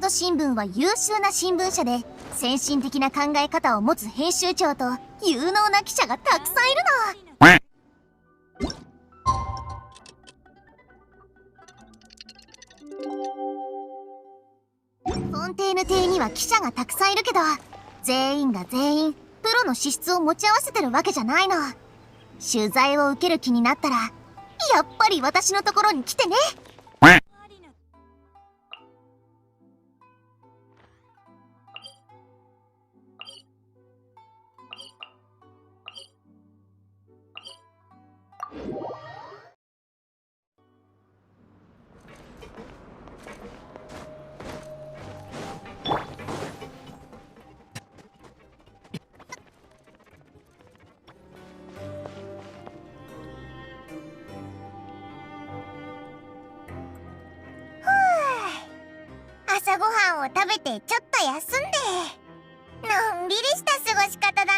都新聞は優秀な新聞社で、先進的な考え方を持つ編集長と有能な記者がたくさんいるの。フォンテーヌ邸には記者がたくさんいるけど、全員が全員プロの資質を持ち合わせてるわけじゃないの。取材を受ける気になったら、やっぱり私のところに来てね。朝ごはんを食べてちょっと休んで、のんびりした過ごし方だな。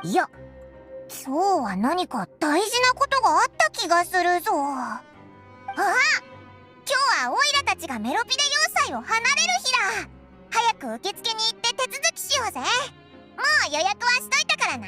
いや、今日は何か大事なことがあった気がするぞ。あ、今日はオイラたちがメロピデ要塞を離れる日だ。早く受付に行って手続きしようぜ。もう予約はしといたからな。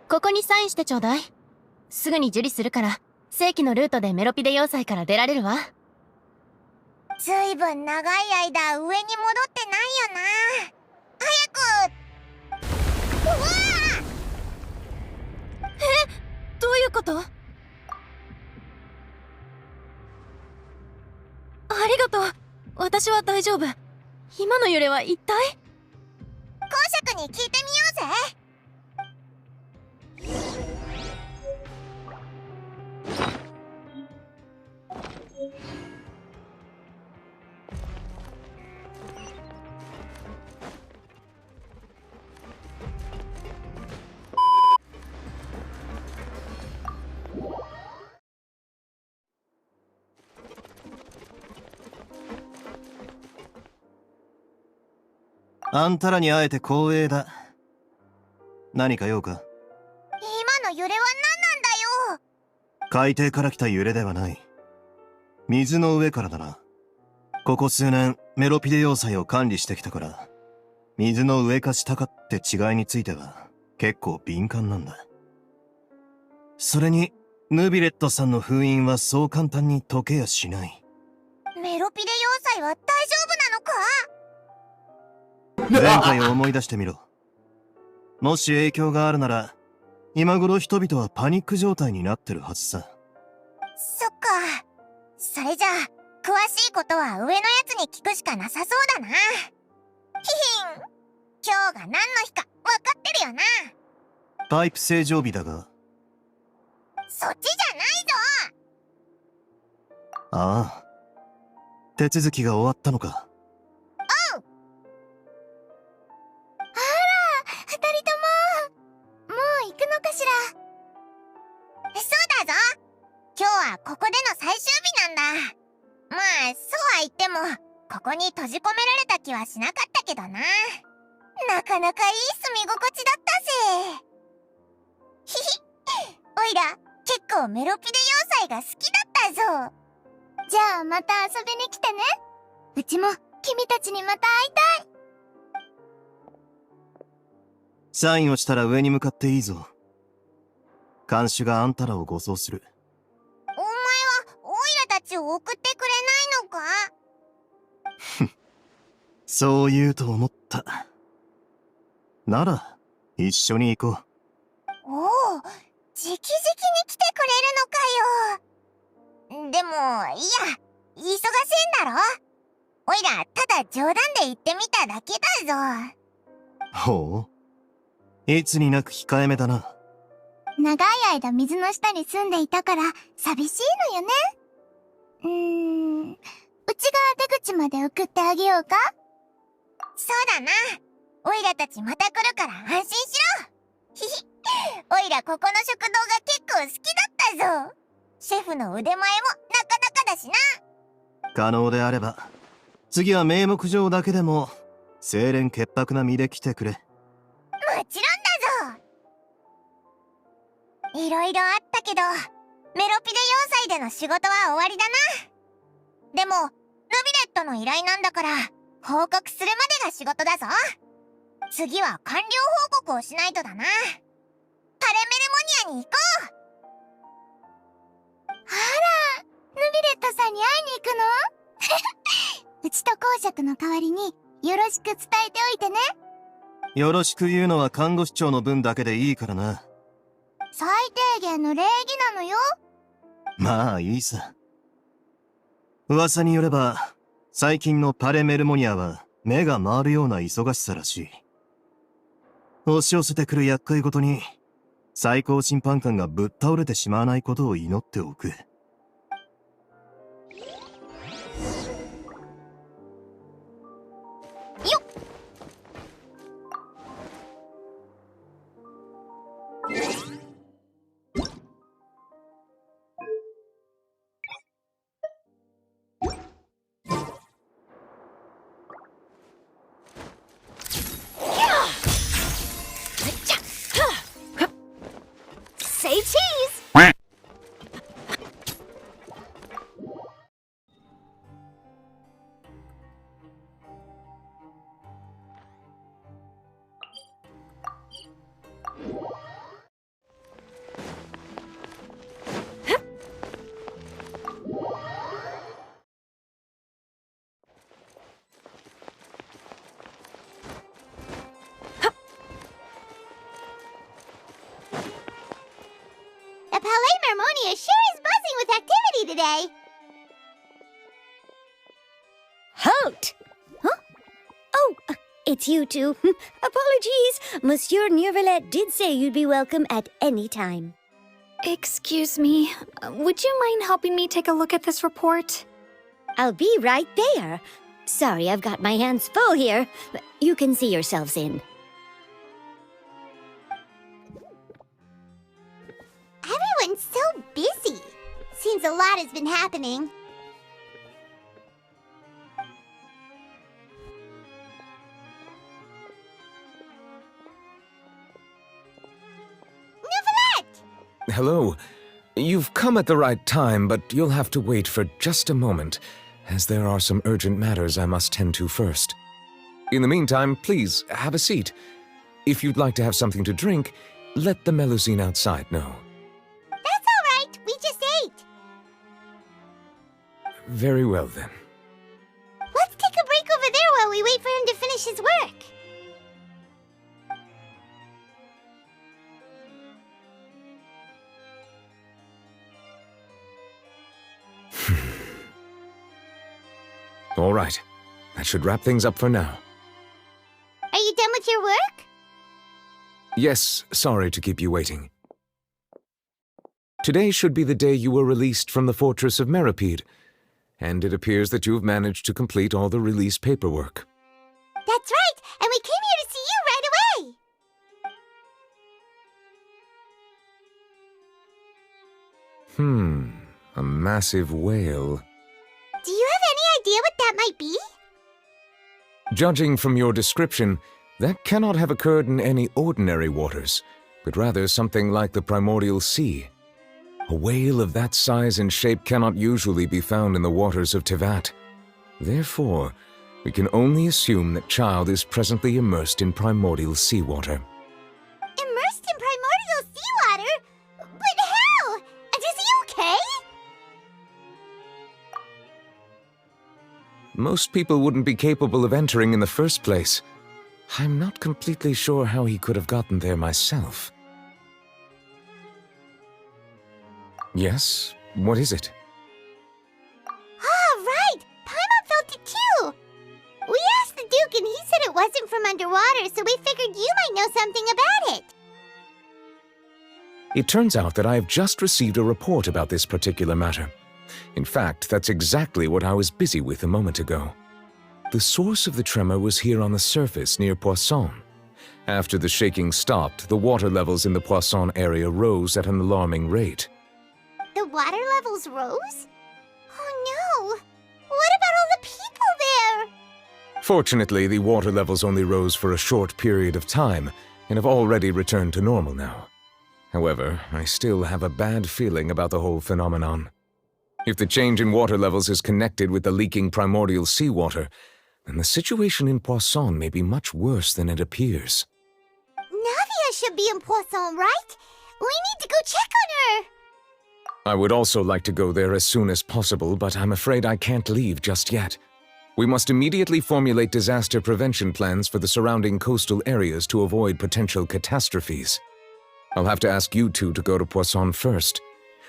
ここにサインしてちょうだい。すぐに受理するから、正規のルートでメロピデ要塞から出られるわ。ずいぶん長い間上に戻ってないよな。早く。うわあ！どういうこと？ありがとう。私は大丈夫。今の揺れは一体？公爵に聞いてみようぜ。あんたらに会えて光栄だ。何か用か？今の揺れは何なんだよ。海底から来た揺れではない。水の上からだな。ここ数年メロピデ要塞を管理してきたから、水の上か下かって違いについては結構敏感なんだ。それにヌビレットさんの封印はそう簡単に解けやしない。メロピデ要塞は大丈夫なのか？前回を思い出してみろ。もし影響があるなら、今頃人々はパニック状態になってるはずさ。そっか。それじゃあ、詳しいことは上のやつに聞くしかなさそうだな。ひひん。今日が何の日か分かってるよな。パイプ正常日だが。そっちじゃないぞ。ああ。手続きが終わったのか。そうだぞ。今日はここでの最終日なんだ。まあ、そうは言っても、ここに閉じ込められた気はしなかったけどな。なかなかいい住み心地だったぜ。ひひ、おいら、結構メロピデ要塞が好きだったぞ。じゃあまた遊びに来てね。うちも君たちにまた会いたい。サインをしたら上に向かっていいぞ。看守があんたらを護送する。お前はオイラたちを送ってくれないのか？そう言うと思った。なら一緒に行こう。おお、直々に来てくれいや、忙しいんだろ。おいら、ただ冗談で言ってみただけだぞ。ほう。いつになく控えめだな。長い間水の下に住んでいたから寂しいのよね。うちが出口まで送ってあげようか？そうだな。おいらたちまた来るから安心しろ。ひひ。おいらここの食堂が結構好きだったぞ。シェフの腕前もなかなかだしな。可能であれば、次は名目上だけでも、清廉潔白な身で来てくれ。もちろんだぞ。いろいろあったけど、メロピデ要塞での仕事は終わりだな。でも、ヌビレットの依頼なんだから、報告するまでが仕事だぞ。次は完了報告をしないとだな。パレメルモニアに行こう。あら、ヌビレットさんに会いに行くの？うちと公爵の代わりによろしく伝えておいてね。よろしく言うのは看護師長の分だけでいいからな。最低限の礼儀なのよ。まあいいさ。噂によれば、最近のパレメルモニアは目が回るような忙しさらしい。押し寄せてくる厄介ごとに、最高審判官がぶっ倒れてしまわないことを祈っておく。よっ！Say cheese! The Pendosa sure is buzzing with activity today. Halt! Huh? Oh, it's you two. Apologies. Monsieur Neurvalet did say you'd be welcome at any time. Excuse me, would you mind helping me take a look at this report? I'll be right there. Sorry, I've got my hands full here. You can see yourselves in. Everyone's so busy. Seems a lot has been happening. Hello. You've come at the right time, but you'll have to wait for just a moment, as there are some urgent matters I must tend to first. In the meantime, please, have a seat. If you'd like to have something to drink, let the Melusine outside know. That's all right. We just ate. Very well, then. Let's take a break over there while we wait for him to finish his work. All right. That should wrap things up for now. Are you done with your work? Yes, sorry to keep you waiting. Today should be the day you were released from the fortress of Meripede, and it appears that you've managed to complete all the release paperwork. That's right, and we came here to see you right away. A massive whale. Do you have any idea what that might be? Judging from your description, that cannot have occurred in any ordinary waters, but rather something like the primordial sea. A whale of that size and shape cannot usually be found in the waters of Tevat. Therefore, we can only assume that Child is presently immersed in primordial seawater. Immersed in primordial seawater? But how? And is he okay? Most people wouldn't be capable of entering in the first place. I'm not completely sure how he could have gotten there myself. Yes, what is it? underwater, so we figured you might know something about it. It turns out that I have just received a report about this particular matter. In fact, that's exactly what I was busy with a moment ago. The source of the tremor was here on the surface near Poisson. After the shaking stopped, the water levels in the Poisson area rose at an alarming rate. The water levels rose? Oh no! What about all the people there? Fortunately, the water levels only rose for a short period of time and have already returned to normal now. However, I still have a bad feeling about the whole phenomenon. If the change in water levels is connected with the leaking primordial seawater, then the situation in Poisson may be much worse than it appears. Navia should be in Poisson, right? We need to go check on her! I would also like to go there as soon as possible, but I'm afraid I can't leave just yet. We must immediately formulate disaster prevention plans for the surrounding coastal areas to avoid potential catastrophes. I'll have to ask you two to go to Poisson first.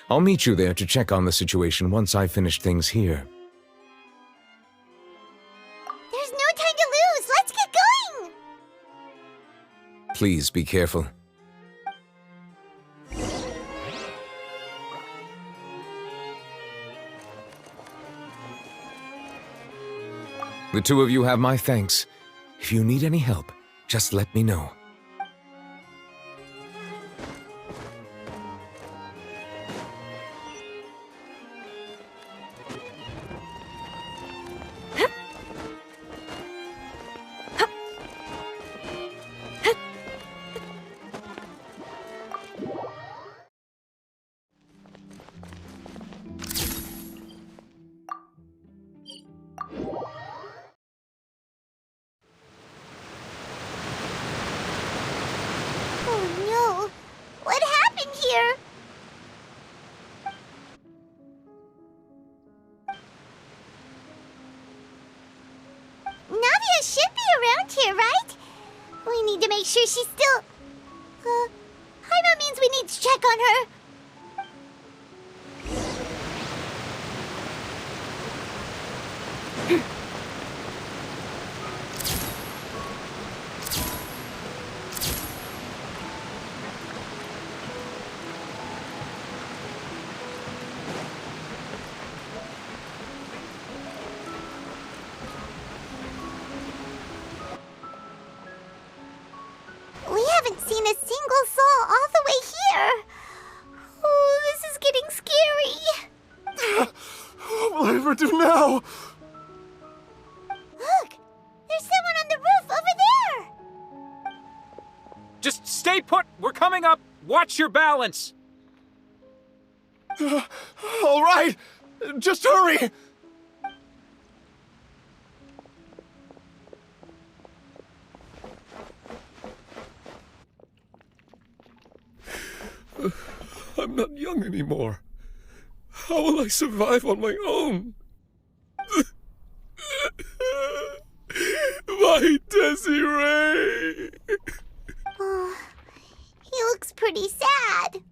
I'll meet you there to check on the situation once I finish things here. There's no time to lose! Let's get going! Please be careful. The two of you have my thanks. If you need any help, just let me know. Oh no! What happened here? Navia should be around here, right? We need to make sure she's still... Hyma means we need to check on her. We haven't seen a single soul all the way here. Oh, this is getting scary. What will I ever do now? Look! There's someone on the roof over there! Just stay put! We're coming up! Watch your balance! All right, just hurry! I'm not young anymore. How will I survive on my own? My Desiree! Oh, he looks pretty sad.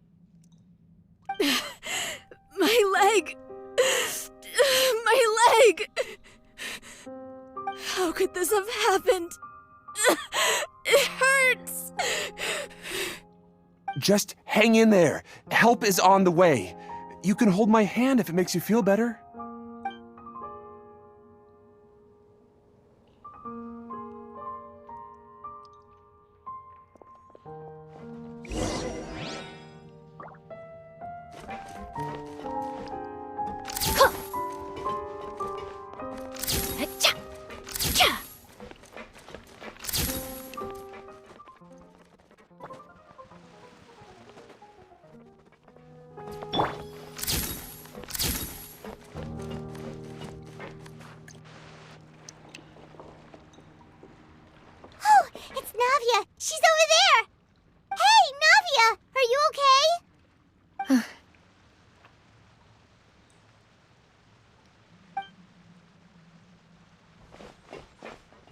My leg! My leg! How could this have happened? It hurts! Just hang in there. Help is on the way. You can hold my hand if it makes you feel better. Oh, it's Navia! She's over there! Hey, Navia! Are you okay?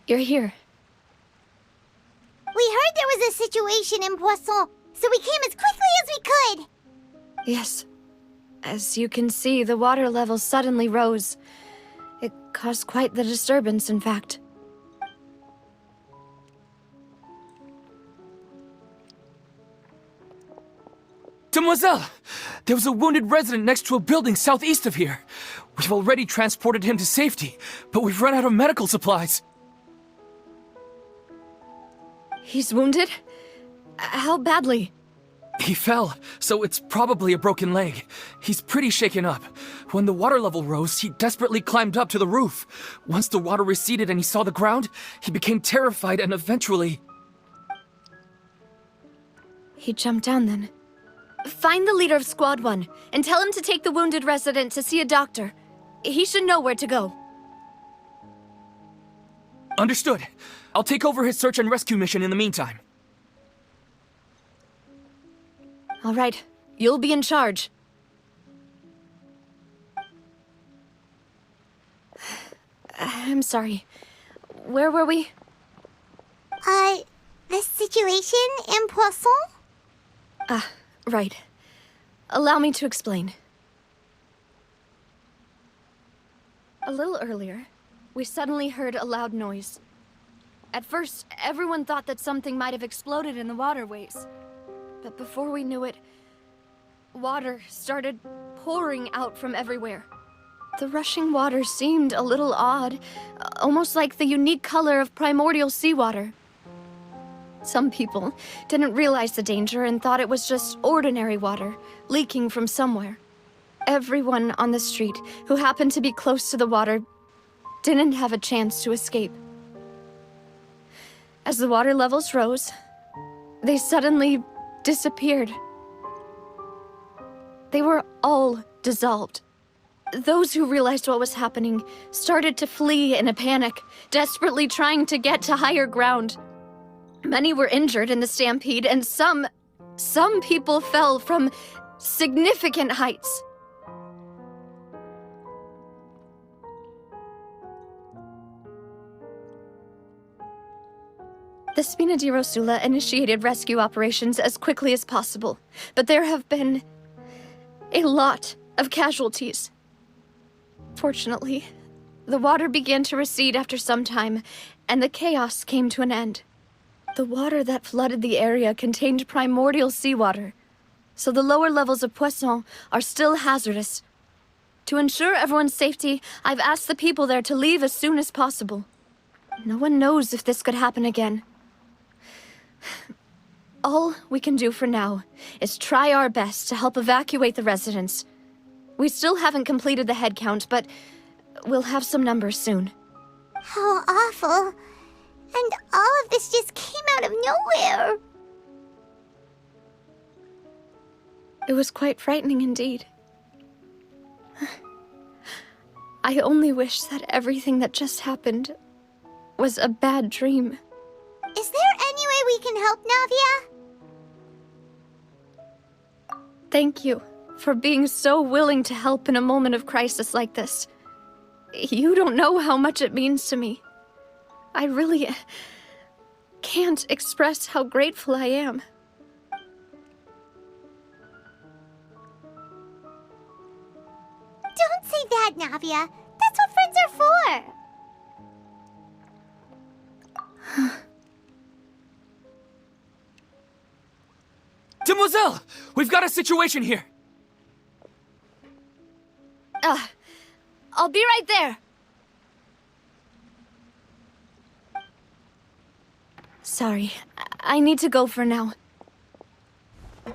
You're here. We heard there was a situation in Poisson, so we came as quickly as we could. Yes. As you can see, the water level suddenly rose. It caused quite the disturbance, in fact. Demoiselle! There was a wounded resident next to a building southeast of here. We've already transported him to safety, but we've run out of medical supplies. He's wounded? How badly? He fell, so it's probably a broken leg. He's pretty shaken up. When the water level rose, he desperately climbed up to the roof. Once the water receded and he saw the ground, he became terrified and eventually... He jumped down then. Find the leader of Squad 1 and tell him to take the wounded resident to see a doctor. He should know where to go. Understood. I'll take over his search and rescue mission in the meantime. All right, you'll be in charge. I'm sorry. Where were we? The situation in Poisson? Right. Allow me to explain. A little earlier, we suddenly heard a loud noise. At first, everyone thought that something might have exploded in the waterways. But before we knew it, water started pouring out from everywhere. The rushing water seemed a little odd, almost like the unique color of primordial seawater. Some people didn't realize the danger and thought it was just ordinary water, leaking from somewhere. Everyone on the street who happened to be close to the water didn't have a chance to escape. As the water levels rose, they suddenly disappeared. They were all dissolved. Those who realized what was happening started to flee in a panic, desperately trying to get to higher ground. Many were injured in the stampede, and some people fell from significant heights. The Spina di Rosula initiated rescue operations as quickly as possible, but there have been a lot of casualties. Fortunately, the water began to recede after some time, and the chaos came to an end. The water that flooded the area contained primordial seawater, so the lower levels of Poisson are still hazardous. To ensure everyone's safety, I've asked the people there to leave as soon as possible. No one knows if this could happen again. All we can do for now is try our best to help evacuate the residents. We still haven't completed the head count, but we'll have some numbers soon. How awful. And all of this just came out of nowhere. It was quite frightening indeed. I only wish that everything that just happened was a bad dream. Is there any way we can help, Navia? Thank you for being so willing to help in a moment of crisis like this. You don't know how much it means to me. I really can't express how grateful I am. Don't say that, Navia. That's what friends are for. Demoiselle! We've got a situation here! I'll be right there. Sorry, I need to go for now. And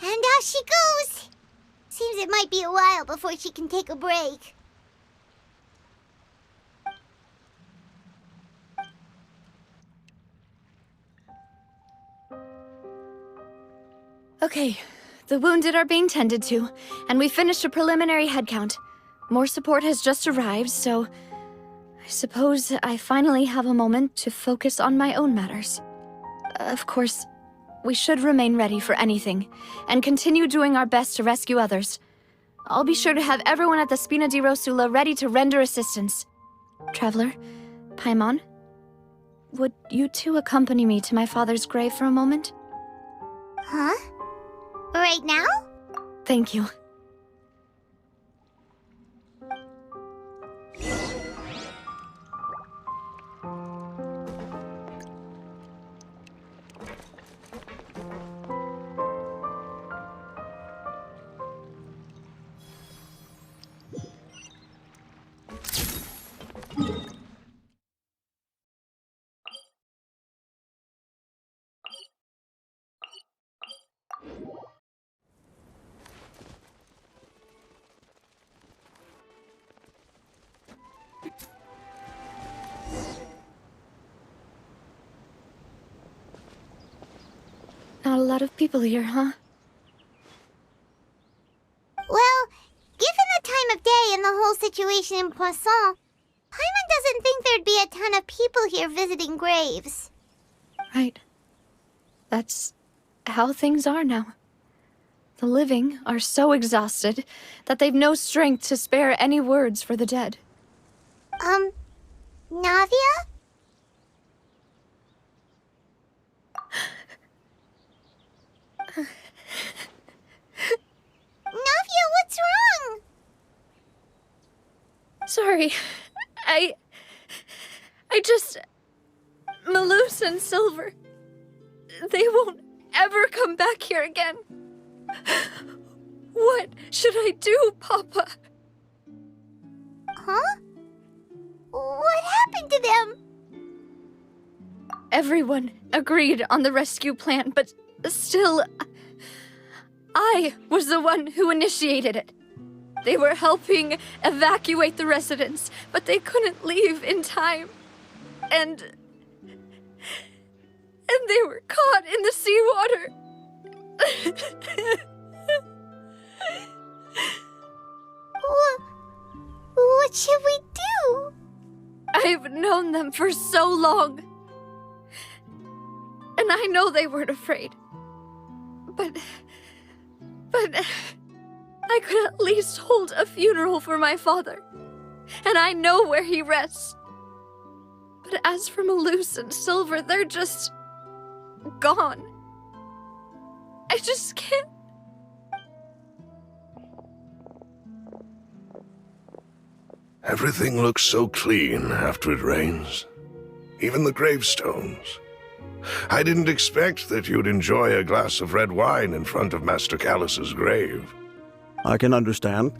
out she goes. Seems it might be a while before she can take a break. Okay, the wounded are being tended to, and we finished a preliminary head count. More support has just arrived, so I suppose I finally have a moment to focus on my own matters. Of course, we should remain ready for anything, and continue doing our best to rescue others. I'll be sure to have everyone at the Spina di Rosula ready to render assistance. Traveler, Paimon, would you two accompany me to my father's grave for a moment? Huh? Right now? Thank you. lot of people here, huh? Well, given the time of day and the whole situation in Poisson, Paimon doesn't think there'd be a ton of people here visiting graves. Right. That's how things are now. The living are so exhausted that they've no strength to spare any words for the dead. Navia? Navia, what's wrong? Sorry. I just... Malus and Silver... They won't ever come back here again. What should I do, Papa? Huh? What happened to them? Everyone agreed on the rescue plan, but still... I was the one who initiated it. They were helping evacuate the residents, but they couldn't leave in time. And they were caught in the seawater. What should we do? I've known them for so long. And I know they weren't afraid. But I could at least hold a funeral for my father. And I know where he rests. But as for Malus and Silver, they're just... gone. I just can't... Everything looks so clean after it rains. Even the gravestones. I didn't expect that you'd enjoy a glass of red wine in front of Master Callus's grave. I can understand.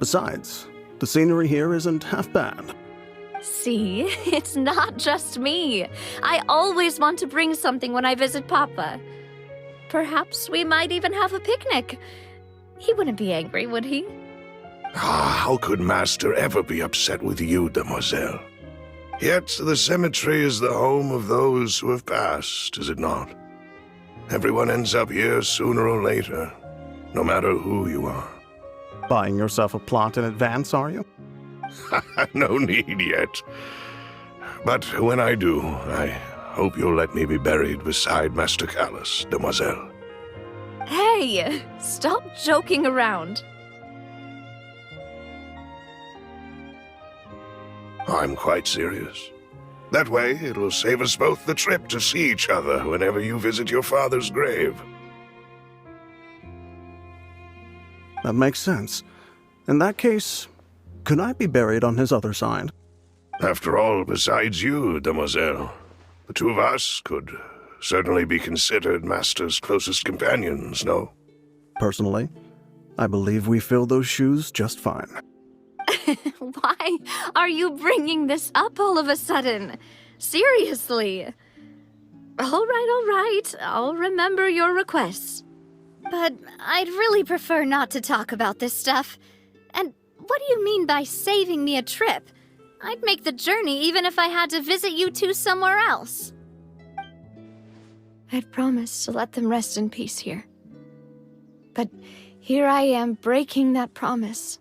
Besides, the scenery here isn't half bad. See, it's not just me. I always want to bring something when I visit Papa. Perhaps we might even have a picnic. He wouldn't be angry, would he? How could Master ever be upset with you, demoiselle? Yet the cemetery is the home of those who have passed, is it not? Everyone ends up here sooner or later, no matter who you are. Buying yourself a plot in advance, are you? No need yet. But when I do, I hope you'll let me be buried beside Master Callus, demoiselle. Hey, stop joking around. I'm quite serious. That way, it'll save us both the trip to see each other whenever you visit your father's grave. That makes sense. In that case, could I be buried on his other side? After all, besides you, demoiselle, the two of us could certainly be considered Master's closest companions, no? Personally, I believe we fill those shoes just fine. Why are you bringing this up all of a sudden? Seriously. All right. I'll remember your requests. But I'd really prefer not to talk about this stuff. And what do you mean by saving me a trip? I'd make the journey even if I had to visit you two somewhere else. I'd promised to let them rest in peace here. But here I am breaking that promise.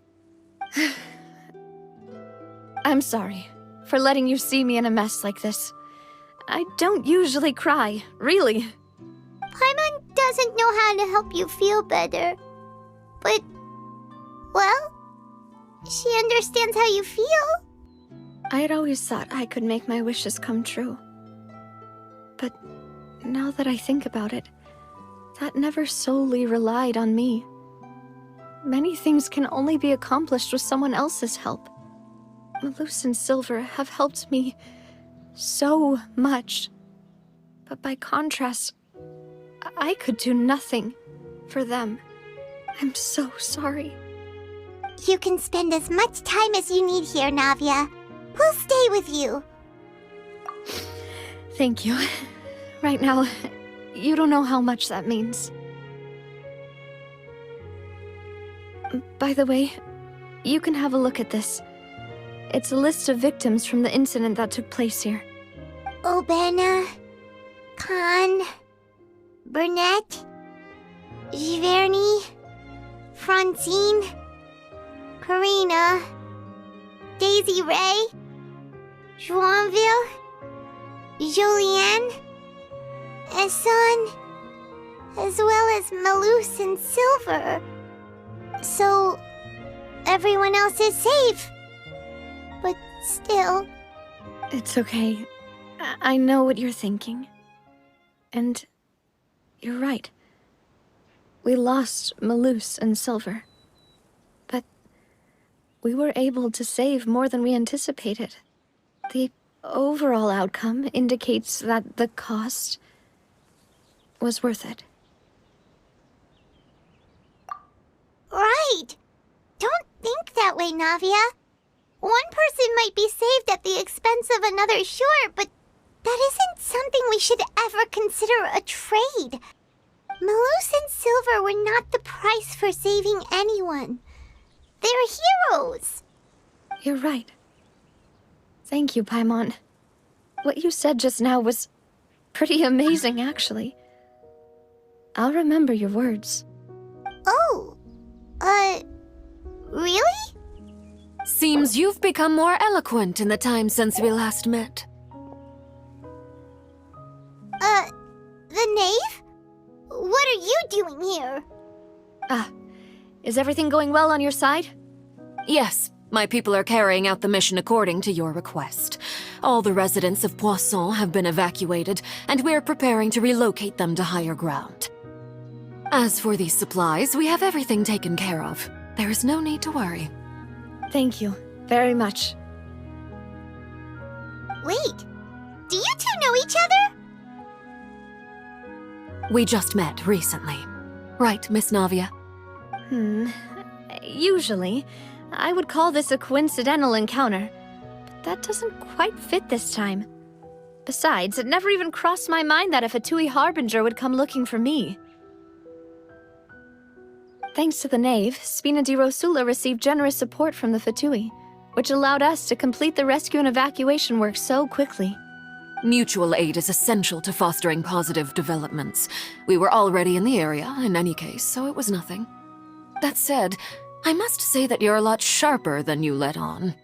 I'm sorry for letting you see me in a mess like this. I don't usually cry, really. Paimon doesn't know how to help you feel better. But, well, she understands how you feel. I had always thought I could make my wishes come true. But now that I think about it, that never solely relied on me. Many things can only be accomplished with someone else's help. Malus and Silver have helped me so much. But by contrast, I could do nothing for them. I'm so sorry. You can spend as much time as you need here, Navia. We'll stay with you. Thank you. Right now, you don't know how much that means. By the way, you can have a look at this. It's a list of victims from the incident that took place here. Obena, Khan, Burnett, Giverny, Francine, Karina, Daisy Ray, Joinville, Julianne, Esson, as well as Malus and Silver. So, everyone else is safe. But still... It's okay. I know what you're thinking. And you're right. We lost Malus and Silver. But we were able to save more than we anticipated. The overall outcome indicates that the cost was worth it. Right! Don't think that way, Navia. One person might be saved at the expense of another, sure, but that isn't something we should ever consider a trade. Malus and Silver were not the price for saving anyone. They're heroes. You're right. Thank you, Paimon. What you said just now was pretty amazing, actually. I'll remember your words. Oh, really? Seems you've become more eloquent in the time since we last met. The knave? What are you doing here? Is everything going well on your side? Yes, my people are carrying out the mission according to your request. All the residents of Poisson have been evacuated, and we're preparing to relocate them to higher ground. As for these supplies, we have everything taken care of. There is no need to worry. Thank you very much. Wait, do you two know each other? We just met recently. Right, Miss Navia? Usually, I would call this a coincidental encounter, but that doesn't quite fit this time. Besides, it never even crossed my mind that a Fatui Harbinger would come looking for me. Thanks to the knave, Spina di Rosula received generous support from the Fatui, which allowed us to complete the rescue and evacuation work so quickly. Mutual aid is essential to fostering positive developments. We were already in the area, in any case, so it was nothing. That said, I must say that you're a lot sharper than you let on.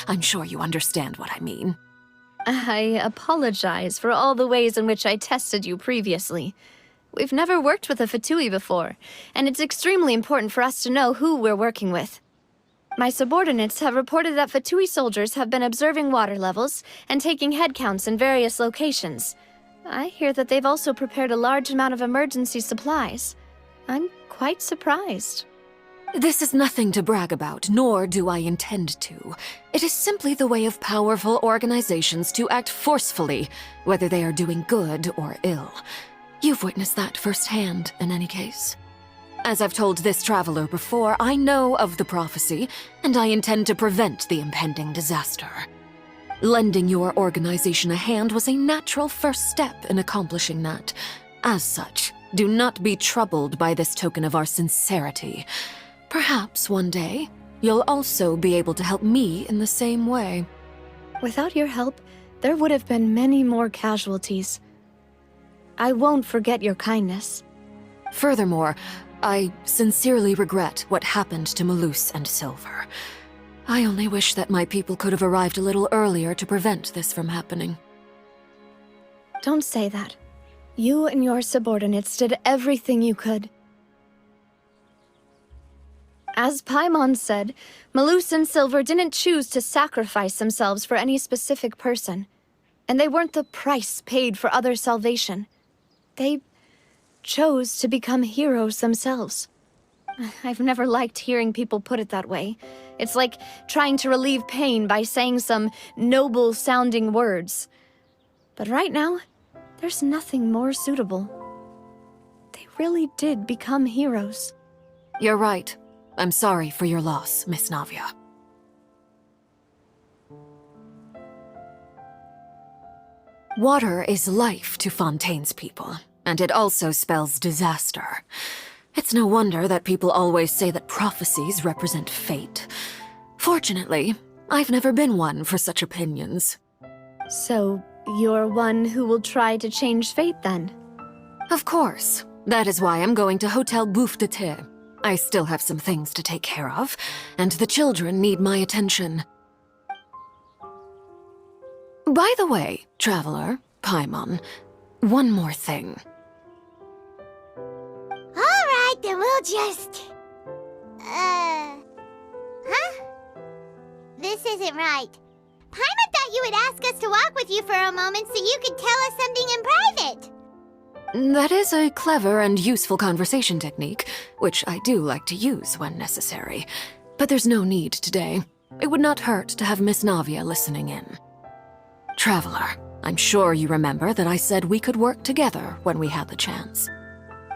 I'm sure you understand what I mean. I apologize for all the ways in which I tested you previously. We've never worked with a Fatui before, and it's extremely important for us to know who we're working with. My subordinates have reported that Fatui soldiers have been observing water levels and taking head counts in various locations. I hear that they've also prepared a large amount of emergency supplies. I'm quite surprised. This is nothing to brag about, nor do I intend to. It is simply the way of powerful organizations to act forcefully, whether they are doing good or ill. You've witnessed that firsthand, in any case. As I've told this traveler before, I know of the prophecy, and I intend to prevent the impending disaster. Lending your organization a hand was a natural first step in accomplishing that. As such, do not be troubled by this token of our sincerity. Perhaps one day, you'll also be able to help me in the same way. Without your help, there would have been many more casualties. I won't forget your kindness. Furthermore, I sincerely regret what happened to Malus and Silver. I only wish that my people could have arrived a little earlier to prevent this from happening. Don't say that. You and your subordinates did everything you could. As Paimon said, Malus and Silver didn't choose to sacrifice themselves for any specific person, and they weren't the price paid for other salvation. They chose to become heroes themselves. I've never liked hearing people put it that way. It's like trying to relieve pain by saying some noble-sounding words. But right now, there's nothing more suitable. They really did become heroes. You're right. I'm sorry for your loss, Miss Navia. Water is life to Fontaine's people, and it also spells disaster. It's no wonder that people always say that prophecies represent fate. Fortunately, I've never been one for such opinions. So, you're one who will try to change fate, then? Of course. That is why I'm going to Hotel Bag.V. I still have some things to take care of, and the children need my attention. By the way, Traveler, Paimon, one more thing. Alright, then we'll just... Huh? This isn't right. Paimon thought you would ask us to walk with you for a moment so you could tell us something in private. That is a clever and useful conversation technique, which I do like to use when necessary. But there's no need today. It would not hurt to have Miss Navia listening in. Traveler, I'm sure you remember that I said we could work together when we had the chance.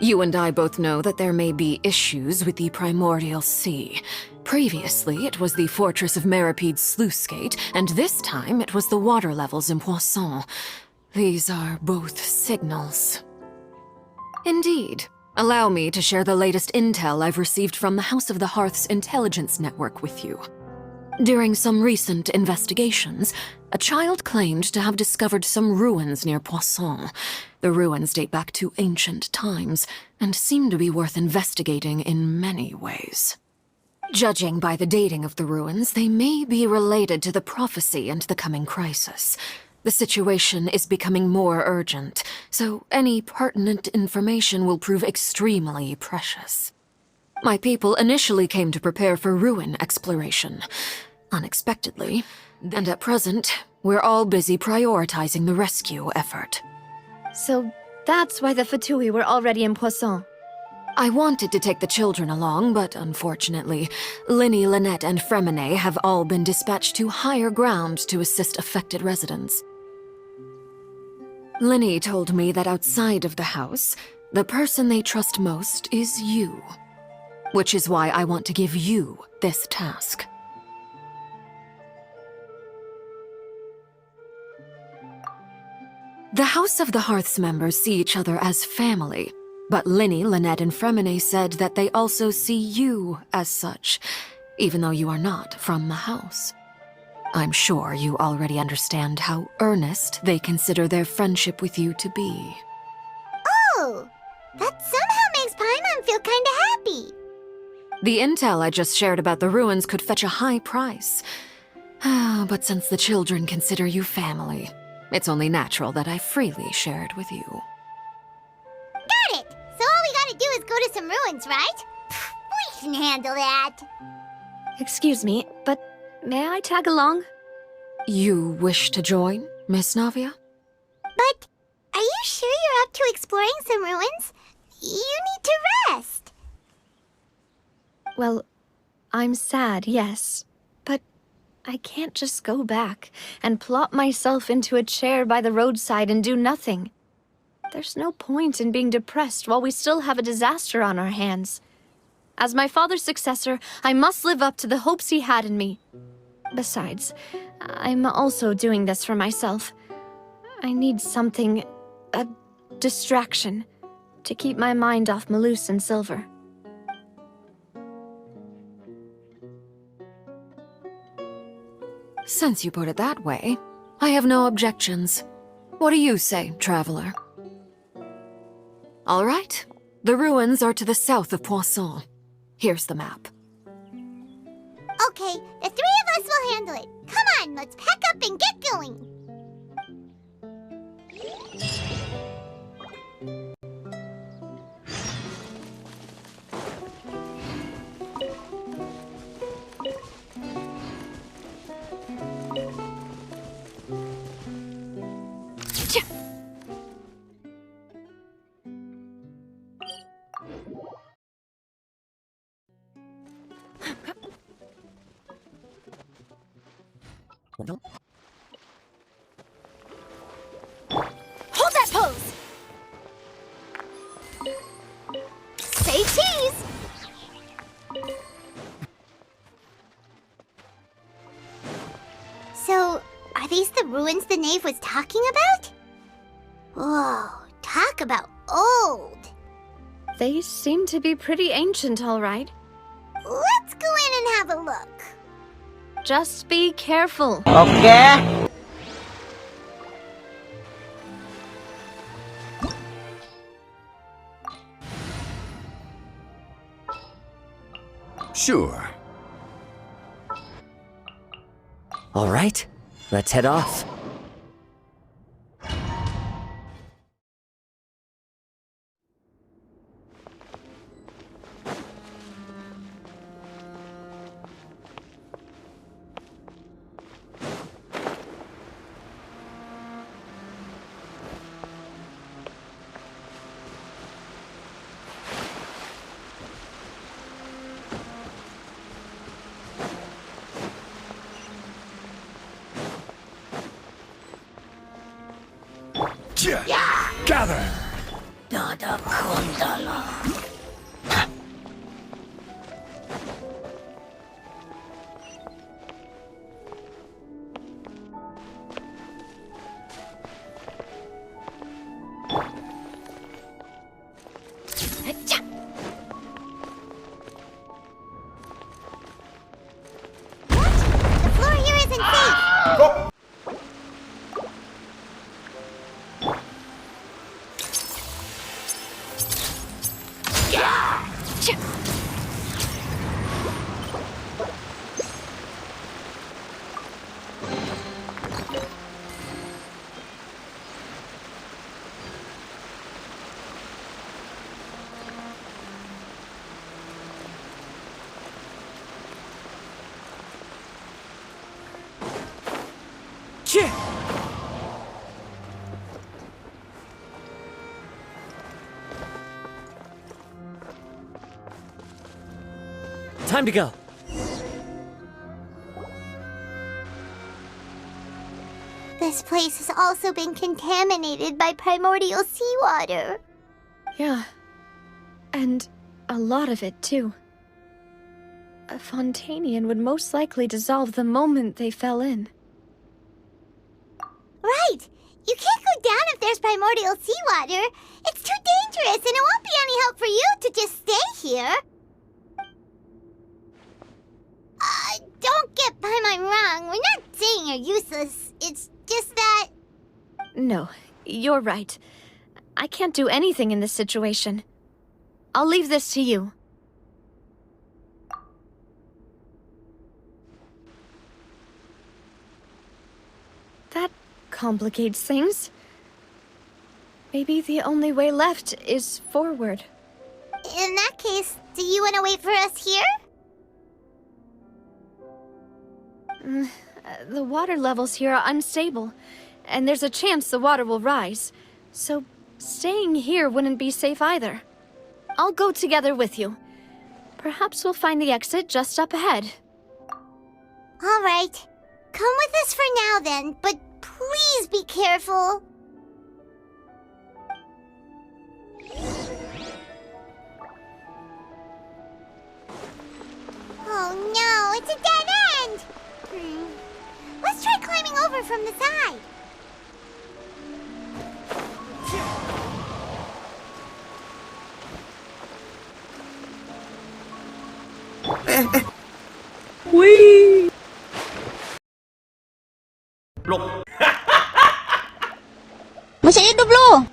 You and I both know that there may be issues with the Primordial Sea. Previously, it was the Fortress of Meripede's sluice gate, and this time it was the water levels in Poisson. These are both signals. Indeed. Allow me to share the latest intel I've received from the House of the Hearth's intelligence network with you. During some recent investigations, a child claimed to have discovered some ruins near Poisson. The ruins date back to ancient times, and seem to be worth investigating in many ways. Judging by the dating of the ruins, they may be related to the prophecy and the coming crisis. The situation is becoming more urgent, so any pertinent information will prove extremely precious. My people initially came to prepare for ruin exploration, unexpectedly, and at present, we're all busy prioritizing the rescue effort. So that's why the Fatui were already in Poisson. I wanted to take the children along, but unfortunately, Linny, Lynette, and Fremine have all been dispatched to higher ground to assist affected residents. Linny told me that outside of the house, the person they trust most is you. Which is why I want to give you this task. The House of the Hearth's members see each other as family, but Linny, Lynette, and Fremine said that they also see you as such, even though you are not from the house. I'm sure you already understand how earnest they consider their friendship with you to be. Oh, that somehow makes Paimon feel kinda happy. The intel I just shared about the ruins could fetch a high price. But since the children consider you family, it's only natural that I freely share it with you. Got it! So all we gotta do is go to some ruins, right? We can handle that. Excuse me, but may I tag along? You wish to join, Miss Navia? But are you sure you're up to exploring some ruins? You need to rest. Well, I'm sad, yes. But I can't just go back and plop myself into a chair by the roadside and do nothing. There's no point in being depressed while we still have a disaster on our hands. As my father's successor, I must live up to the hopes he had in me. Besides, I'm also doing this for myself. I need something, a distraction, to keep my mind off Malus and Silver. Since you put it that way, I have no objections. What do you say, Traveler? All right. The ruins are to the south of Poisson. Here's the map. Okay, the three of us will handle it. Come on, let's pack up and get going. Hold that pose! Say cheese! So, are these the ruins the knave was talking about? Whoa, talk about old. They seem to be pretty ancient, all right. Let's go in and have a look. Just be careful. Okay. Sure. All right, let's head off. Gather! Dada Kundala. The floor here isn't safe! Time to go. This place has also been contaminated by primordial seawater. Yeah. And a lot of it, too. A Fontainian would most likely dissolve the moment they fell in. Right! You can't go down if there's primordial seawater. It's too dangerous, and it won't be any help for you to just stay here. Don't get Paimon wrong. We're not saying you're useless. It's just that... No, you're right. I can't do anything in this situation. I'll leave this to you. That complicates things. Maybe the only way left is forward. In that case, do you want to wait for us here? The water levels here are unstable, and there's a chance the water will rise. So staying here wouldn't be safe either. I'll go together with you. Perhaps we'll find the exit just up ahead. All right. Come with us for now then, but please be careful. Oh no, it's a dead end! Let's try climbing over from the side. Whee! Masih hidup lu!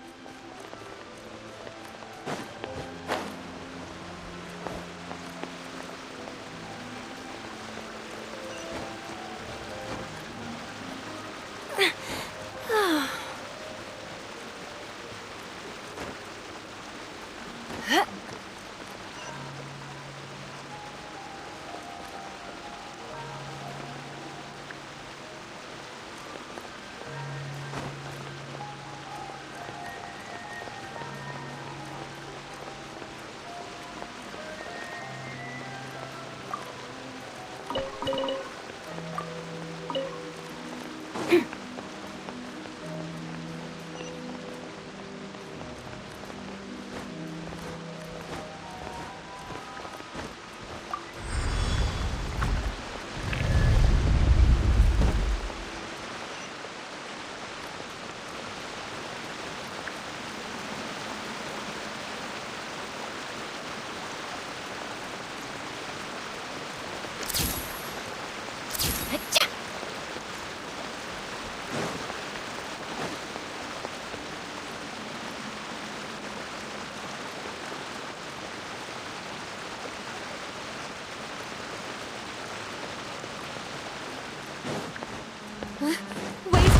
Wait,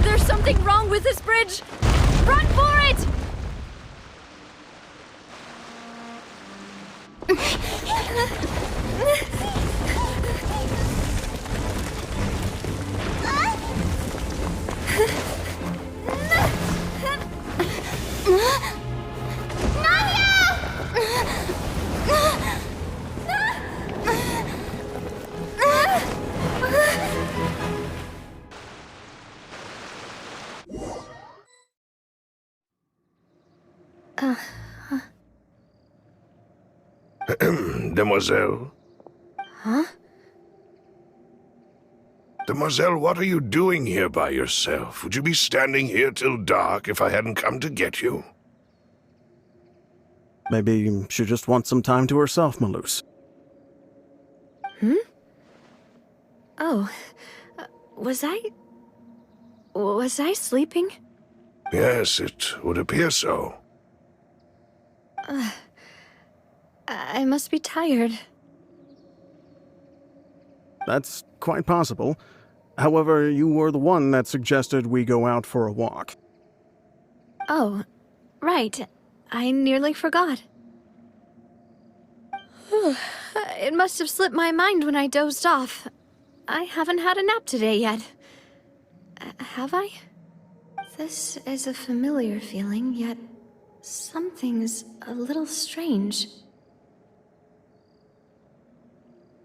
there's something wrong with this bridge! Run for it! Demoiselle? Huh? Demoiselle, what are you doing here by yourself? Would you be standing here till dark if I hadn't come to get you? Maybe she just wants some time to herself, Malus. Hmm? Oh, was I sleeping? Yes, it would appear so. I must be tired. That's quite possible. However, you were the one that suggested we go out for a walk. Oh, right. I nearly forgot. It must have slipped my mind when I dozed off. I haven't had a nap today yet. Have I? This is a familiar feeling, yet something's a little strange.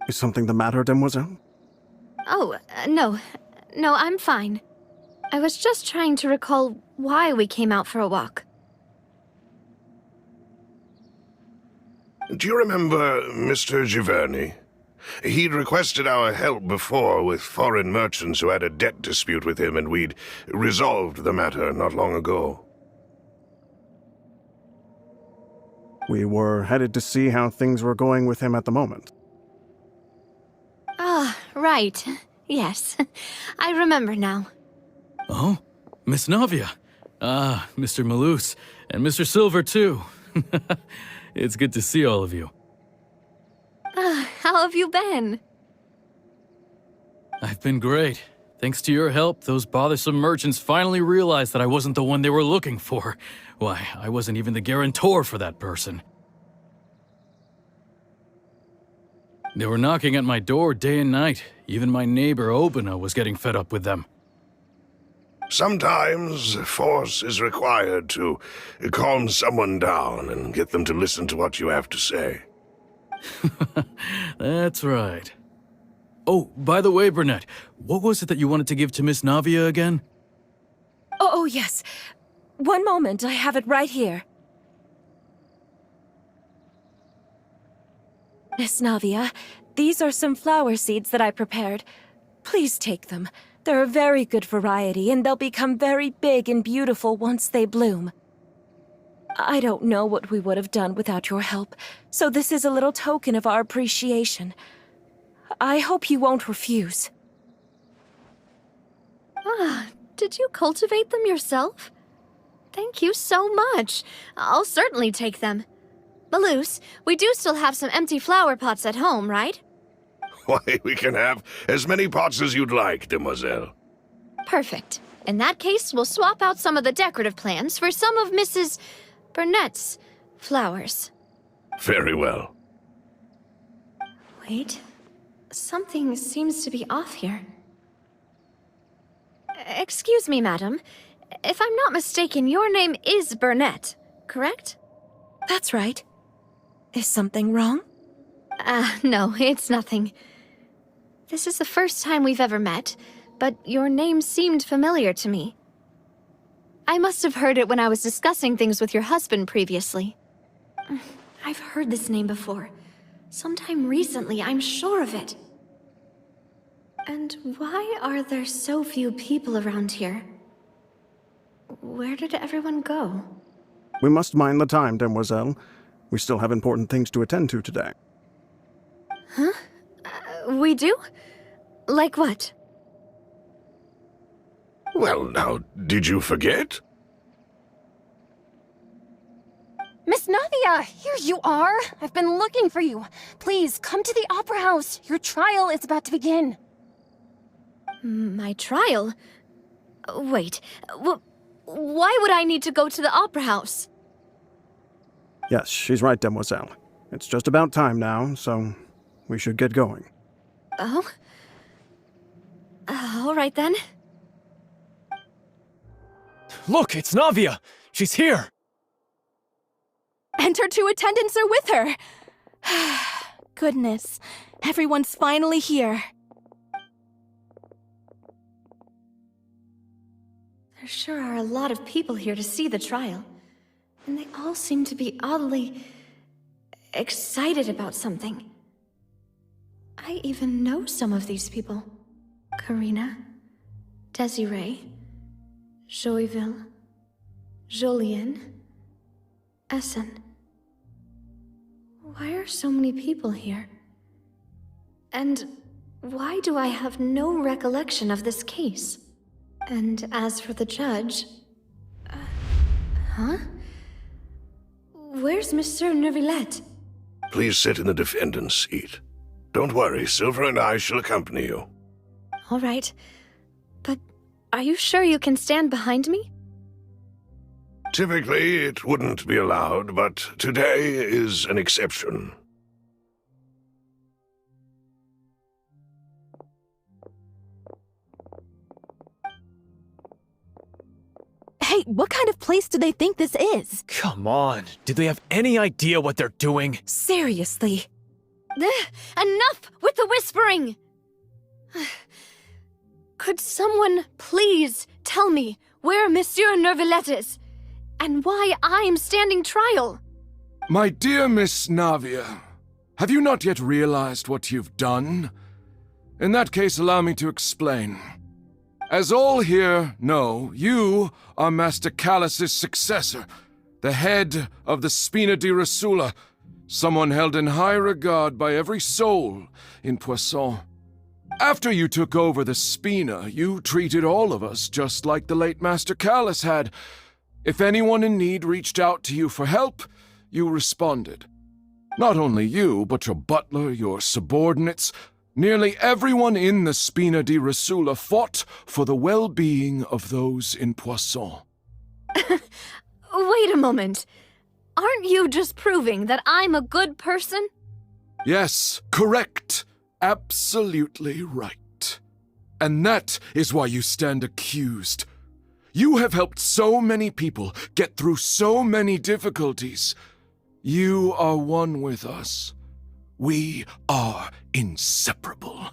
Is something the matter, Demoiselle? Oh, no. No, I'm fine. I was just trying to recall why we came out for a walk. Do you remember Mr. Giverny? He'd requested our help before with foreign merchants who had a debt dispute with him, and we'd resolved the matter not long ago. We were headed to see how things were going with him at the moment. Ah, right. Yes. I remember now. Oh, Miss Navia. Ah, Mr. Malus. And Mr. Silver, too. It's good to see all of you. How have you been? I've been great. Thanks to your help, those bothersome merchants finally realized that I wasn't the one they were looking for. Why, I wasn't even the guarantor for that person. They were knocking at my door day and night. Even my neighbor, Obina, was getting fed up with them. Sometimes force is required to calm someone down and get them to listen to what you have to say. That's right. Oh, by the way, Burnett, what was it that you wanted to give to Miss Navia again? Oh, yes. One moment, I have it right here. Miss Navia, these are some flower seeds that I prepared. Please take them. They're a very good variety, and they'll become very big and beautiful once they bloom. I don't know what we would have done without your help, so this is a little token of our appreciation. I hope you won't refuse. Ah, did you cultivate them yourself? Thank you so much. I'll certainly take them. Malus, we do still have some empty flower pots at home, right? Why, we can have as many pots as you'd like, demoiselle. Perfect. In that case, we'll swap out some of the decorative plants for some of Mrs. Burnett's flowers. Very well. Wait. Something seems to be off here. Excuse me, madam. If I'm not mistaken, your name is Burnett, correct? That's right. Is something wrong? No, it's nothing. This is the first time we've ever met, but your name seemed familiar to me. I must have heard it when I was discussing things with your husband previously. I've heard this name before. Sometime recently, I'm sure of it. And why are there so few people around here? Where did everyone go? We must mind the time, demoiselle. We still have important things to attend to today. Huh? We do? Like what? Well, now, did you forget? Miss Navia, here you are. I've been looking for you. Please, come to the Opera House. Your trial is about to begin. My trial? Wait, why would I need to go to the opera house? Yes, she's right, Demoiselle. It's just about time now, so we should get going. Oh? All right then. Look, it's Navia! She's here! And her 2 attendants are with her! Goodness, everyone's finally here. There sure are a lot of people here to see the trial. And they all seem to be oddly excited about something. I even know some of these people. Karina, Desiree, Joyville, Jolien, Essen. Why are so many people here? And why do I have no recollection of this case? And as for the judge... huh? Where's Monsieur Neuvillette? Please sit in the defendant's seat. Don't worry, Silver and I shall accompany you. All right. But are you sure you can stand behind me? Typically, it wouldn't be allowed, but today is an exception. Hey, what kind of place do they think this is? Come on, do they have any idea what they're doing? Seriously. Enough with the whispering! Could someone please tell me where Monsieur Neuvillette is? And why I'm standing trial? My dear Miss Navia, have you not yet realized what you've done? In that case, allow me to explain. As all here know, you are Master Callus's successor, the head of the Spina di Rosula, someone held in high regard by every soul in Poisson. After you took over the Spina, you treated all of us just like the late Master Callus had. If anyone in need reached out to you for help, you responded. Not only you, but your butler, your subordinates, nearly everyone in the Spina di Rosula fought for the well-being of those in Poisson. Wait a moment. Aren't you just proving that I'm a good person? Yes, correct. Absolutely right. And that is why you stand accused. You have helped so many people get through so many difficulties. You are one with us. We are inseparable.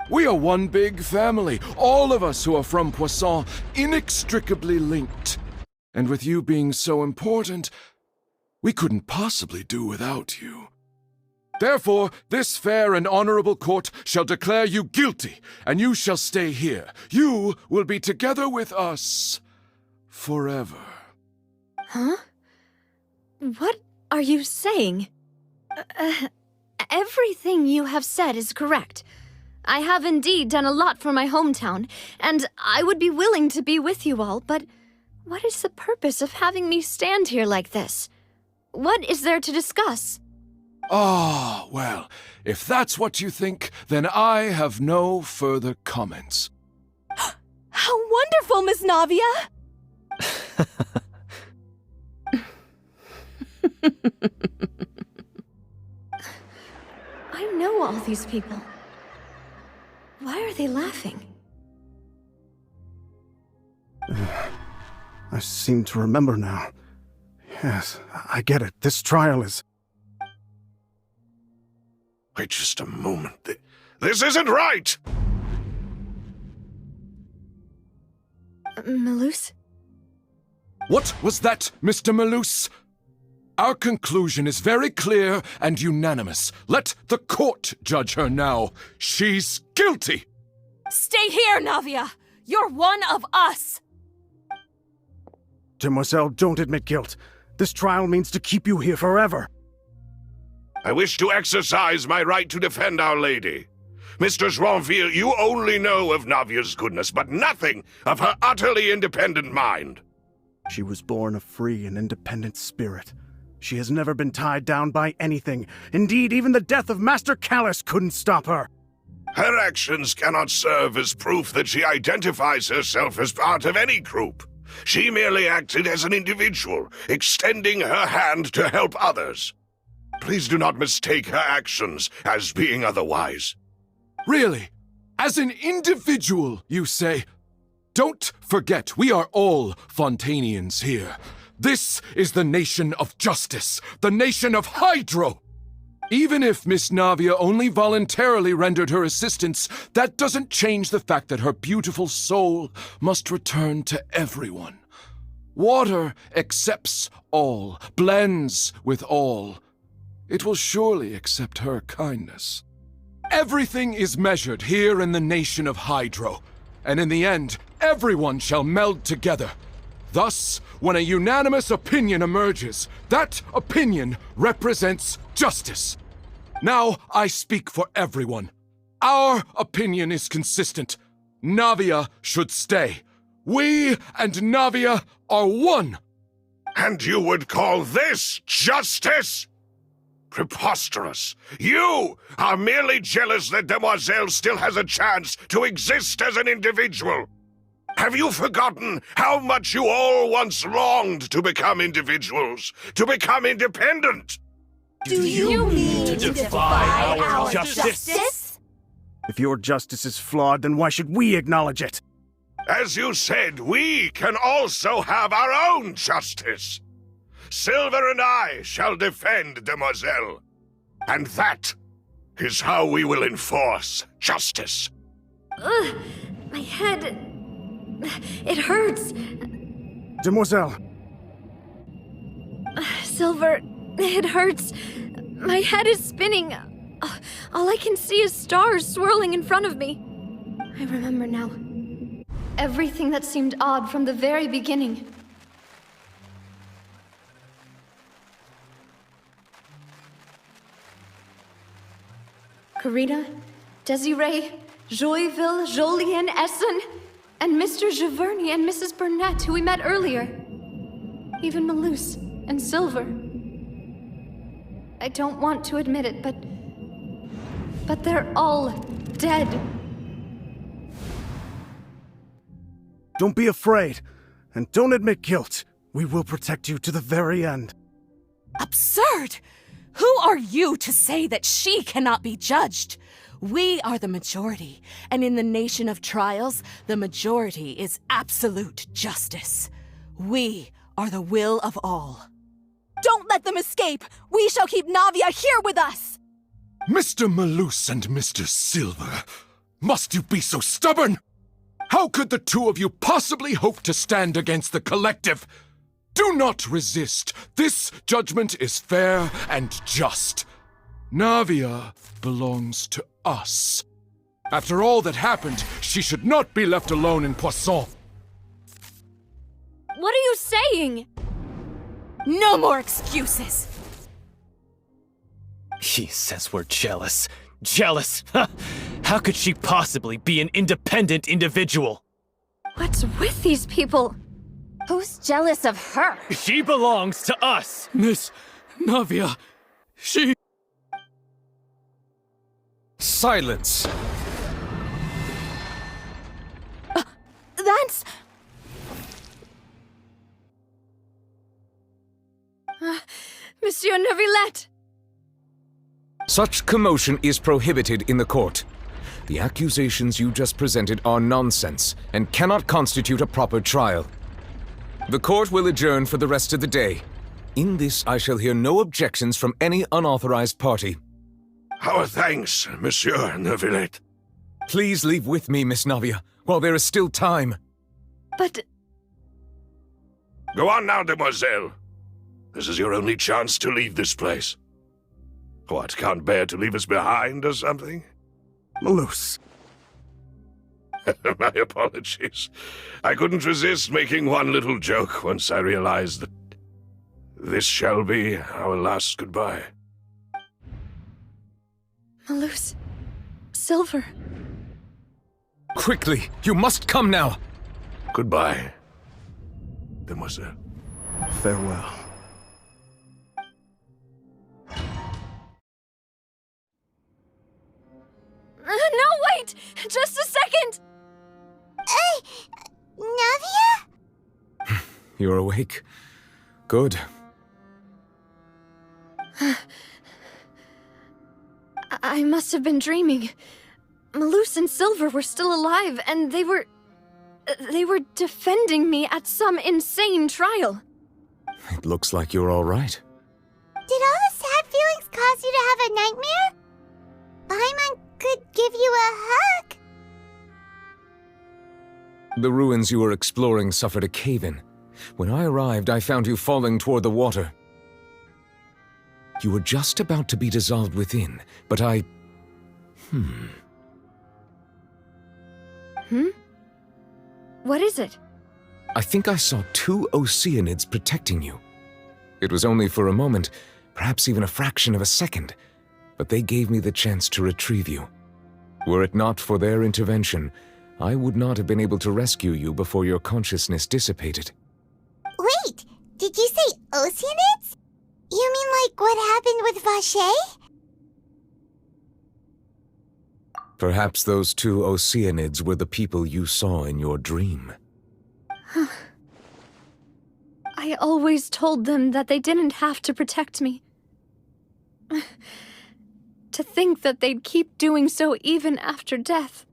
We are one big family, all of us who are from Poisson, inextricably linked. And with you being so important, we couldn't possibly do without you. Therefore, this fair and honorable court shall declare you guilty, and you shall stay here. You will be together with us forever. Huh? What are you saying? Everything you have said is correct. I have indeed done a lot for my hometown, and I would be willing to be with you all, but what is the purpose of having me stand here like this? What is there to discuss? Ah, well, if that's what you think, then I have no further comments. How wonderful, Miss Navia! I know all these people. Why are they laughing? I seem to remember now. Yes, I get it. This trial is... Wait just a moment. This isn't right! Malus? What was that, Mr. Malus? Our conclusion is very clear and unanimous. Let the court judge her now. She's guilty! Stay here, Navia! You're one of us! Demoiselle, don't admit guilt. This trial means to keep you here forever. I wish to exercise my right to defend Our Lady. Mr. Joinville, you only know of Navia's goodness, but nothing of her utterly independent mind. She was born a free and independent spirit. She has never been tied down by anything. Indeed, even the death of Master Callus couldn't stop her. Her actions cannot serve as proof that she identifies herself as part of any group. She merely acted as an individual, extending her hand to help others. Please do not mistake her actions as being otherwise. Really? As an individual, you say? Don't forget, we are all Fontainians here. This is the nation of justice, the nation of Hydro! Even if Miss Navia only voluntarily rendered her assistance, that doesn't change the fact that her beautiful soul must return to everyone. Water accepts all, blends with all. It will surely accept her kindness. Everything is measured here in the nation of Hydro, and in the end, everyone shall meld together. Thus, when a unanimous opinion emerges, that opinion represents justice. Now I speak for everyone. Our opinion is consistent. Navia should stay. We and Navia are one. And you would call this justice? Preposterous. You are merely jealous that Demoiselle still has a chance to exist as an individual. Have you forgotten how much you all once longed to become individuals, to become independent? Do you mean to defy our justice? If your justice is flawed, then why should we acknowledge it? As you said, we can also have our own justice. Silver and I shall defend Demoiselle. And that is how we will enforce justice. Ugh, my head... It hurts. Demoiselle. Silver, it hurts. My head is spinning. All I can see is stars swirling in front of me. I remember now. Everything that seemed odd from the very beginning. Karina, Desiree, Joyville, Jolien, Essen, and Mr. Giverny and Mrs. Burnett, who we met earlier. Even Malus and Silver. I don't want to admit it, but they're all dead. Don't be afraid, and don't admit guilt. We will protect you to the very end. Absurd! Who are you to say that she cannot be judged? We are the majority, and in the nation of trials, the majority is absolute justice. We are the will of all. Don't let them escape! We shall keep Navia here with us! Mr. Malus and Mr. Silver, must you be so stubborn? How could the two of you possibly hope to stand against the collective? Do not resist. This judgment is fair and just. Navia belongs to us. After all that happened, she should not be left alone in Poisson. What are you saying? No more excuses! He says we're jealous. Jealous? How could she possibly be an independent individual? What's with these people? Who's jealous of her? She belongs to us! Miss Navia, she... Silence! That's... Monsieur Neuvillette! Such commotion is prohibited in the court. The accusations you just presented are nonsense and cannot constitute a proper trial. The court will adjourn for the rest of the day. In this, I shall hear no objections from any unauthorized party. Our thanks, Monsieur Neuvillette. Please leave with me, Miss Navia, while there is still time. But... Go on now, Demoiselle. This is your only chance to leave this place. What, can't bear to leave us behind or something? Malus. My apologies. I couldn't resist making one little joke once I realized that this shall be our last goodbye. Malus... Silver... Quickly! You must come now! Goodbye, Demoiselle. Farewell. No Wait! Just a second! Navia? You're awake. Good. I must have been dreaming. Malus and Silver were still alive, and they were defending me at some insane trial. It looks like you're all right. Did all the sad feelings cause you to have a nightmare? Paimon could give you a hug. The ruins you were exploring suffered a cave-in. When I arrived, I found you falling toward the water. You were just about to be dissolved within, but I... What is it? I think I saw 2 Oceanids protecting you. It was only for a moment, perhaps even a fraction of a second, but they gave me the chance to retrieve you. Were it not for their intervention, I would not have been able to rescue you before your consciousness dissipated. Wait, did you say Oceanids? You mean like what happened with Vache? Perhaps those 2 Oceanids were the people you saw in your dream. I always told them that they didn't have to protect me. To think that they'd keep doing so even after death.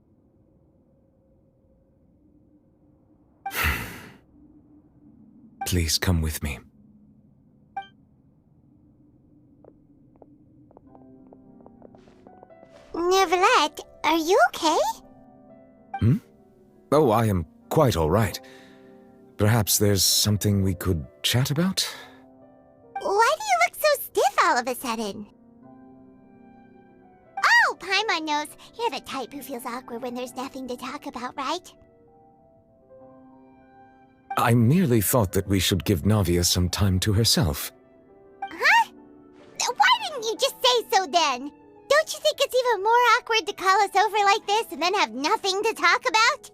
Please come with me. Neverlet, are you okay? Oh, I am quite all right. Perhaps there's something we could chat about? Why do you look so stiff all of a sudden? Oh, Paimon knows. You're the type who feels awkward when there's nothing to talk about, right? I merely thought that we should give Navia some time to herself. Huh? Why didn't you just say so then? Don't you think it's even more awkward to call us over like this and then have nothing to talk about?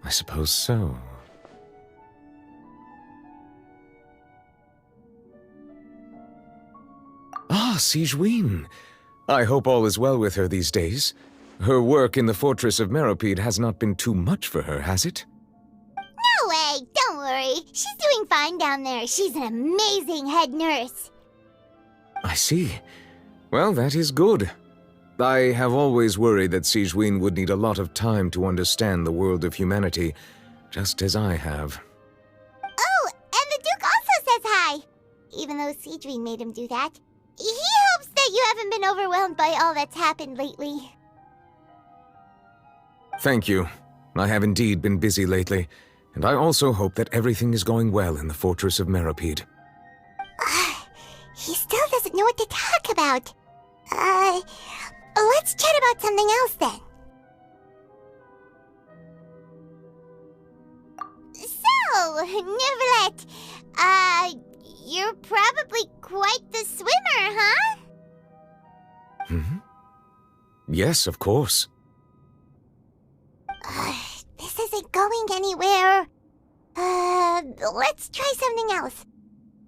I suppose so. Ah, Sigewinne. I hope all is well with her these days. Her work in the fortress of Meropide has not been too much for her, has it? No way! Don't worry. She's doing fine down there. She's an amazing head nurse. I see. Well, that is good. I have always worried that Sigewinne would need a lot of time to understand the world of humanity, just as I have. Oh, and the Duke also says hi! Even though Sigewinne made him do that. He hopes that you haven't been overwhelmed by all that's happened lately. Thank you. I have indeed been busy lately, and I also hope that everything is going well in the fortress of Meropide. He still doesn't know what to talk about. Let's chat about something else then. So, Neverlet, you're probably quite the swimmer, huh? Yes, of course. This isn't going anywhere. Let's try something else.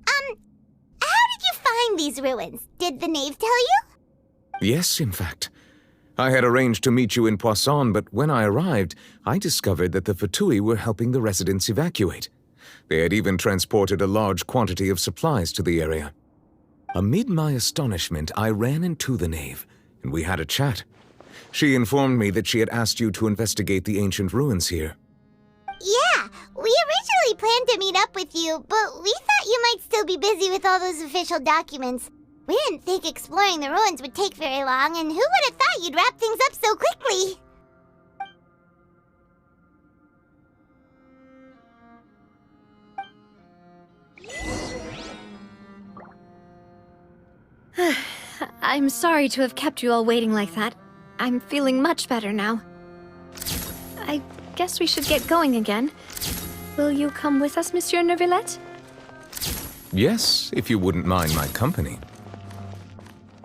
How did you find these ruins? Did the knave tell you? Yes, in fact. I had arranged to meet you in Poisson, but when I arrived, I discovered that the Fatui were helping the residents evacuate. They had even transported a large quantity of supplies to the area. Amid my astonishment, I ran into the knave, and we had a chat. She informed me that she had asked you to investigate the ancient ruins here. Yeah, we originally planned to meet up with you, but we thought you might still be busy with all those official documents. We didn't think exploring the ruins would take very long, and who would have thought you'd wrap things up so quickly? I'm sorry to have kept you all waiting like that. I'm feeling much better now. I guess we should get going again. Will you come with us, Monsieur Neuvillette? Yes, if you wouldn't mind my company.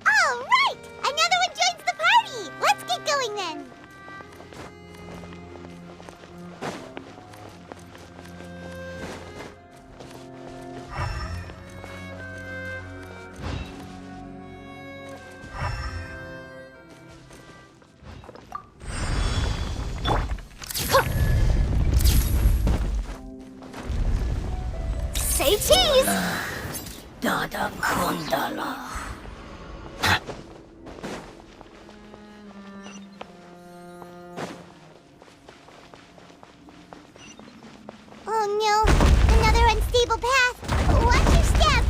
All right! Another one joins the party! Let's get going then! Oh no, another unstable path. Watch your step.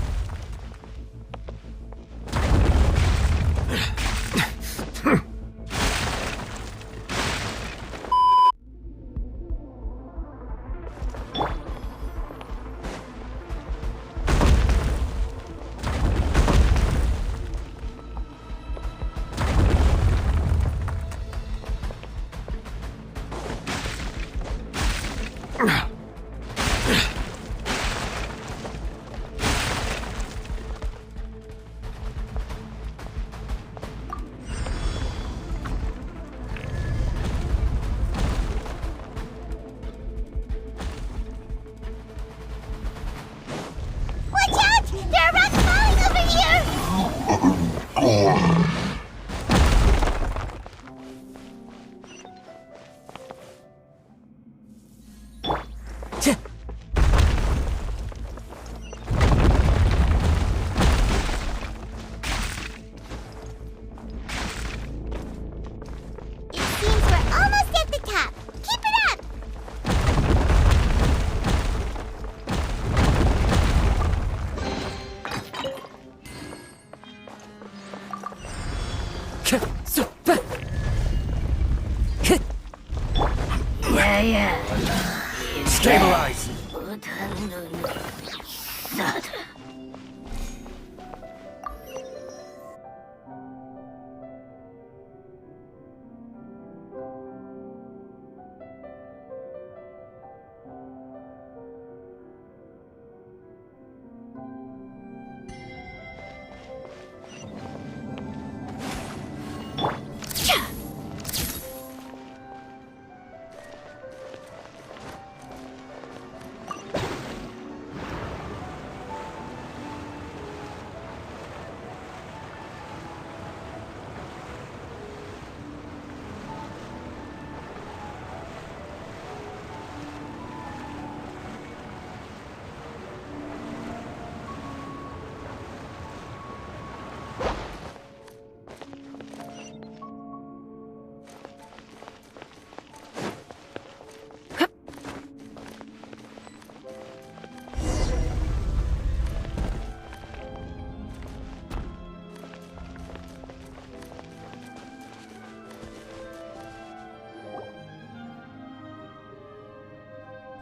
Stabilize!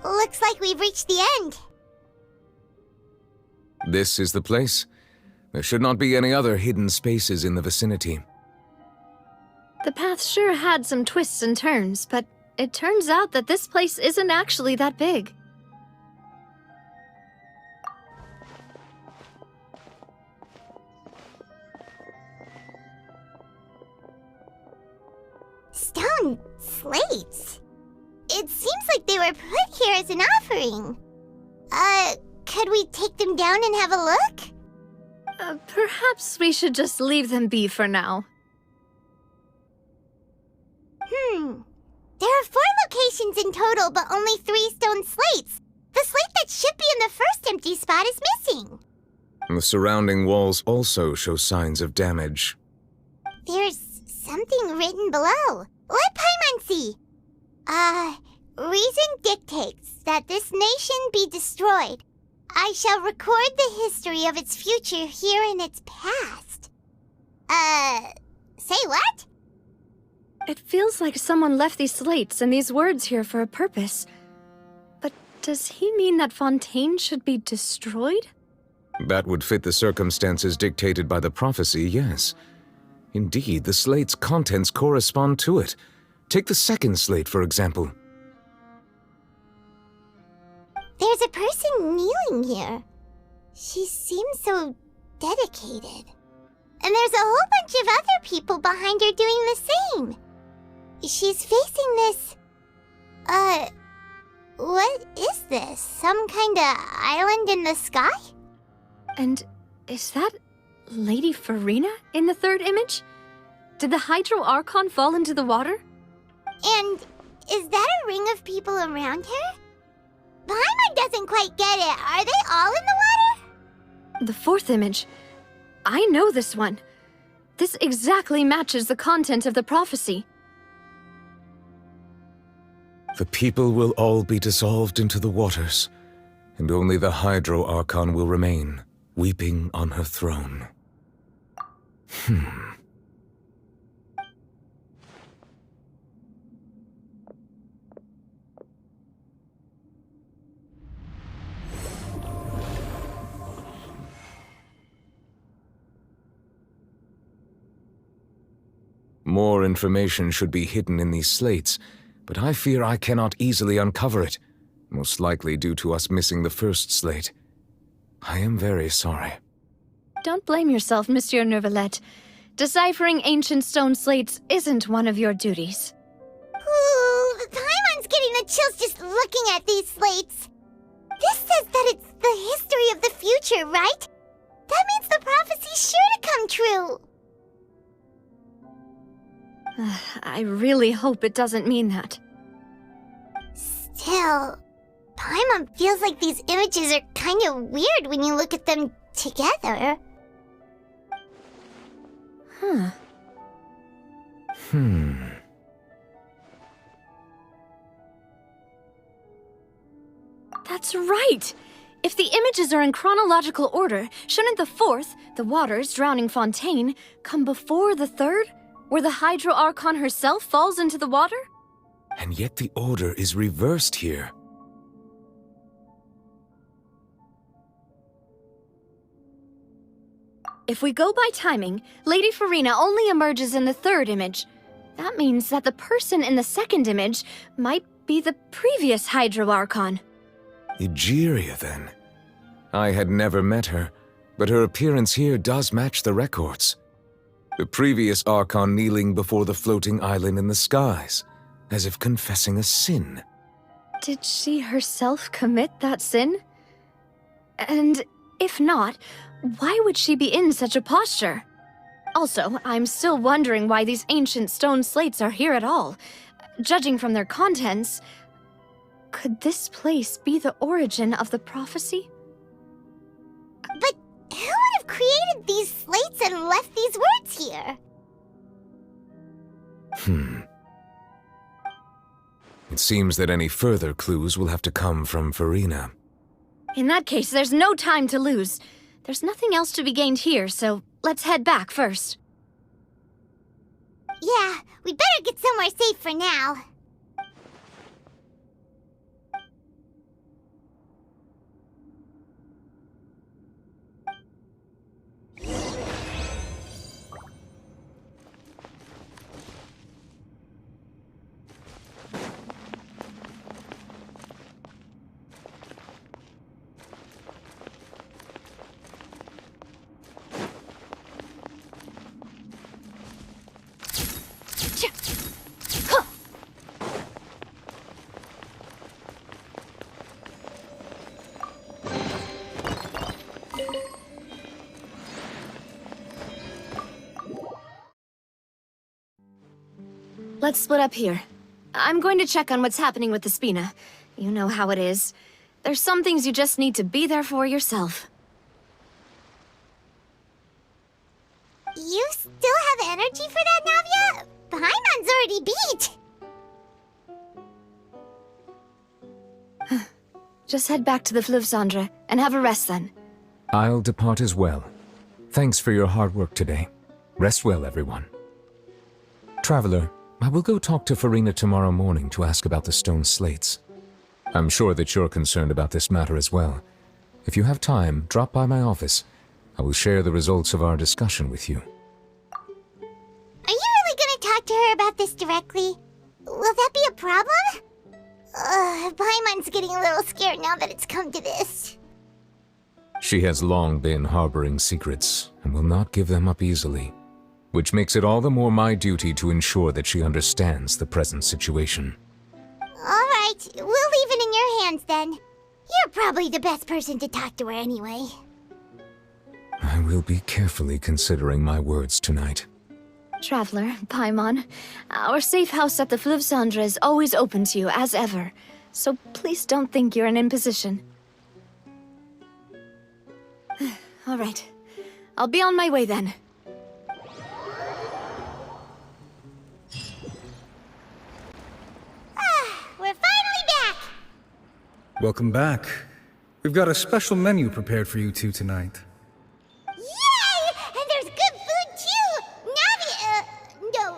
Looks like we've reached the end. This is the place. There should not be any other hidden spaces in the vicinity. The path sure had some twists and turns, but it turns out that this place isn't actually that big. Stone slates. It seems like they were put here as an offering. Could we take them down and have a look? Perhaps we should just leave them be for now. There are 4 locations in total, but only 3 stone slates. The slate that should be in the first empty spot is missing. The surrounding walls also show signs of damage. There's something written below. Let Paimon see. Reason dictates that this nation be destroyed. I shall record the history of its future here in its past. Say what? It feels like someone left these slates and these words here for a purpose. But does he mean that Fontaine should be destroyed? That would fit the circumstances dictated by the prophecy, yes. Indeed, the slate's contents correspond to it. Take the second slate, for example. There's a person kneeling here. She seems so dedicated. And there's a whole bunch of other people behind her doing the same. She's facing this... what is this? Some kind of island in the sky? And is that Lady Farina in the third image? Did the Hydro Archon fall into the water? And is that a ring of people around her? Paimon doesn't quite get it. Are they all in the water? The fourth image. I know this one. This exactly matches the content of the prophecy. The people will all be dissolved into the waters, and only the Hydro Archon will remain, weeping on her throne. More information should be hidden in these slates, but I fear I cannot easily uncover it, most likely due to us missing the first slate. I am very sorry. Don't blame yourself, Monsieur Neuvillette. Deciphering ancient stone slates isn't one of your duties. Ooh, Paimon's getting the chills just looking at these slates. This says that it's the history of the future, right? That means the prophecy's sure to come true. I really hope it doesn't mean that. Still, Paimon feels like these images are kind of weird when you look at them together. That's right! If the images are in chronological order, shouldn't the fourth, the waters drowning Fontaine, come before the third, where the Hydro Archon herself falls into the water? And yet the order is reversed here. If we go by timing, Lady Farina only emerges in the third image. That means that the person in the second image might be the previous Hydro Archon. Egeria, then. I had never met her, but her appearance here does match the records. The previous Archon kneeling before the floating island in the skies, as if confessing a sin. Did she herself commit that sin? And if not, why would she be in such a posture? Also, I'm still wondering why these ancient stone slates are here at all. Judging from their contents, could this place be the origin of the prophecy? But who would have created these slates and left these words here? It seems that any further clues will have to come from Farina. In that case, there's no time to lose. There's nothing else to be gained here, so let's head back first. Yeah, we better get somewhere safe for now. Let's split up here. I'm going to check on what's happening with the Spina. You know how it is. There's some things you just need to be there for yourself. You still have energy for that, Navia? Paimon's already beat. Just head back to the Fleuve Cendre and have a rest then. I'll depart as well. Thanks for your hard work today. Rest well, everyone. Traveler, I will go talk to Farina tomorrow morning to ask about the stone slates. I'm sure that you're concerned about this matter as well. If you have time, drop by my office. I will share the results of our discussion with you. Are you really gonna talk to her about this directly? Will that be a problem? Paimon's getting a little scared now that it's come to this. She has long been harboring secrets and will not give them up easily, which makes it all the more my duty to ensure that she understands the present situation. Alright, we'll leave it in your hands then. You're probably the best person to talk to her anyway. I will be carefully considering my words tonight. Traveler, Paimon, our safe house at the Fleuve Cendre is always open to you as ever, so please don't think you're an imposition. All right. I'll be on my way then. We're finally back! Welcome back. We've got a special menu prepared for you two tonight. Yay! And there's good food too! Navi, no,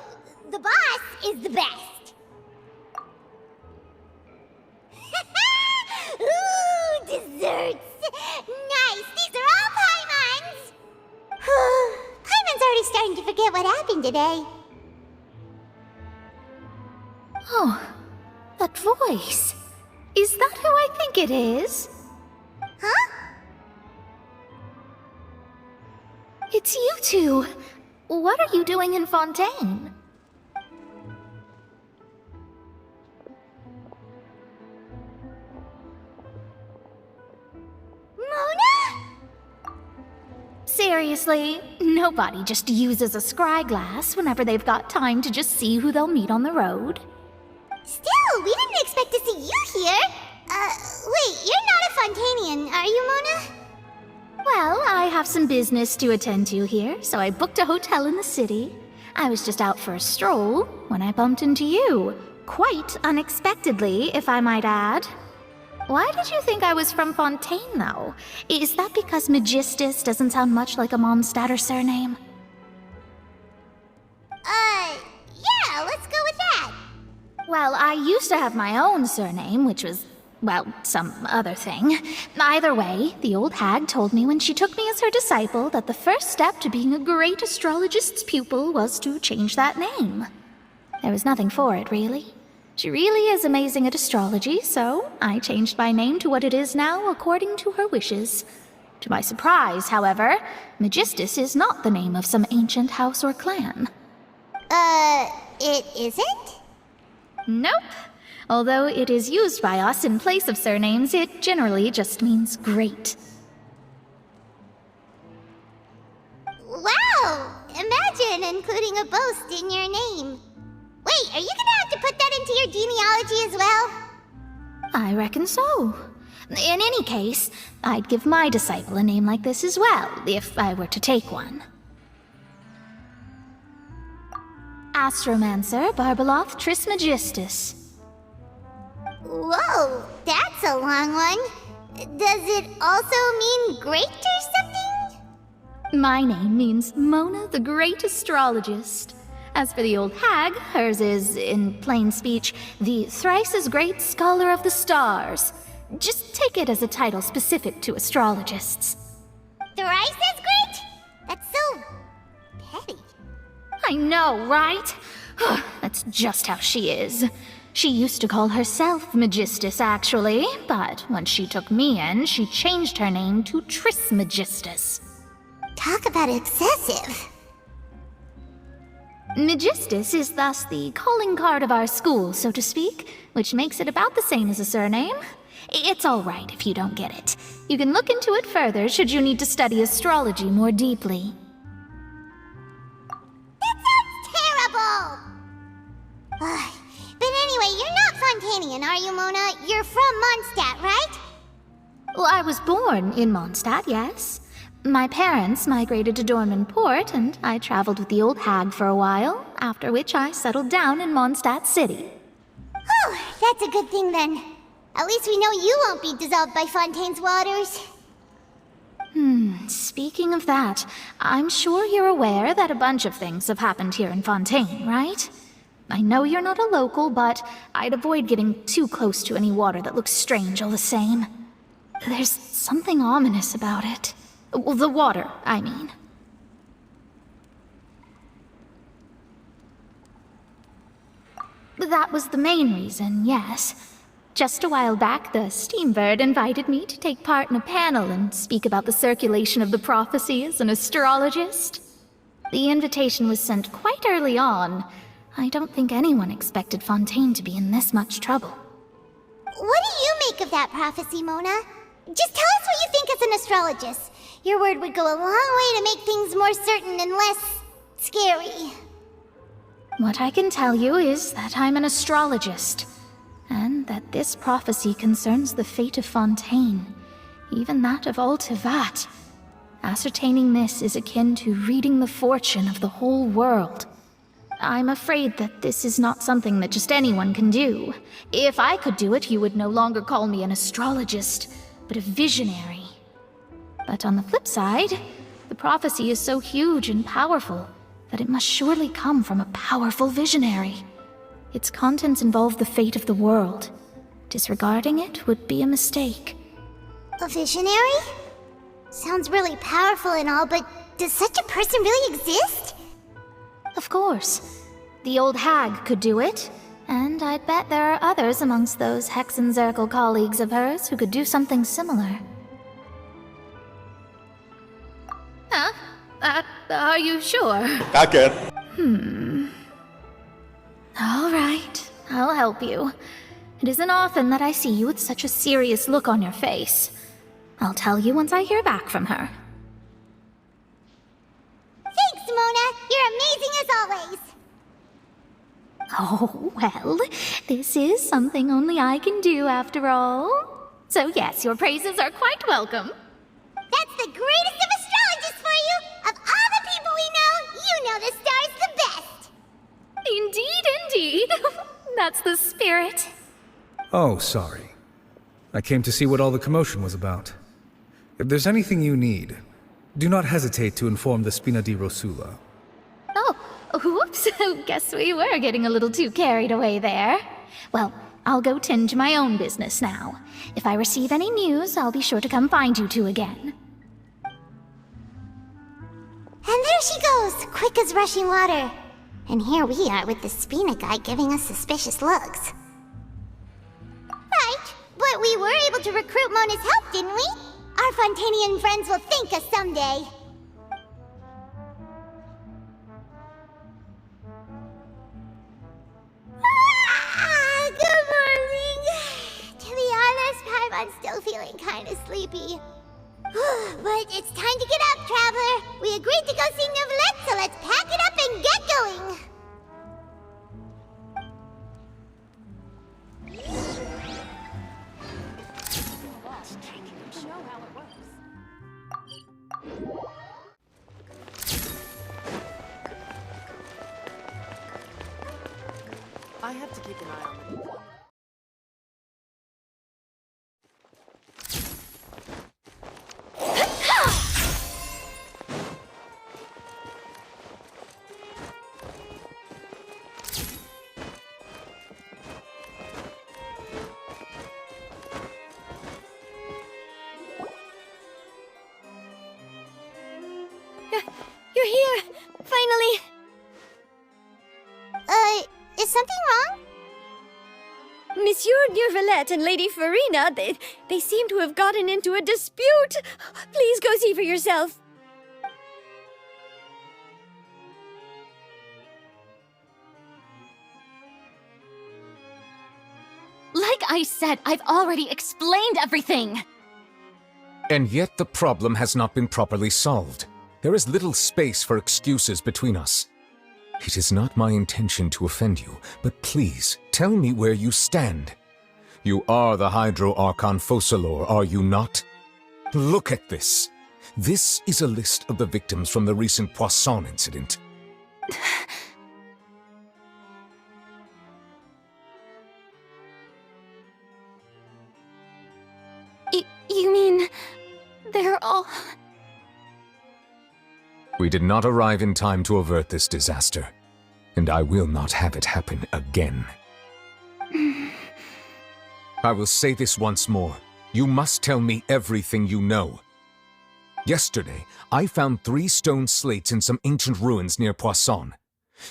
the boss is the best. Ooh, desserts! Nice! These are all Paimons! Paimon's already starting to forget what happened today. Oh, that voice. Is that who I think it is? Huh? It's you two. What are you doing in Fontaine? Mona? Seriously, nobody just uses a scry glass whenever they've got time to just see who they'll meet on the road. Still, we didn't expect to see you here. Wait, you're not a Fontainian, are you, Mona? Well, I have some business to attend to here, so I booked a hotel in the city. I was just out for a stroll when I bumped into you. Quite unexpectedly, if I might add. Why did you think I was from Fontaine, though? Is that because Magistus doesn't sound much like a Mondstadter surname? Yeah, let's go with that. Well, I used to have my own surname, which was, well, some other thing. Either way, the old hag told me when she took me as her disciple that the first step to being a great astrologist's pupil was to change that name. There was nothing for it, really. She really is amazing at astrology, so I changed my name to what it is now according to her wishes. To my surprise, however, Magistus is not the name of some ancient house or clan. It isn't? Nope. Although it is used by us in place of surnames, it generally just means great. Wow! Imagine including a boast in your name. Wait, are you gonna have to put that into your genealogy as well? I reckon so. In any case, I'd give my disciple a name like this as well, if I were to take one. Astromancer Barbeloth Trismegistus. Whoa, that's a long one. Does it also mean great or something? My name means Mona the Great Astrologist. As for the old hag, hers is, in plain speech, the thrice-as-great Scholar of the Stars. Just take it as a title specific to astrologists. Thrice as great? That's so petty. I know, right? That's just how she is. She used to call herself Magistus, actually, but when she took me in, she changed her name to Trismegistus. Talk about excessive. Magistus is thus the calling card of our school, so to speak, which makes it about the same as a surname. It's all right if you don't get it. You can look into it further should you need to study astrology more deeply. That sounds terrible! But anyway, you're not Fontainian, are you, Mona? You're from Mondstadt, right? Well, I was born in Mondstadt, yes. My parents migrated to Dorman Port, and I traveled with the old hag for a while, after which I settled down in Mondstadt City. Oh, that's a good thing then. At least we know you won't be dissolved by Fontaine's waters. Speaking of that, I'm sure you're aware that a bunch of things have happened here in Fontaine, right? I know you're not a local, but I'd avoid getting too close to any water that looks strange all the same. There's something ominous about it. Well, the water, I mean. That was the main reason, yes. Just a while back, the Steambird invited me to take part in a panel and speak about the circulation of the prophecy as an astrologist. The invitation was sent quite early on. I don't think anyone expected Fontaine to be in this much trouble. What do you make of that prophecy, Mona? Just tell us what you think as an astrologist. Your word would go a long way to make things more certain and less scary. What I can tell you is that I'm an astrologist, and that this prophecy concerns the fate of Fontaine, even that of all Tevat. Ascertaining this is akin to reading the fortune of the whole world. I'm afraid that this is not something that just anyone can do. If I could do it, you would no longer call me an astrologist, but a visionary. But on the flip side, the prophecy is so huge and powerful that it must surely come from a powerful visionary. Its contents involve the fate of the world. Disregarding it would be a mistake. A visionary? Sounds really powerful and all, but does such a person really exist? Of course. The old hag could do it, and I'd bet there are others amongst those Hexenzirkel colleagues of hers who could do something similar. Huh? Are you sure? Akhir. All right, I'll help you. It isn't often that I see you with such a serious look on your face. I'll tell you once I hear back from her. Thanks, Mona! You're amazing as always! Oh, well, this is something only I can do after all. So yes, your praises are quite welcome. That's the greatest of astrologists for you! Of all the people we know, you know the star's the best! Indeed, indeed. That's the spirit. Oh, sorry. I came to see what all the commotion was about. If there's anything you need, do not hesitate to inform the Spina di Rosula. Oh, whoops. Guess we were getting a little too carried away there. Well, I'll go tend to my own business now. If I receive any news, I'll be sure to come find you two again. And there she goes, quick as rushing water. And here we are with the Spina guy giving us suspicious looks. Right, but we were able to recruit Mona's help, didn't we? Our Fontainian friends will thank us someday. Good morning. To be honest, I'm still feeling kind of sleepy. But it's time to get up, traveler. We agreed to go see Neuvillette, so let's pack it up and get going. I have to keep an eye on them. You're here! Finally! Is something wrong? Monsieur Neuvillette and Lady Farina, they seem to have gotten into a dispute. Please go see for yourself. Like I said, I've already explained everything! And yet the problem has not been properly solved. There is little space for excuses between us. It is not my intention to offend you, but please, tell me where you stand. You are the Hydro Archon Focalor, are you not? Look at this. This is a list of the victims from the recent Poisson incident. You mean... they're all... We did not arrive in time to avert this disaster, and I will not have it happen again. I will say this once more. You must tell me everything you know. Yesterday, I found 3 stone slates in some ancient ruins near Poisson.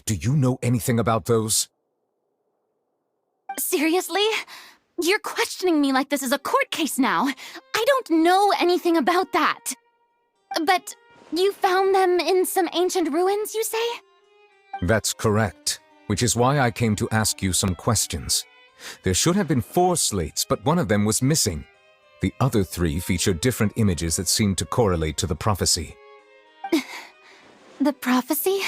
Do you know anything about those? Seriously? You're questioning me like this is a court case now. I don't know anything about that. But you found them in some ancient ruins, you say? That's correct, which is why I came to ask you some questions. There should have been 4 slates, but one of them was missing. The other 3 feature different images that seem to correlate to the prophecy. The prophecy?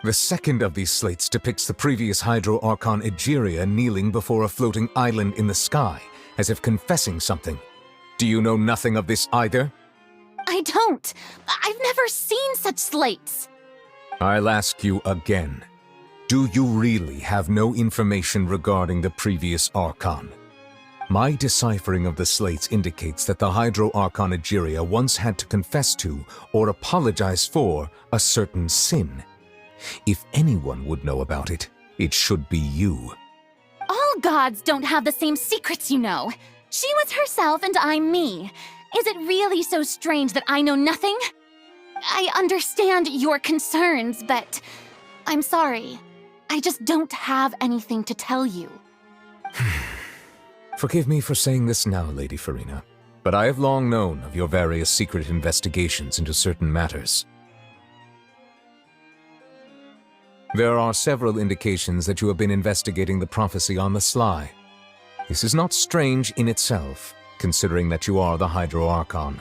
The second of these slates depicts the previous Hydro Archon Egeria kneeling before a floating island in the sky, as if confessing something. Do you know nothing of this either? I don't. I've never seen such slates. I'll ask you again. Do you really have no information regarding the previous Archon? My deciphering of the slates indicates that the Hydro Archon Egeria once had to confess to or apologize for a certain sin. If anyone would know about it, it should be you. All gods don't have the same secrets, you know. She was herself and I'm me. Is it really so strange that I know nothing? I understand your concerns, but I'm sorry. I just don't have anything to tell you. Forgive me for saying this now, Lady Farina, but I have long known of your various secret investigations into certain matters. There are several indications that you have been investigating the prophecy on the sly. This is not strange in itself, considering that you are the Hydro Archon.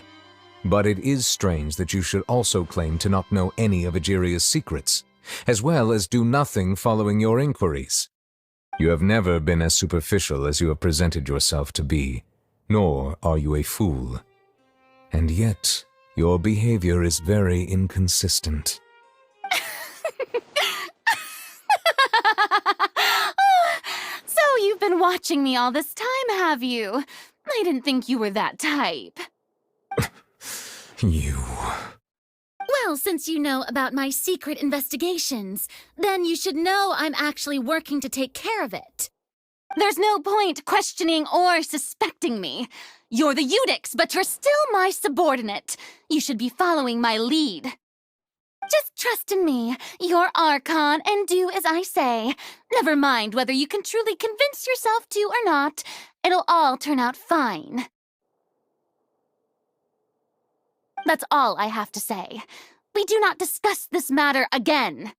But it is strange that you should also claim to not know any of Egeria's secrets, as well as do nothing following your inquiries. You have never been as superficial as you have presented yourself to be, nor are you a fool. And yet, your behavior is very inconsistent. So you've been watching me all this time, have you? I didn't think you were that type. You... Well, since you know about my secret investigations, then you should know I'm actually working to take care of it. There's no point questioning or suspecting me. You're the Eudix, but you're still my subordinate. You should be following my lead. Just trust in me, you're Archon, and do as I say. Never mind whether you can truly convince yourself to or not. It'll all turn out fine. That's all I have to say. We do not discuss this matter again.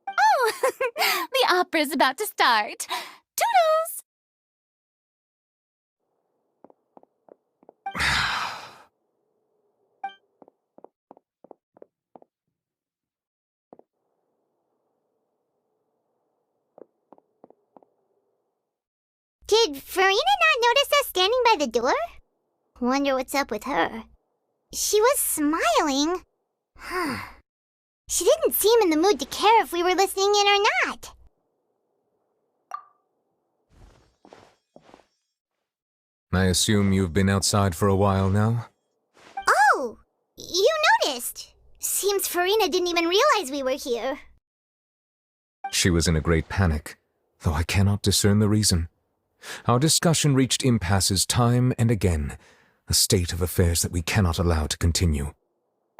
Oh, the opera's about to start. Toodles! Did Farina not notice us standing by the door? Wonder what's up with her. She was smiling. She didn't seem in the mood to care if we were listening in or not. I assume you've been outside for a while now? Oh! You noticed! Seems Farina didn't even realize we were here. She was in a great panic, though I cannot discern the reason. Our discussion reached impasses time and again, a state of affairs that we cannot allow to continue.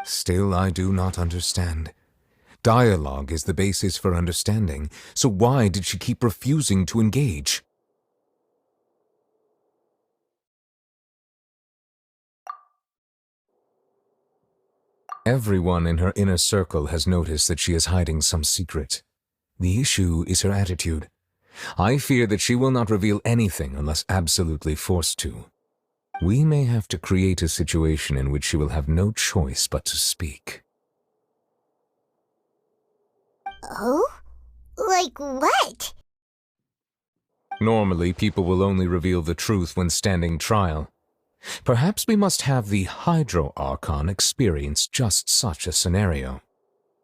Still, I do not understand. Dialogue is the basis for understanding, so why did she keep refusing to engage? Everyone in her inner circle has noticed that she is hiding some secret. The issue is her attitude. I fear that she will not reveal anything unless absolutely forced to. We may have to create a situation in which she will have no choice but to speak. Oh? Like what? Normally, people will only reveal the truth when standing trial. Perhaps we must have the Hydro Archon experience just such a scenario.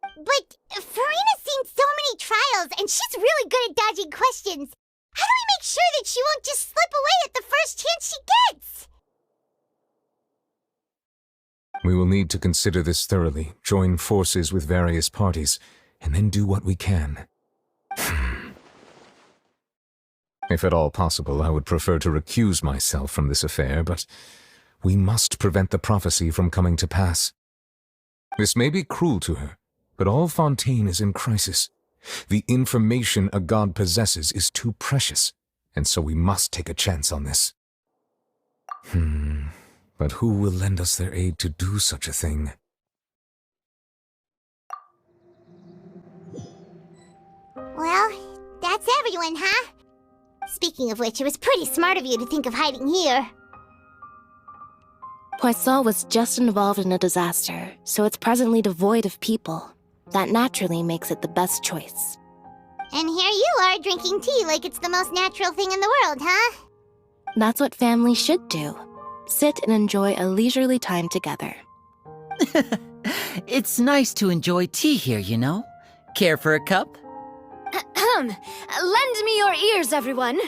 But Farina's seen so many trials, and she's really good at dodging questions. How do we make sure that she won't just slip away at the first chance she gets? We will need to consider this thoroughly, join forces with various parties, and then do what we can. If at all possible, I would prefer to recuse myself from this affair, but we must prevent the prophecy from coming to pass. This may be cruel to her, but all Fontaine is in crisis. The information a god possesses is too precious, and so we must take a chance on this. But who will lend us their aid to do such a thing? Well, that's everyone, huh? Speaking of which, it was pretty smart of you to think of hiding here. Poisson was just involved in a disaster, so it's presently devoid of people. That naturally makes it the best choice. And here you are drinking tea like it's the most natural thing in the world, huh? That's what families should do. Sit and enjoy a leisurely time together. It's nice to enjoy tea here, you know? Care for a cup? Lend me your ears, everyone.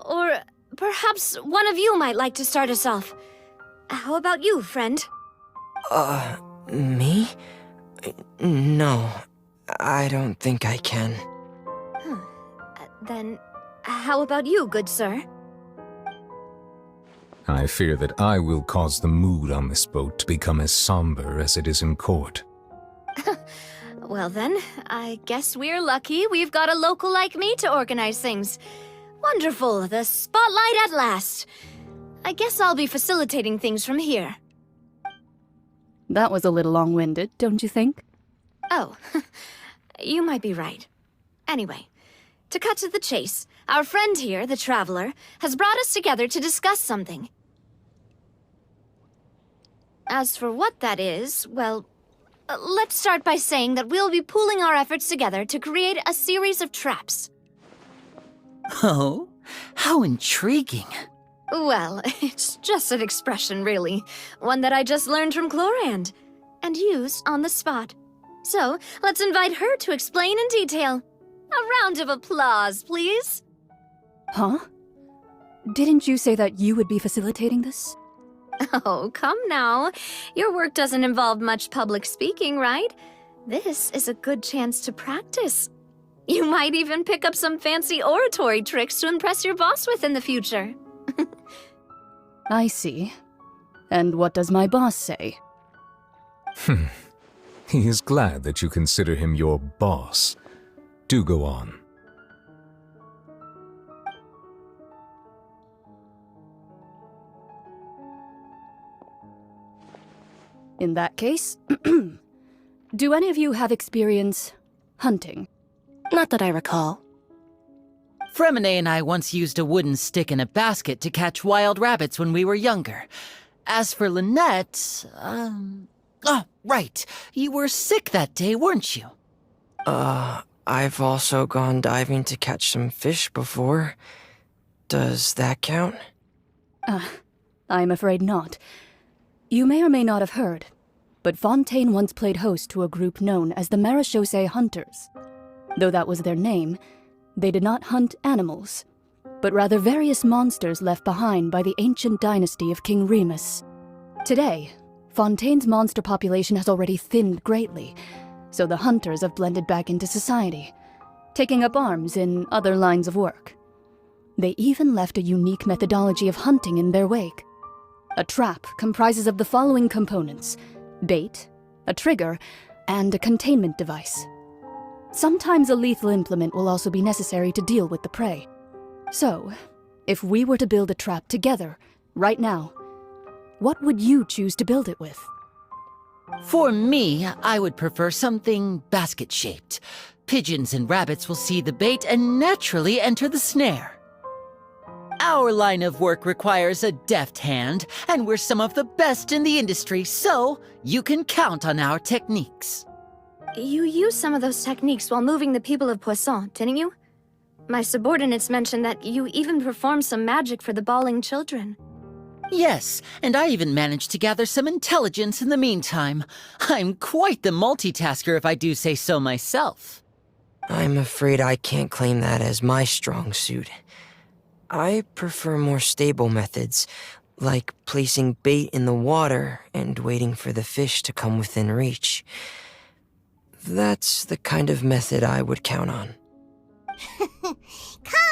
Or perhaps one of you might like to start us off. How about you, friend? Me? No, I don't think I can. Then, how about you, good sir? I fear that I will cause the mood on this boat to become as somber as it is in court. Well then, I guess we're lucky we've got a local like me to organize things. Wonderful, the spotlight at last. I guess I'll be facilitating things from here. That was a little long-winded, don't you think? Oh, you might be right. Anyway, to cut to the chase, our friend here, the Traveler, has brought us together to discuss something. As for what that is, well, let's start by saying that we'll be pooling our efforts together to create a series of traps. Oh, how intriguing. Well, it's just an expression, really. One that I just learned from Chlorand, and used on the spot. So, let's invite her to explain in detail. A round of applause, please. Huh? Didn't you say that you would be facilitating this? Oh, come now. Your work doesn't involve much public speaking, right? This is a good chance to practice. You might even pick up some fancy oratory tricks to impress your boss with in the future. I see. And what does my boss say? He is glad that you consider him your boss. Do go on. In that case, do any of you have experience hunting? Not that I recall. Fremine and I once used a wooden stick in a basket to catch wild rabbits when we were younger. As for Lynette, oh, right. You were sick that day, weren't you? I've also gone diving to catch some fish before. Does that count? I'm afraid not. You may or may not have heard, but Fontaine once played host to a group known as the Marechaussee Hunters. Though that was their name, they did not hunt animals, but rather various monsters left behind by the ancient dynasty of King Remus. Today, Fontaine's monster population has already thinned greatly, so the hunters have blended back into society, taking up arms in other lines of work. They even left a unique methodology of hunting in their wake. A trap comprises of the following components: bait, a trigger, and a containment device. Sometimes a lethal implement will also be necessary to deal with the prey. So, if we were to build a trap together, right now, what would you choose to build it with? For me, I would prefer something basket-shaped. Pigeons and rabbits will see the bait and naturally enter the snare. Our line of work requires a deft hand, and we're some of the best in the industry, so you can count on our techniques. You used some of those techniques while moving the people of Poisson, didn't you? My subordinates mentioned that you even performed some magic for the bawling children. Yes, and I even managed to gather some intelligence in the meantime. I'm quite the multitasker if I do say so myself. I'm afraid I can't claim that as my strong suit. I prefer more stable methods, like placing bait in the water and waiting for the fish to come within reach. That's the kind of method I would count on. Calm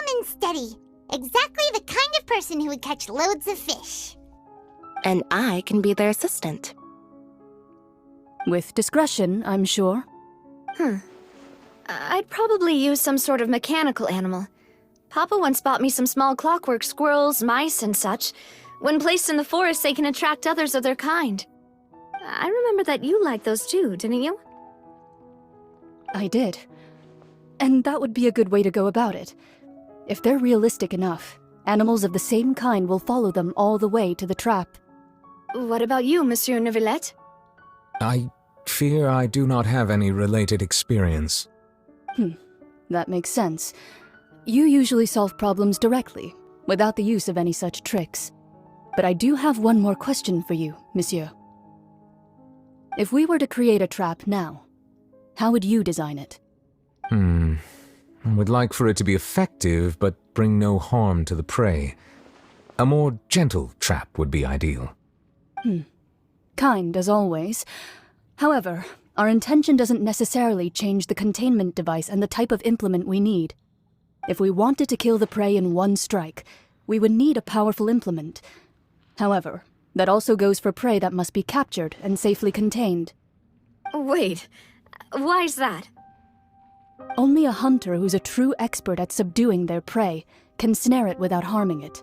and steady. Exactly the kind of person who would catch loads of fish. And I can be their assistant. With discretion, I'm sure. I'd probably use some sort of mechanical animal. Papa once bought me some small clockwork squirrels, mice, and such. When placed in the forest, they can attract others of their kind. I remember that you liked those too, didn't you? I did. And that would be a good way to go about it. If they're realistic enough, animals of the same kind will follow them all the way to the trap. What about you, Monsieur Neuvillette? I fear I do not have any related experience. That makes sense. You usually solve problems directly, without the use of any such tricks. But I do have one more question for you, monsieur. If we were to create a trap now, how would you design it? I would like for it to be effective, but bring no harm to the prey. A more gentle trap would be ideal. Kind, as always. However, our intention doesn't necessarily change the containment device and the type of implement we need. If we wanted to kill the prey in one strike, we would need a powerful implement. However, that also goes for prey that must be captured and safely contained. Wait, why's that? Only a hunter who's a true expert at subduing their prey can snare it without harming it.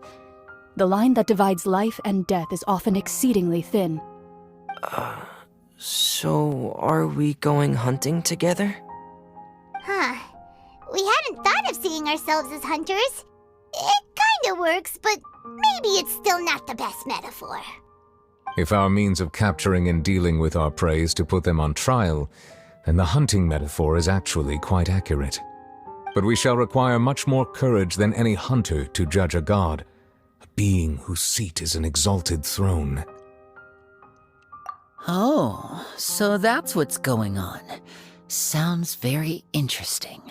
The line that divides life and death is often exceedingly thin. So are we going hunting together? Huh. We hadn't thought of seeing ourselves as hunters. It kinda works, but maybe it's still not the best metaphor. If our means of capturing and dealing with our prey is to put them on trial, then the hunting metaphor is actually quite accurate. But we shall require much more courage than any hunter to judge a god, a being whose seat is an exalted throne. Oh, so that's what's going on. Sounds very interesting.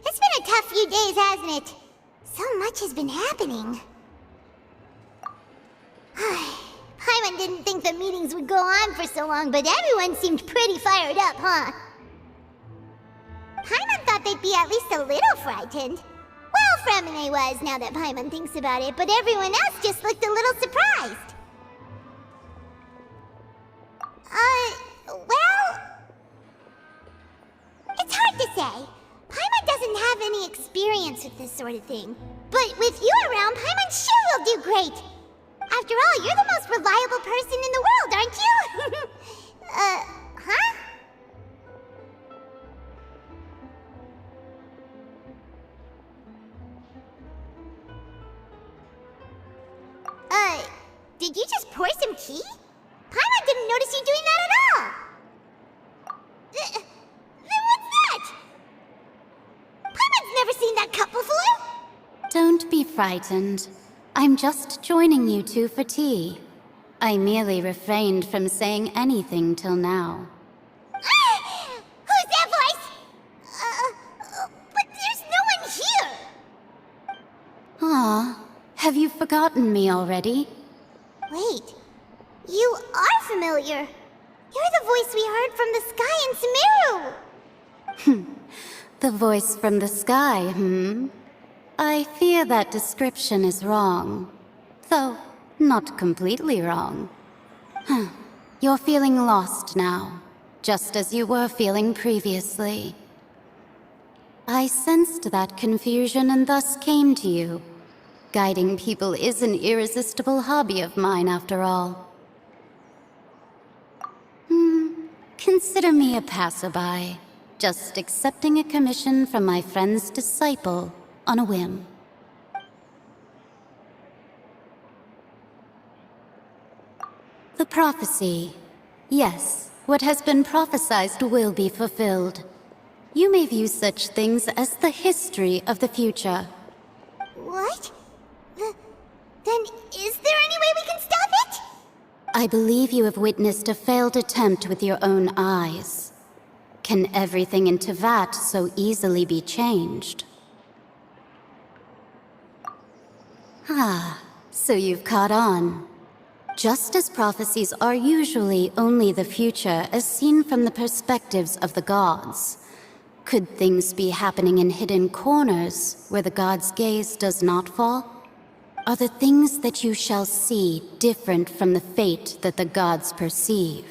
It's been a tough few days, hasn't it? So much has been happening. Paimon didn't think the meetings would go on for so long, but everyone seemed pretty fired up, huh? Paimon thought they'd be at least a little frightened. Well, Fremine was, now that Paimon thinks about it, but everyone else just looked a little surprised. Well... It's hard to say. Paimon doesn't have any experience with this sort of thing. But with you around, Paimon sure will do great. After all, you're the most reliable person in the world, aren't you? Huh? Did you just pour some tea? Paimon didn't notice you doing that at all. Then what's that? Paimon's never seen that cup before. Don't be frightened. I'm just joining you two for tea. I merely refrained from saying anything till now. Who's that voice? But there's no one here. Ah, have you forgotten me already? Wait, you are familiar. You're the voice we heard from the sky in Sumeru. The voice from the sky, I fear that description is wrong. Though, not completely wrong. You're feeling lost now, just as you were feeling previously. I sensed that confusion and thus came to you. Guiding people is an irresistible hobby of mine, after all. Consider me a passerby, just accepting a commission from my friend's disciple on a whim. The prophecy. Yes, what has been prophesied will be fulfilled. You may view such things as the history of the future. What? Then is there any way we can stop it? I believe you have witnessed a failed attempt with your own eyes. Can everything in Tevat so easily be changed? So you've caught on. Just as prophecies are usually only the future as seen from the perspectives of the gods, could things be happening in hidden corners where the gods' gaze does not fall? Are the things that you shall see different from the fate that the gods perceive?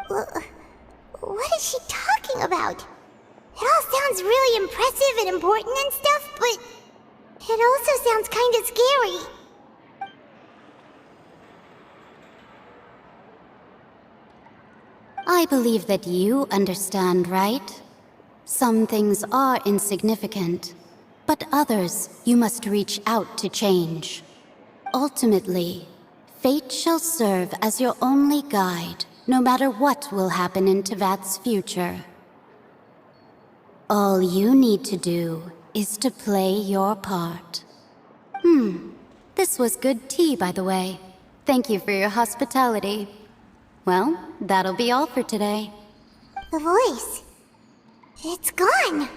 What is she talking about? It all sounds really impressive and important and stuff, but it also sounds kinda scary. I believe that you understand, right? Some things are insignificant, but others you must reach out to change. Ultimately, fate shall serve as your only guide, no matter what will happen in Tevat's future. All you need to do is to play your part. This was good tea, by the way. Thank you for your hospitality. Well, that'll be all for today. The voice. It's gone.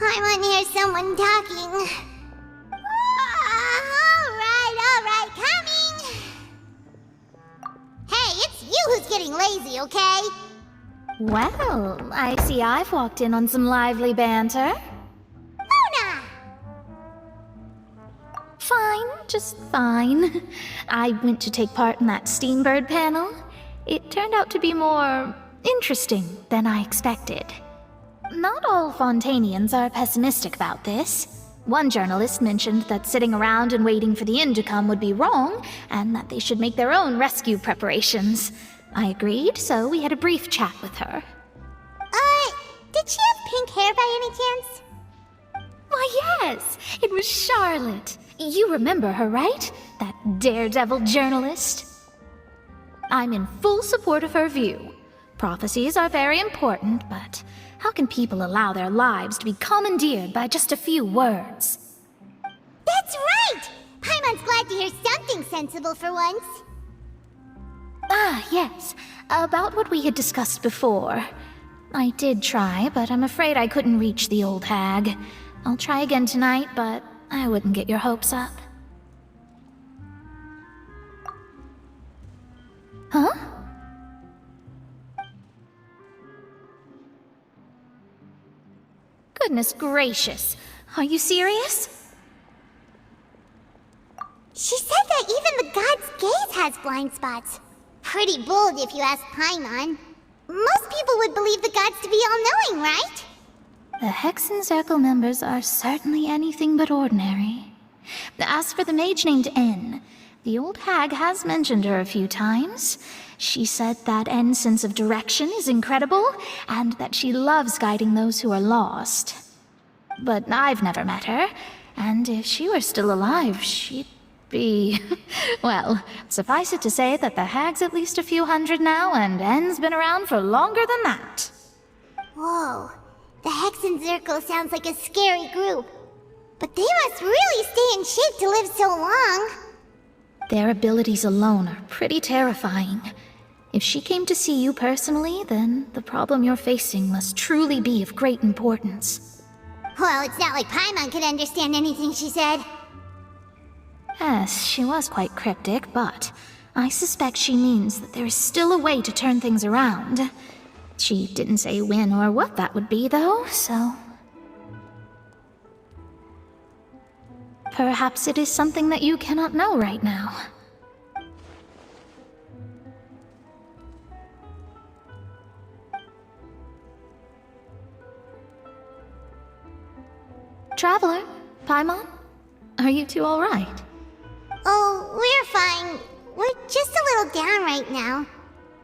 I want to hear someone talking. Alright, coming! Hey, it's you who's getting lazy, okay? Well, I see I've walked in on some lively banter. Luna! Fine, just fine. I went to take part in that Steambird panel. It turned out to be more interesting than I expected. Not all Fontainians are pessimistic about this. One journalist mentioned that sitting around and waiting for the end to come would be wrong, and that they should make their own rescue preparations. I agreed, so we had a brief chat with her. Did she have pink hair by any chance? Why, yes! It was Charlotte. You remember her, right? That daredevil journalist? I'm in full support of her view. Prophecies are very important, but how can people allow their lives to be commandeered by just a few words? That's right! Paimon's glad to hear something sensible for once. Ah, yes. About what we had discussed before. I did try, but I'm afraid I couldn't reach the old hag. I'll try again tonight, but I wouldn't get your hopes up. Huh? Goodness gracious. Are you serious? She said that even the god's gaze has blind spots. Pretty bold if you ask Paimon. Most people would believe the gods to be all-knowing, right? The Hexen Circle members are certainly anything but ordinary. As for the mage named N, the old hag has mentioned her a few times. She said that N's sense of direction is incredible, and that she loves guiding those who are lost. But I've never met her, and if she were still alive, she'd be... well, suffice it to say that the hag's at least a few hundred now, and N's been around for longer than that. Whoa, the Hexen Circle sounds like a scary group. But they must really stay in shape to live so long. Their abilities alone are pretty terrifying. If she came to see you personally, then the problem you're facing must truly be of great importance. Well, it's not like Paimon could understand anything she said. Yes, she was quite cryptic, but I suspect she means that there is still a way to turn things around. She didn't say when or what that would be, though, so... perhaps it is something that you cannot know right now. Traveler, Paimon, are you two all right? Oh, we're fine. We're just a little down right now.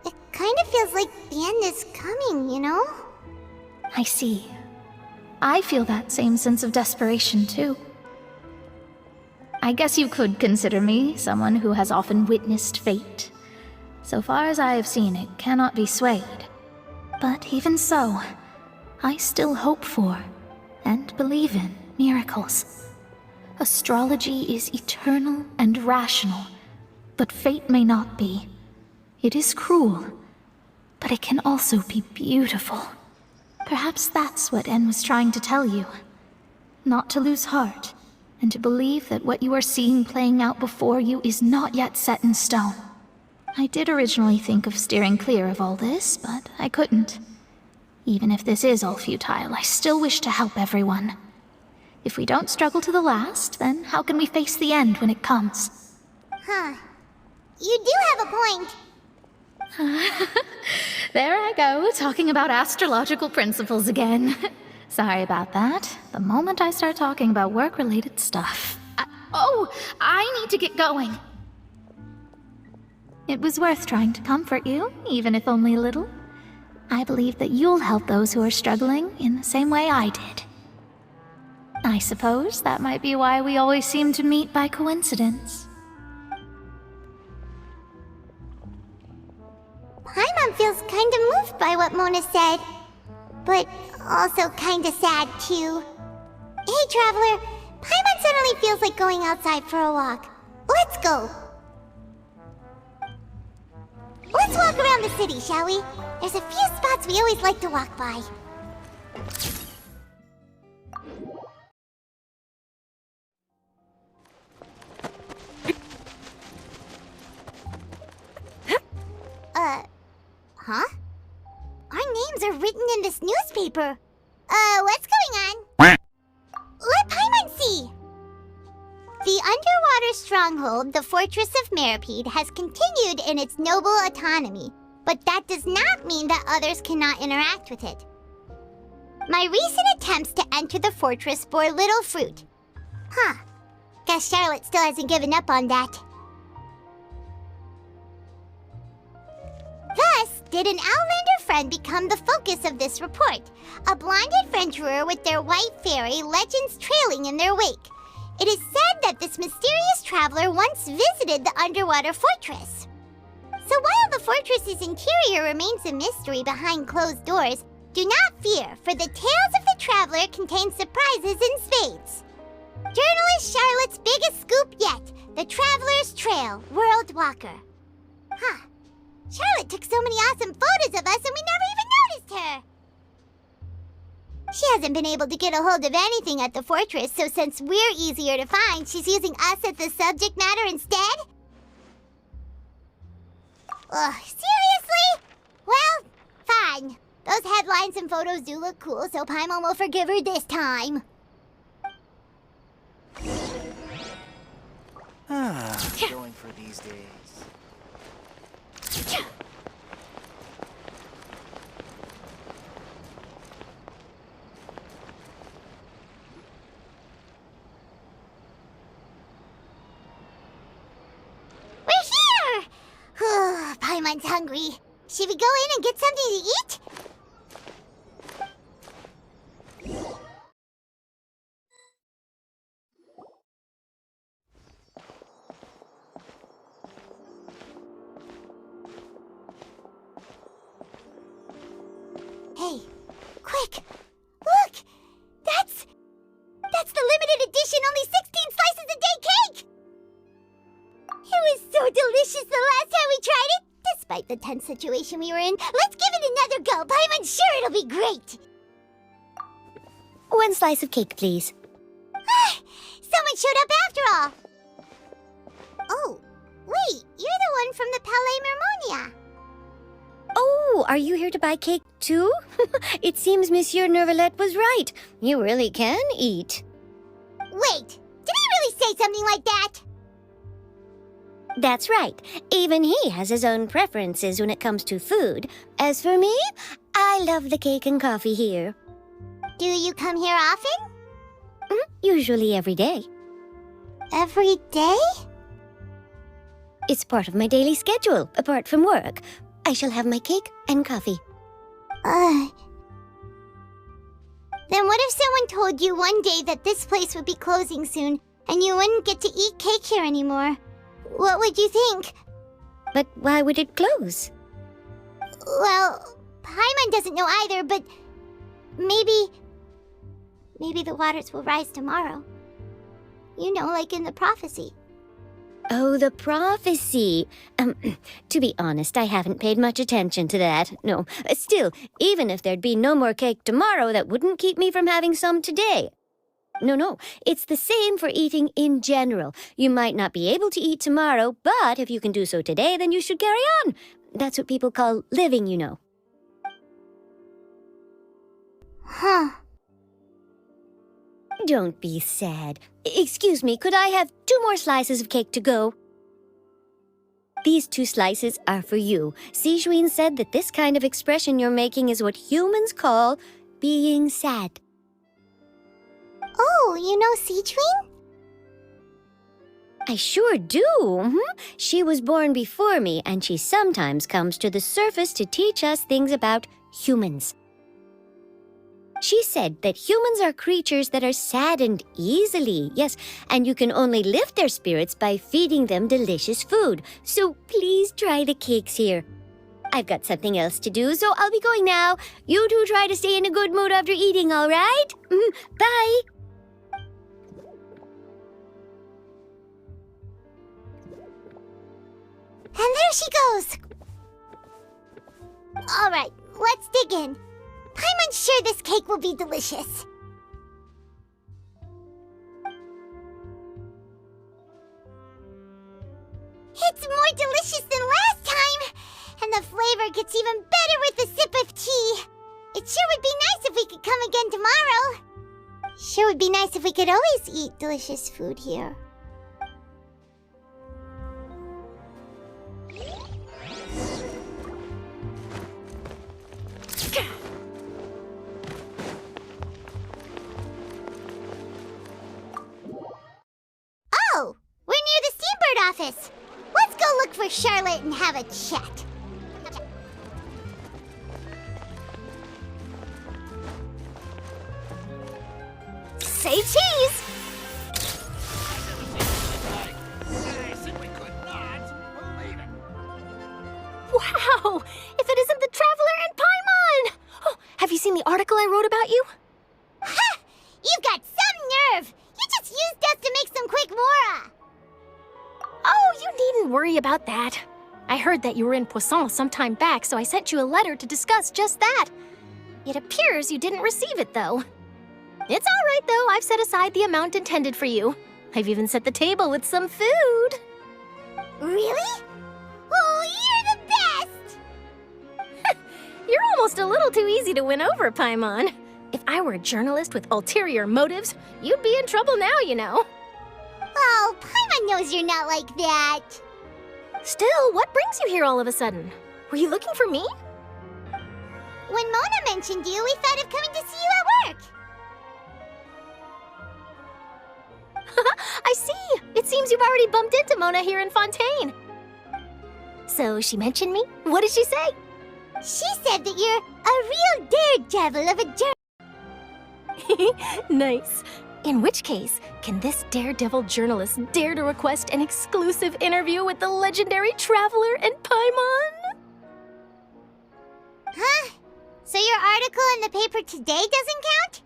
It kind of feels like the end is coming, you know? I see. I feel that same sense of desperation, too. I guess you could consider me someone who has often witnessed fate. So far as I have seen, it cannot be swayed. But even so, I still hope for, and believe in, miracles. Astrology is eternal and rational, but fate may not be. It is cruel, but it can also be beautiful. Perhaps that's what En was trying to tell you. Not to lose heart, and to believe that what you are seeing playing out before you is not yet set in stone. I did originally think of steering clear of all this, but I couldn't. Even if this is all futile, I still wish to help everyone. If we don't struggle to the last, then how can we face the end when it comes? Huh. You do have a point. There I go, talking about astrological principles again. Sorry about that. The moment I start talking about work-related stuff... I need to get going. It was worth trying to comfort you, even if only a little. I believe that you'll help those who are struggling in the same way I did. I suppose that might be why we always seem to meet by coincidence. Paimon feels kinda moved by what Mona said. But also kinda sad, too. Hey, Traveler. Paimon suddenly feels like going outside for a walk. Let's go. Let's walk around the city, shall we? There's a few spots we always like to walk by. Huh? Our names are written in this newspaper. What's going on? Let Paimon see! The underwater stronghold, the Fortress of Meripede, has continued in its noble autonomy, but that does not mean that others cannot interact with it. My recent attempts to enter the fortress bore little fruit. Huh. Guess Charlotte still hasn't given up on that. Thus, did an Outlander friend become the focus of this report, a blind adventurer with their white fairy legends trailing in their wake. It is said that this mysterious traveler once visited the underwater fortress. So while the fortress's interior remains a mystery behind closed doors, do not fear, for the tales of the traveler contain surprises in spades. Journalist Charlotte's biggest scoop yet, the Traveler's Trail, World Walker. Huh. Charlotte took so many awesome photos of us and we never even noticed her! She hasn't been able to get a hold of anything at the fortress, so since we're easier to find, she's using us as the subject matter instead? Ugh, seriously? Well, fine. Those headlines and photos do look cool, so Paimon will forgive her this time. Going for these days. We're here! Paimon's hungry. Should we go in and get something to eat? Hey, quick! Look! That's the limited edition only 16 slices a day cake! It was so delicious the last time we tried it! Despite the tense situation we were in, let's give it another go! Paimon's sure it'll be great! One slice of cake, please. Someone showed up after all! Oh, wait, you're the one from the Palais Mermonia. Oh, are you here to buy cake too? It seems Monsieur Nervalet was right. You really can eat. Wait, did he really say something like that? That's right. Even he has his own preferences when it comes to food. As for me, I love the cake and coffee here. Do you come here often? Usually every day. Every day? It's part of my daily schedule, apart from work. I shall have my cake and coffee. Then what if someone told you one day that this place would be closing soon, and you wouldn't get to eat cake here anymore? What would you think? But why would it close? Well, Paimon doesn't know either, but maybe the waters will rise tomorrow. You know, like in the prophecy. Oh, the prophecy. To be honest, I haven't paid much attention to that. No. Still, even if there'd be no more cake tomorrow, that wouldn't keep me from having some today. No. It's the same for eating in general. You might not be able to eat tomorrow, but if you can do so today, then you should carry on. That's what people call living, you know. Huh. Don't be sad. Excuse me, could I have 2 more slices of cake to go? These 2 slices are for you. Sijuin said that this kind of expression you're making is what humans call being sad. Oh, you know Sijuin? I sure do. She was born before me, and she sometimes comes to the surface to teach us things about humans. She said that humans are creatures that are saddened easily, yes, and you can only lift their spirits by feeding them delicious food. So please try the cakes here. I've got something else to do, so I'll be going now. You two try to stay in a good mood after eating, all right? Bye! And there she goes! Alright, let's dig in. Paimon's sure this cake will be delicious. It's more delicious than last time! And the flavor gets even better with a sip of tea. It sure would be nice if we could come again tomorrow. Sure would be nice if we could always eat delicious food here. Oh, we're near the Steambird office. Let's go look for Charlotte and have a chat. Say cheese! Wow! If it isn't the Traveler and Paimon! Oh, have you seen the article I wrote about you? Ha! You've got some nerve! You just used us to make some quick mora! Oh, you needn't worry about that. I heard that you were in Poisson some time back, so I sent you a letter to discuss just that. It appears you didn't receive it, though. It's all right, though. I've set aside the amount intended for you. I've even set the table with some food. Really? Oh, you're the best! You're almost a little too easy to win over, Paimon. If I were a journalist with ulterior motives, you'd be in trouble now, you know. Oh, Paimon knows you're not like that. Still, what brings you here all of a sudden? Were you looking for me? When Mona mentioned you, we thought of coming to see you at work. I see! It seems you've already bumped into Mona here in Fontaine. So she mentioned me? What did she say? She said that you're a real daredevil of a Nice. In which case, can this daredevil journalist dare to request an exclusive interview with the legendary Traveler and Paimon? Huh? So your article in the paper today doesn't count?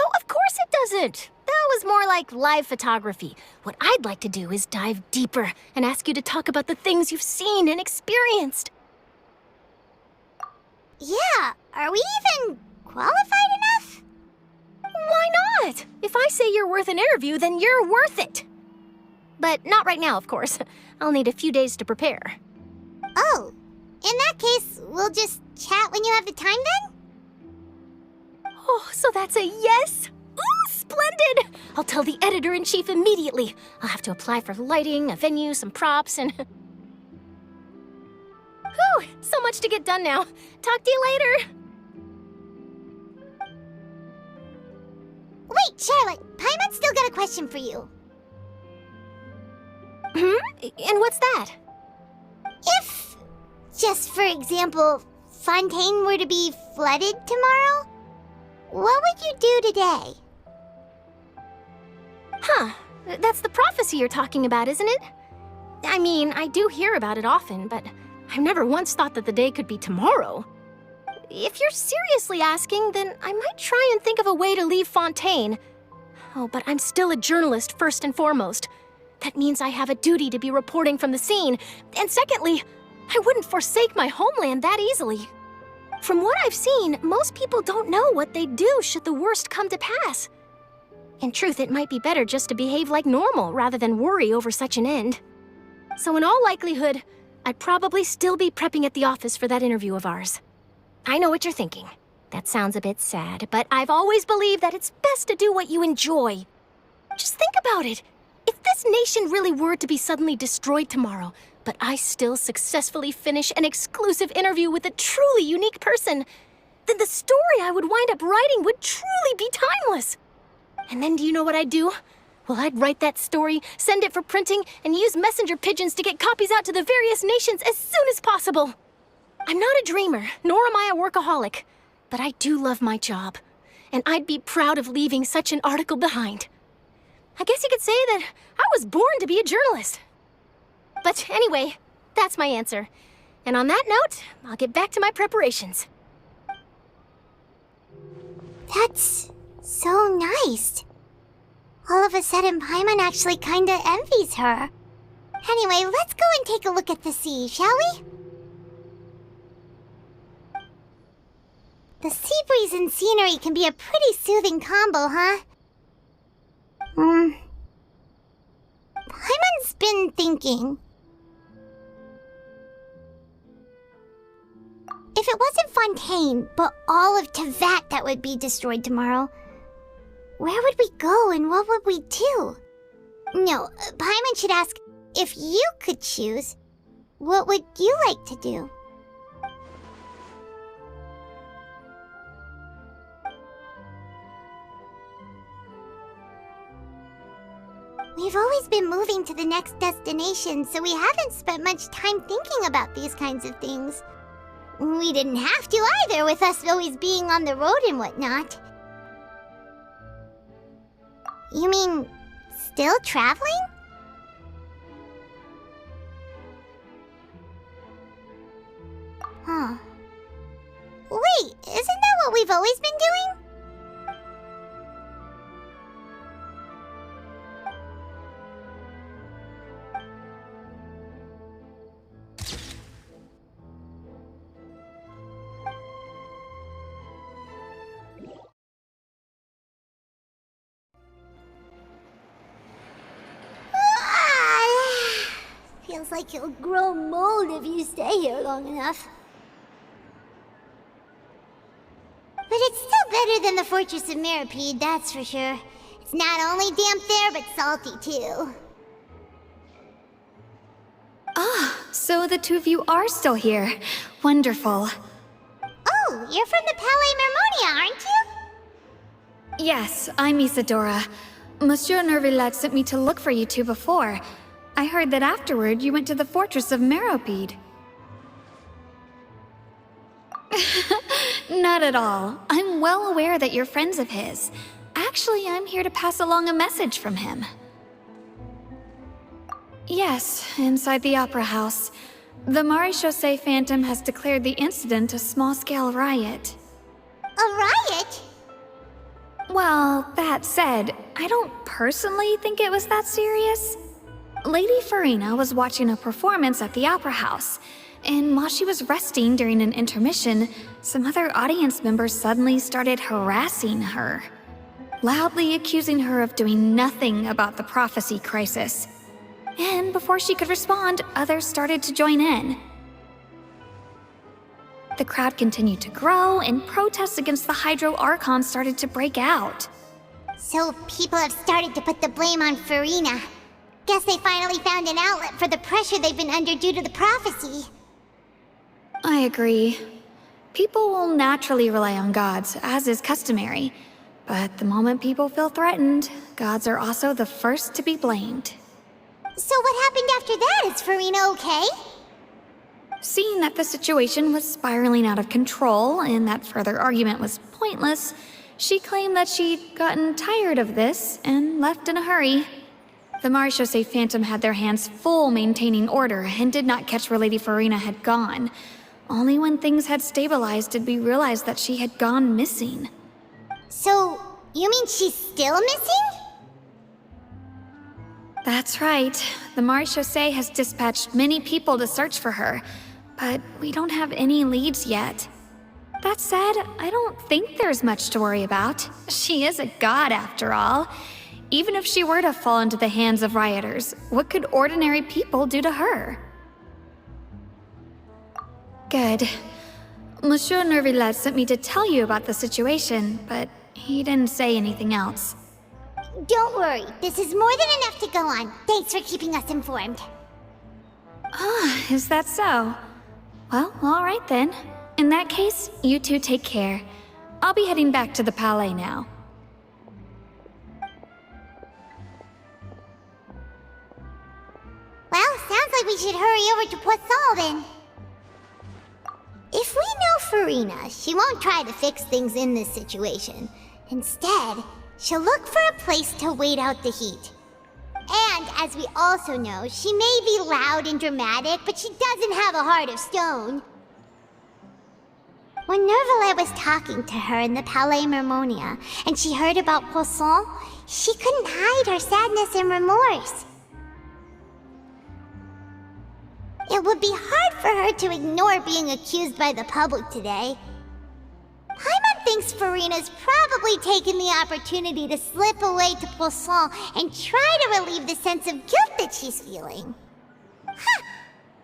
Oh, of course it doesn't. That was more like live photography. What I'd like to do is dive deeper and ask you to talk about the things you've seen and experienced. Yeah, are we even qualified enough? Why not? If I say you're worth an interview, then you're worth it. But not right now, of course. I'll need a few days to prepare. Oh, in that case, we'll just chat when you have the time then? Oh, so that's a yes? Ooh, splendid! I'll tell the editor-in-chief immediately. I'll have to apply for lighting, a venue, some props, and... Whew, so much to get done now. Talk to you later. Wait, Charlotte, Paimon's still got a question for you. And what's that? If, just for example, Fontaine were to be flooded tomorrow, what would you do today? Huh, that's the prophecy you're talking about, isn't it? I mean, I do hear about it often, but I've never once thought that the day could be tomorrow. If you're seriously asking, then I might try and think of a way to leave Fontaine. Oh, but I'm still a journalist first and foremost. That means I have a duty to be reporting from the scene. And secondly, I wouldn't forsake my homeland that easily. From what I've seen, most people don't know what they'd do should the worst come to pass. In truth, it might be better just to behave like normal rather than worry over such an end. So in all likelihood, I'd probably still be prepping at the office for that interview of ours. I know what you're thinking. That sounds a bit sad, but I've always believed that it's best to do what you enjoy. Just think about it. If this nation really were to be suddenly destroyed tomorrow, but I still successfully finish an exclusive interview with a truly unique person, then the story I would wind up writing would truly be timeless. And then do you know what I'd do? Well, I'd write that story, send it for printing, and use messenger pigeons to get copies out to the various nations as soon as possible. I'm not a dreamer, nor am I a workaholic, but I do love my job, and I'd be proud of leaving such an article behind. I guess you could say that I was born to be a journalist. But anyway, that's my answer. And on that note, I'll get back to my preparations. That's so nice. All of a sudden, Paimon actually kinda envies her. Anyway, let's go and take a look at the sea, shall we? The sea breeze and scenery can be a pretty soothing combo, huh? Paimon's been thinking. If it wasn't Fontaine, but all of Tevat that would be destroyed tomorrow, where would we go and what would we do? No, Paimon should ask, if you could choose, what would you like to do? We've always been moving to the next destination, so we haven't spent much time thinking about these kinds of things. We didn't have to either, with us always being on the road and whatnot. You mean, still traveling? Huh. Wait, isn't that what we've always been doing? Feels like you'll grow mold if you stay here long enough. But it's still better than the Fortress of Meropide, that's for sure. It's not only damp there, but salty too. Ah, so the two of you are still here. Wonderful. Oh, you're from the Palais Mermonia, aren't you? Yes, I'm Isadora. Monsieur Nervillac sent me to look for you two before. I heard that afterward you went to the Fortress of Meropide. Not at all. I'm well aware that you're friends of his. Actually, I'm here to pass along a message from him. Yes, inside the Opera House. The Maréchaussée Phantom has declared the incident a small-scale riot. A riot? Well, that said, I don't personally think it was that serious. Lady Farina was watching a performance at the Opera House, and while she was resting during an intermission, some other audience members suddenly started harassing her, loudly accusing her of doing nothing about the prophecy crisis. And before she could respond, others started to join in. The crowd continued to grow, and protests against the Hydro Archon started to break out. So people have started to put the blame on Farina. Guess they finally found an outlet for the pressure they've been under due to the prophecy. I agree. People will naturally rely on gods, as is customary. But the moment people feel threatened, gods are also the first to be blamed. So what happened after that? Is Farina okay? Seeing that the situation was spiraling out of control and that further argument was pointless, she claimed that she'd gotten tired of this and left in a hurry. The Maréchaussée Phantom had their hands full maintaining order and did not catch where Lady Farina had gone. Only when things had stabilized did we realize that she had gone missing. So, you mean she's still missing? That's right. The marechaussee has dispatched many people to search for her, but we don't have any leads yet. That said, I don't think there's much to worry about. She is a god after all. Even if she were to fall into the hands of rioters, what could ordinary people do to her? Good. Monsieur Nervillet sent me to tell you about the situation, but he didn't say anything else. Don't worry, this is more than enough to go on. Thanks for keeping us informed. Ah, is that so? Well, alright then. In that case, you two take care. I'll be heading back to the Palais now. Well, sounds like we should hurry over to Poisson then. If we know Farina, she won't try to fix things in this situation. Instead, she'll look for a place to wait out the heat. And, as we also know, she may be loud and dramatic, but she doesn't have a heart of stone. When Nervillet was talking to her in the Palais Mermonia, and she heard about Poisson, she couldn't hide her sadness and remorse. It would be hard for her to ignore being accused by the public today. Paimon thinks Farina's probably taken the opportunity to slip away to Poisson and try to relieve the sense of guilt that she's feeling. Huh.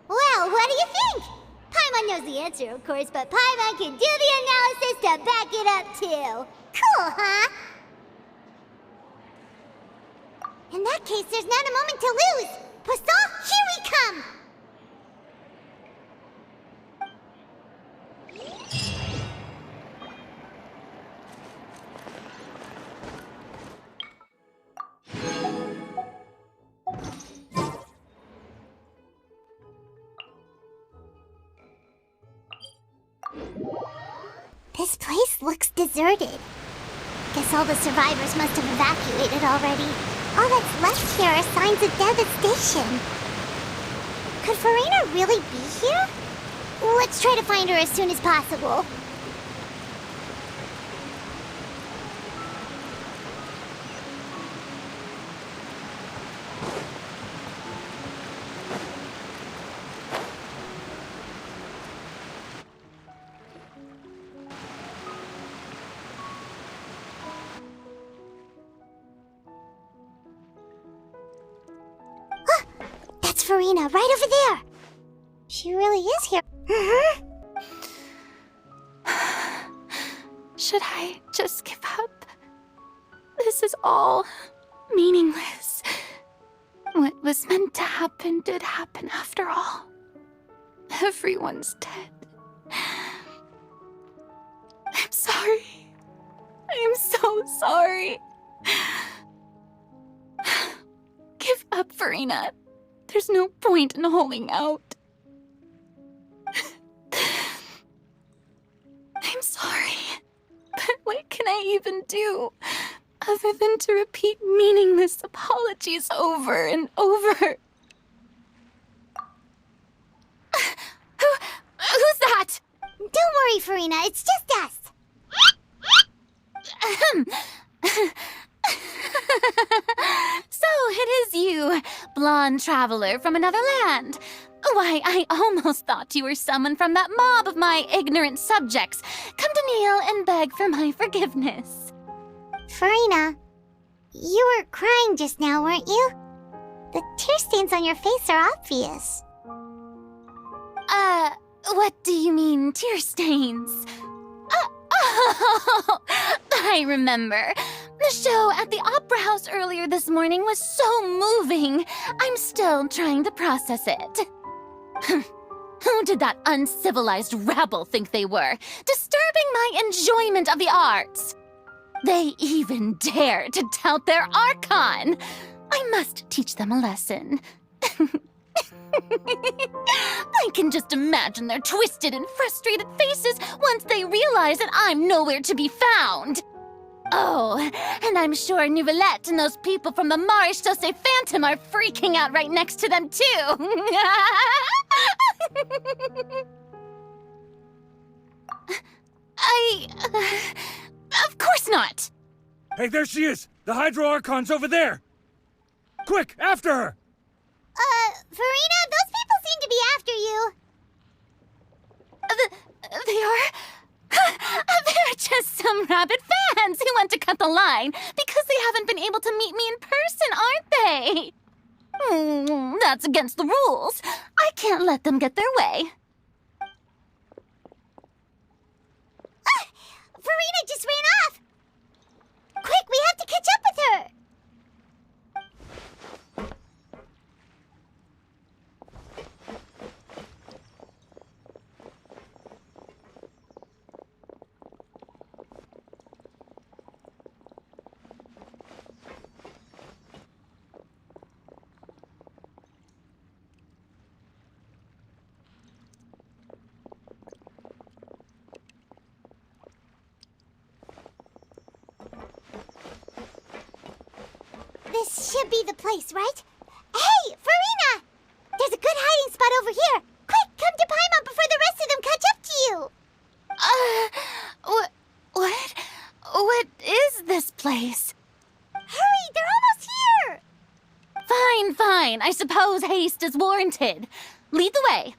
Well, what do you think? Paimon knows the answer, of course, but Paimon can do the analysis to back it up, too. Cool, huh? In that case, there's not a moment to lose. Poisson, here we come! This place looks deserted. Guess all the survivors must have evacuated already. All that's left here are signs of devastation. Could Farina really be here? Let's try to find her as soon as possible. That's Farina, right over there. She really is here. Should I just give up? This is all meaningless. What was meant to happen did happen after all. Everyone's dead. I'm sorry. I'm so sorry. Give up, Farina. There's no point in holding out. I'm sorry, but what can I even do other than to repeat meaningless apologies over and over? Who's that? Don't worry, Farina, it's just us. So it is you, blonde traveler from another land. Why, I almost thought you were someone from that mob of my ignorant subjects, come to kneel and beg for my forgiveness. Farina, you were crying just now, weren't you? The tear stains on your face are obvious. What do you mean, tear stains? Oh, I remember. The show at the Opera House earlier this morning was so moving. I'm still trying to process it. Who did that uncivilized rabble think they were, disturbing my enjoyment of the arts? They even dare to tout their Archon. I must teach them a lesson. I can just imagine their twisted and frustrated faces once they realize that I'm nowhere to be found. Oh, and I'm sure Neuvillette and those people from the Maréchaussée Phantom are freaking out right next to them, too. Of course not. Hey, there she is! The Hydro Archon's over there! Quick, after her! Farina, those people seem to be after you. They are... They're just some rabid fans who want to cut the line because they haven't been able to meet me in person, aren't they? That's against the rules. I can't let them get their way. Farina just ran off! Quick, we have to catch up with her! This should be the place, right? Hey, Farina! There's a good hiding spot over here. Quick, come to Paimon before the rest of them catch up to you. What is this place? Hurry, they're almost here! Fine. I suppose haste is warranted. Lead the way.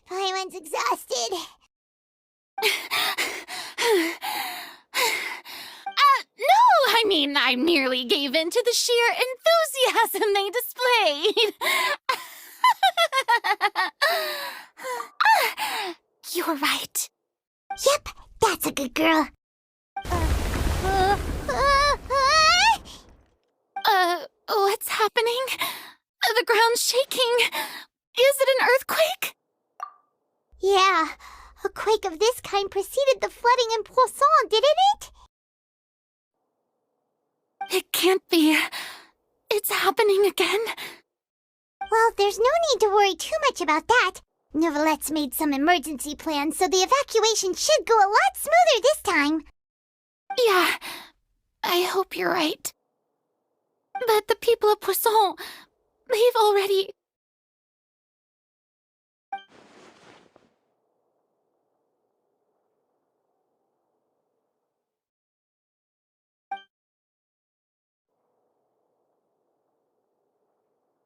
Paimon's exhausted. No, I mean, I merely gave in to the sheer enthusiasm they displayed. You're right. Yep, that's a good girl. What's happening? The ground's shaking. Is it an earthquake? Yeah, a quake of this kind preceded the flooding in Poisson, didn't it? It can't be. It's happening again. Well, there's no need to worry too much about that. Nouvelette's made some emergency plans, so the evacuation should go a lot smoother this time. Yeah, I hope you're right. But the people of Poisson, they've already...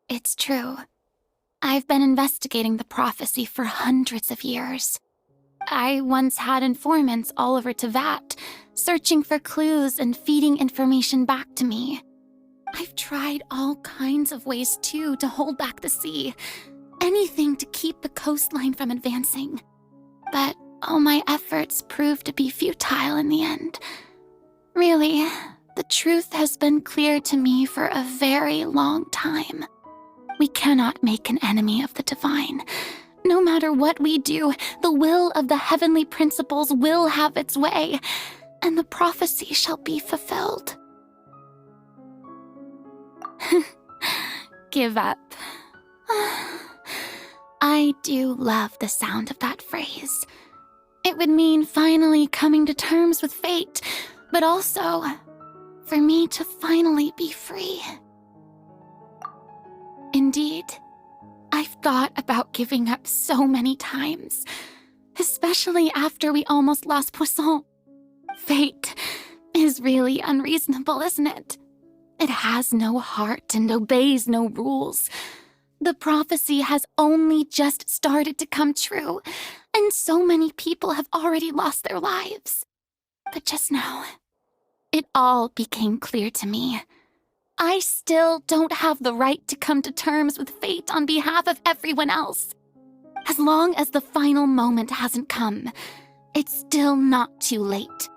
It's true. I've been investigating the prophecy for hundreds of years. I once had informants all over Tevat, searching for clues and feeding information back to me. I've tried all kinds of ways, too, to hold back the sea. Anything to keep the coastline from advancing. But all my efforts proved to be futile in the end. Really, the truth has been clear to me for a very long time. We cannot make an enemy of the divine. No matter what we do, the will of the heavenly principles will have its way, and the prophecy shall be fulfilled. Give up. I do love the sound of that phrase. It would mean finally coming to terms with fate, but also for me to finally be free. Indeed, I've thought about giving up so many times, especially after we almost lost Poisson. Fate is really unreasonable, isn't it? It has no heart and obeys no rules. The prophecy has only just started to come true, and so many people have already lost their lives. But just now, it all became clear to me. I still don't have the right to come to terms with fate on behalf of everyone else. As long as the final moment hasn't come, it's still not too late.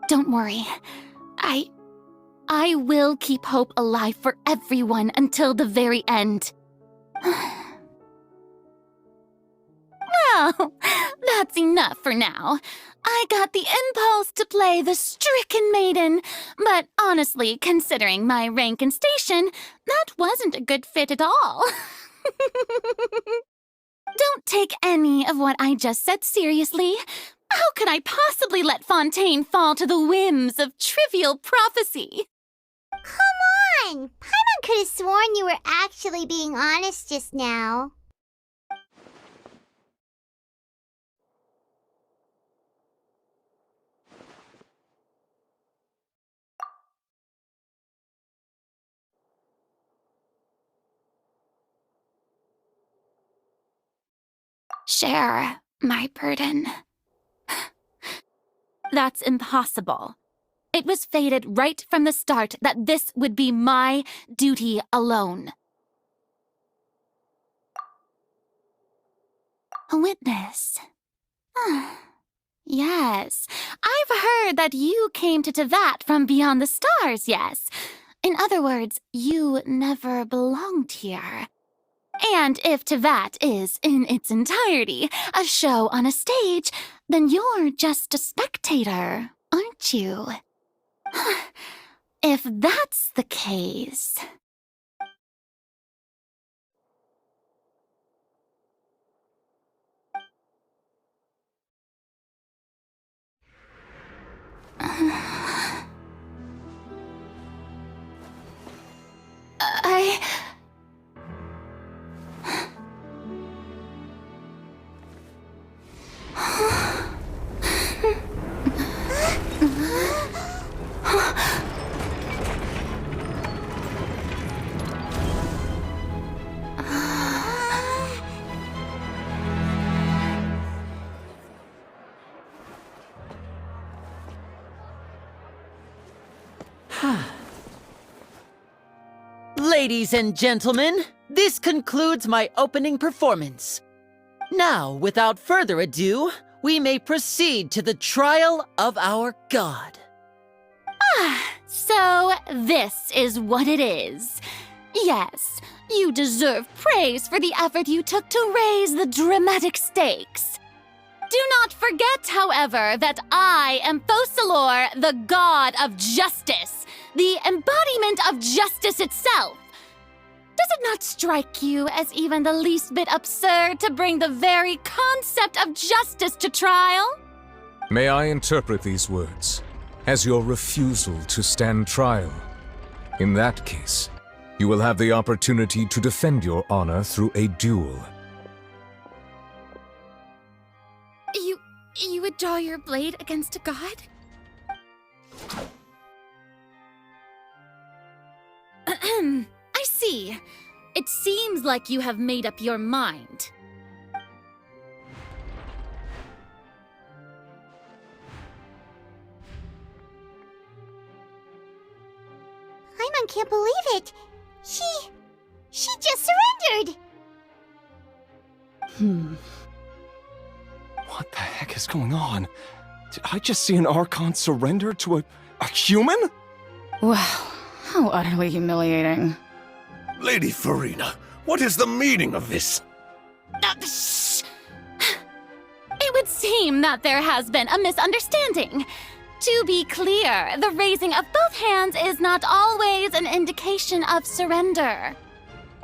Don't worry. I will keep hope alive for everyone until the very end. Well, that's enough for now. I got the impulse to play the stricken maiden, but honestly, considering my rank and station, that wasn't a good fit at all. Don't take any of what I just said seriously. How could I possibly let Fontaine fall to the whims of trivial prophecy? Come on! Paimon could have sworn you were actually being honest just now. share my burden. That's impossible. It was fated right from the start that this would be my duty alone. A witness. Yes, I've heard that you came to Tevat from beyond the stars, yes. In other words, you never belonged here. And if Tevat is, in its entirety, a show on a stage, then you're just a spectator, aren't you? If that's the case... Ladies and gentlemen, this concludes my opening performance. Now, without further ado, we may proceed to the trial of our god. So this is what it is. Yes, you deserve praise for the effort you took to raise the dramatic stakes. Do not forget, however, that I am Fosalor, the god of justice, the embodiment of justice itself. Does it not strike you as even the least bit absurd to bring the very concept of justice to trial? May I interpret these words as your refusal to stand trial? In that case, you will have the opportunity to defend your honor through a duel. You would draw your blade against a god? I see. It seems like you have made up your mind. Paimon can't believe it. She just surrendered. What the heck is going on? Did I just see an Archon surrender to a human? Wow, how utterly humiliating. Lady Farina, what is the meaning of this? Shh! It would seem that there has been a misunderstanding. To be clear, the raising of both hands is not always an indication of surrender.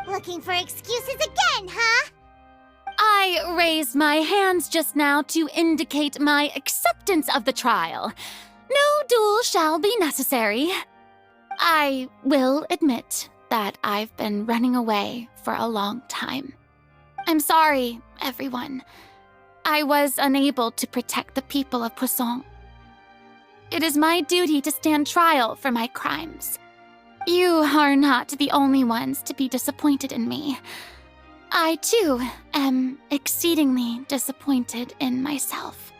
Looking for excuses again, huh? I raised my hands just now to indicate my acceptance of the trial. No duel shall be necessary. I will admit that I've been running away for a long time. I'm sorry, everyone. I was unable to protect the people of Poisson. It is my duty to stand trial for my crimes. You are not the only ones to be disappointed in me. I, too, am exceedingly disappointed in myself.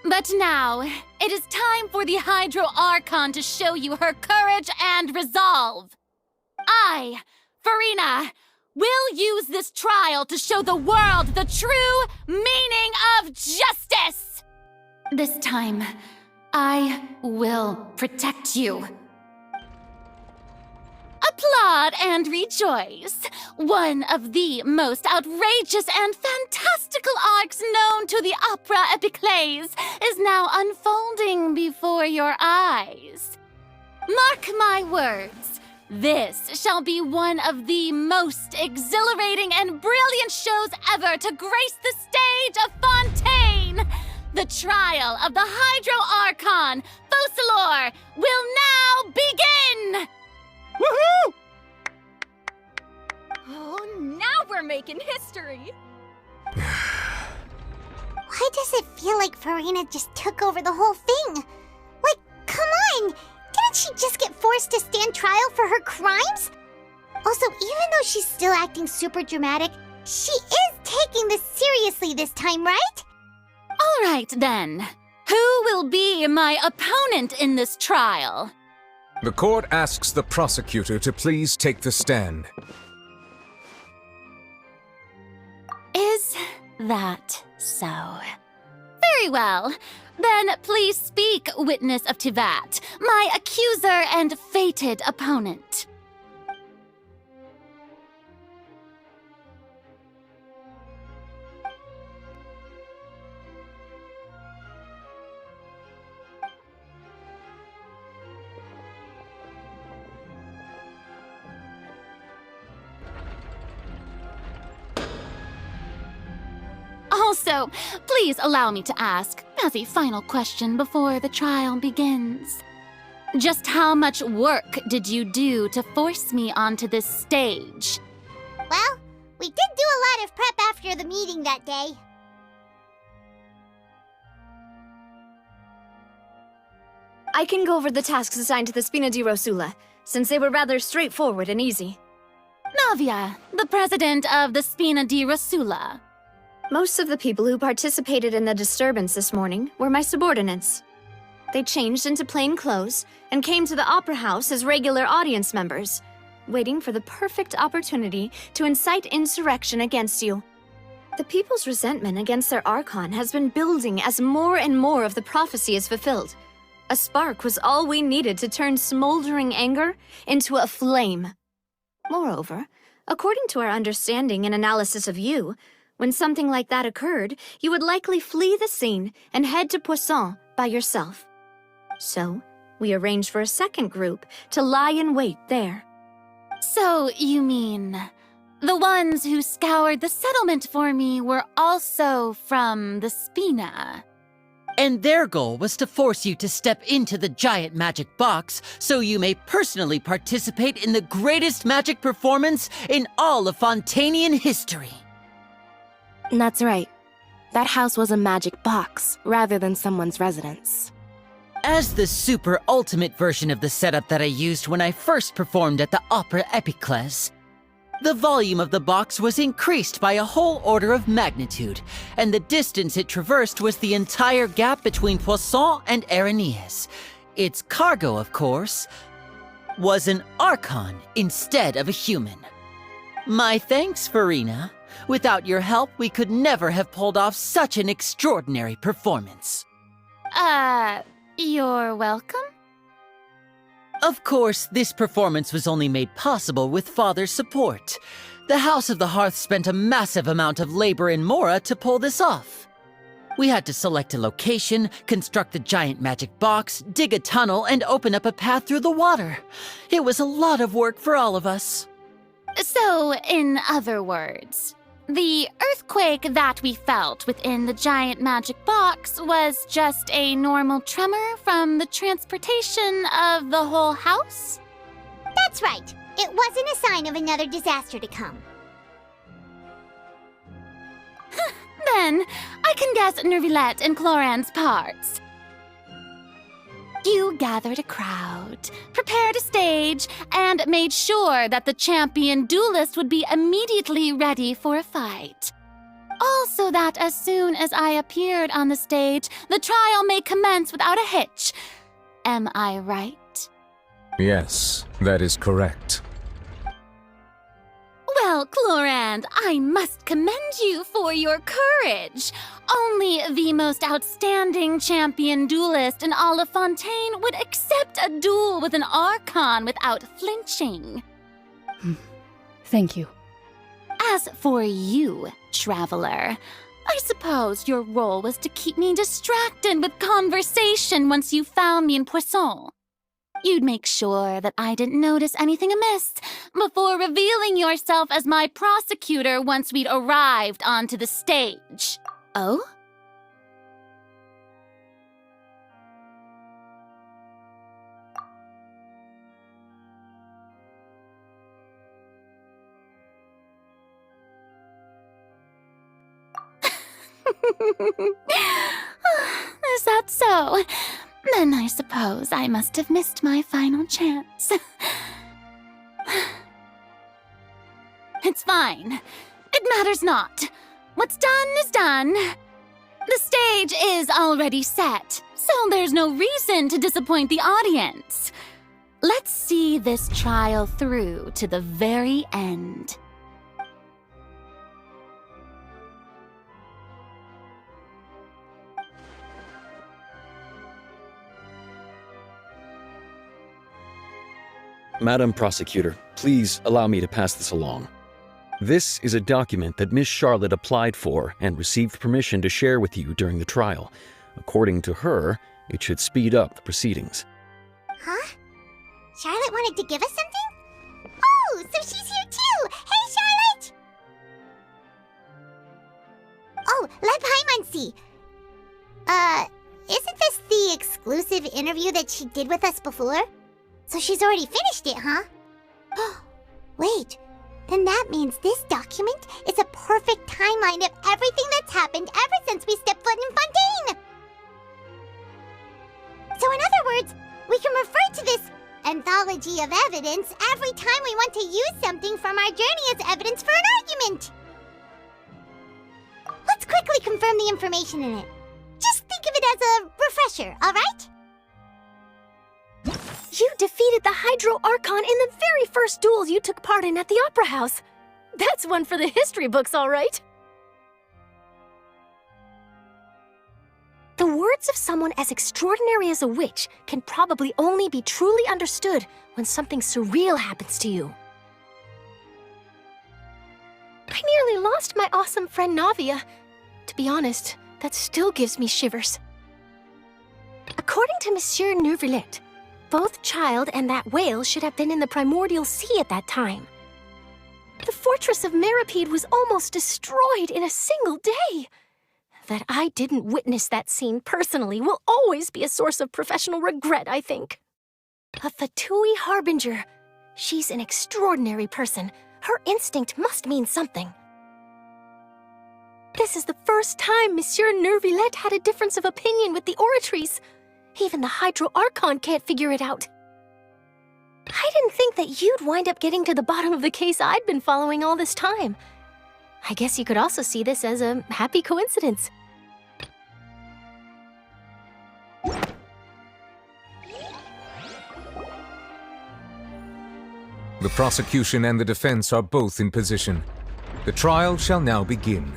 But now, it is time for the Hydro Archon to show you her courage and resolve. I, Farina, will use this trial to show the world the true meaning of justice! This time, I will protect you. Applaud and rejoice! One of the most outrageous and fantastical arcs known to the opera epiclese is now unfolding before your eyes. Mark my words, this shall be one of the most exhilarating and brilliant shows ever to grace the stage of Fontaine! The trial of the Hydro Archon, Fosalor, will now begin! Woohoo! Oh, now we're making history! Why does it feel like Farina just took over the whole thing? Like, come on! Didn't she just get forced to stand trial for her crimes? Also, even though she's still acting super dramatic, she is taking this seriously this time, right? All right, then. Who will be my opponent in this trial? The court asks the prosecutor to please take the stand. Is that so? Very well. Then please speak, witness of Tivat, my accuser and fated opponent. Also, please allow me to ask, as a final question before the trial begins. Just how much work did you do to force me onto this stage? Well, we did do a lot of prep after the meeting that day. I can go over the tasks assigned to the Spina di Rosula, since they were rather straightforward and easy. Navia, the president of the Spina di Rosula. Most of the people who participated in the disturbance this morning were my subordinates. They changed into plain clothes and came to the Opera House as regular audience members, waiting for the perfect opportunity to incite insurrection against you. The people's resentment against their Archon has been building as more and more of the prophecy is fulfilled. A spark was all we needed to turn smoldering anger into a flame. Moreover, according to our understanding and analysis of you, when something like that occurred, you would likely flee the scene and head to Poisson by yourself. So, we arranged for a second group to lie in wait there. So, you mean, the ones who scoured the settlement for me were also from the Spina? And their goal was to force you to step into the giant magic box so you may personally participate in the greatest magic performance in all of Fontainian history. That's right. That house was a magic box, rather than someone's residence. As the super ultimate version of the setup that I used when I first performed at the Opera Epiclese, the volume of the box was increased by a whole order of magnitude, and the distance it traversed was the entire gap between Poisson and Aranias. Its cargo, of course, was an Archon instead of a human. My thanks, Farina. Without your help, we could never have pulled off such an extraordinary performance. You're welcome? Of course, this performance was only made possible with Father's support. The House of the Hearth spent a massive amount of labor in Mora to pull this off. We had to select a location, construct the giant magic box, dig a tunnel, and open up a path through the water. It was a lot of work for all of us. So, in other words, the earthquake that we felt within the giant magic box was just a normal tremor from the transportation of the whole house? That's right. It wasn't a sign of another disaster to come. Then, I can guess Nervilette and Cloran's parts. You gathered a crowd, prepared a stage, and made sure that the champion duelist would be immediately ready for a fight. Also that as soon as I appeared on the stage, the trial may commence without a hitch. Am I right? Yes, that is correct. Well, Clorand, I must commend you for your courage. Only the most outstanding champion duelist in all of Fontaine would accept a duel with an Archon without flinching. Thank you. As for you, traveler, I suppose your role was to keep me distracted with conversation once you found me in Poisson. You'd make sure that I didn't notice anything amiss before revealing yourself as my prosecutor once we'd arrived onto the stage. Oh? Is that so? Then I suppose I must have missed my final chance. It's fine. It matters not. What's done is done. The stage is already set, so there's no reason to disappoint the audience. Let's see this trial through to the very end. Madam Prosecutor, please allow me to pass this along. This is a document that Miss Charlotte applied for and received permission to share with you during the trial. According to her, it should speed up the proceedings. Huh? Charlotte wanted to give us something? Oh, so she's here too! Hey, Charlotte! Oh, let Paimon see. Isn't this the exclusive interview that she did with us before? So she's already finished it, huh? Wait, then that means this document is a perfect timeline of everything that's happened ever since we stepped foot in Fontaine! So in other words, we can refer to this anthology of evidence every time we want to use something from our journey as evidence for an argument! Let's quickly confirm the information in it. Just think of it as a refresher, alright? You defeated the Hydro Archon in the very first duels you took part in at the Opera House. That's one for the history books, all right. The words of someone as extraordinary as a witch can probably only be truly understood when something surreal happens to you. I nearly lost my awesome friend Navia. To be honest, that still gives me shivers. According to Monsieur Neuvillette, both Child and that whale should have been in the primordial sea at that time. The fortress of Meripede was almost destroyed in a single day. That I didn't witness that scene personally will always be a source of professional regret, I think. A Fatui Harbinger. She's an extraordinary person. Her instinct must mean something. This is the first time Monsieur Neuvillette had a difference of opinion with the Oratrice. Even the Hydro Archon can't figure it out. I didn't think that you'd wind up getting to the bottom of the case I'd been following all this time. I guess you could also see this as a happy coincidence. The prosecution and the defense are both in position. The trial shall now begin.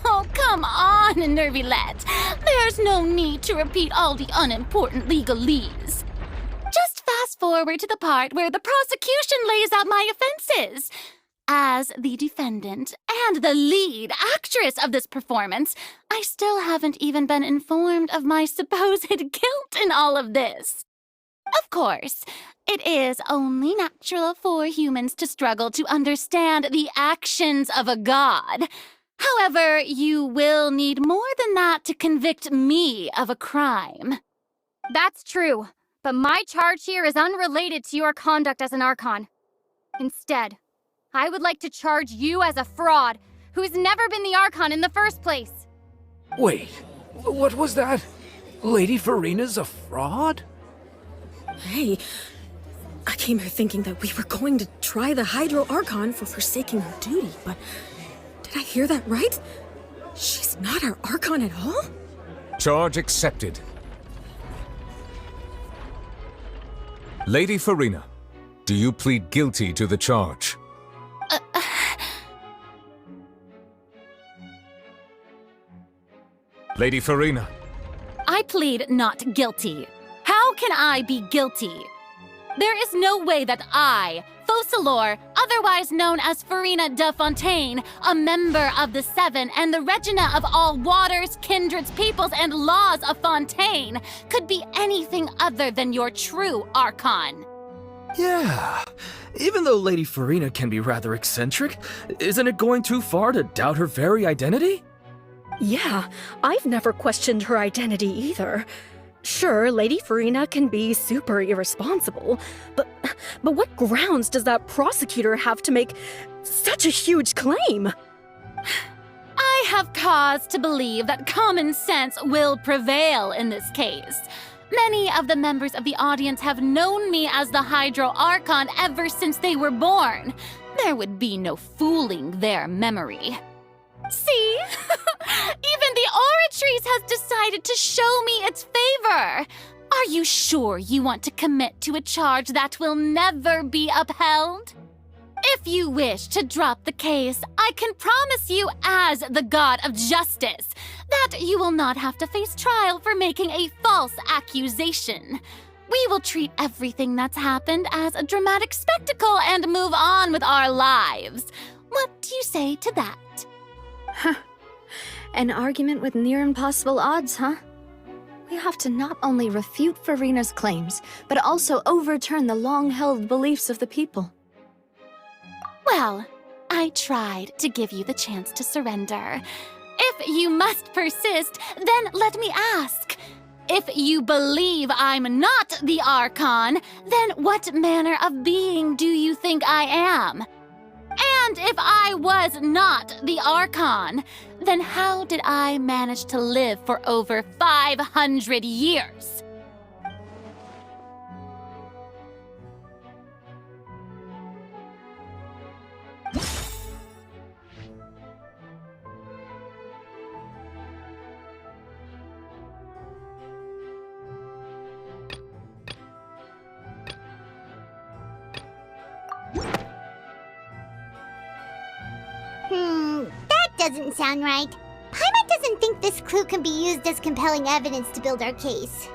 Oh, come on, Neuvillette. There's no need to repeat all the unimportant legalese. Just fast forward to the part where the prosecution lays out my offenses. As the defendant and the lead actress of this performance, I still haven't even been informed of my supposed guilt in all of this. Of course, it is only natural for humans to struggle to understand the actions of a god. However, you will need more than that to convict me of a crime. That's true, but my charge here is unrelated to your conduct as an Archon. Instead, I would like to charge you as a fraud who has never been the Archon in the first place. Wait, what was that? Lady Farina's a fraud? Hey, I came here thinking that we were going to try the Hydro Archon for forsaking her duty, but did I hear that right? She's not our Archon at all? Charge accepted. Lady Farina, do you plead guilty to the charge? Lady Farina. I plead not guilty. How can I be guilty? There is no way that I, Focalor, otherwise known as Farina de Fontaine, a member of the Seven and the Regina of all waters, kindreds, peoples, and laws of Fontaine, could be anything other than your true Archon. Yeah. Even though Lady Farina can be rather eccentric, isn't it going too far to doubt her very identity? Yeah, I've never questioned her identity either. Sure, Lady Farina can be super irresponsible, but what grounds does that prosecutor have to make such a huge claim? I have cause to believe that common sense will prevail in this case. Many of the members of the audience have known me as the Hydro Archon ever since they were born. There would be no fooling their memory. See? Even the Oratrice has decided to show me its favor. Are you sure you want to commit to a charge that will never be upheld? If you wish to drop the case, I can promise you as the god of justice that you will not have to face trial for making a false accusation. We will treat everything that's happened as a dramatic spectacle and move on with our lives. What do you say to that? Huh. An argument with near impossible odds, huh? We have to not only refute Furina's claims, but also overturn the long-held beliefs of the people. Well, I tried to give you the chance to surrender. If you must persist, then let me ask. If you believe I'm not the Archon, then what manner of being do you think I am? And if I was not the Archon, then how did I manage to live for over 500 years? That doesn't sound right. Paimon doesn't think this clue can be used as compelling evidence to build our case.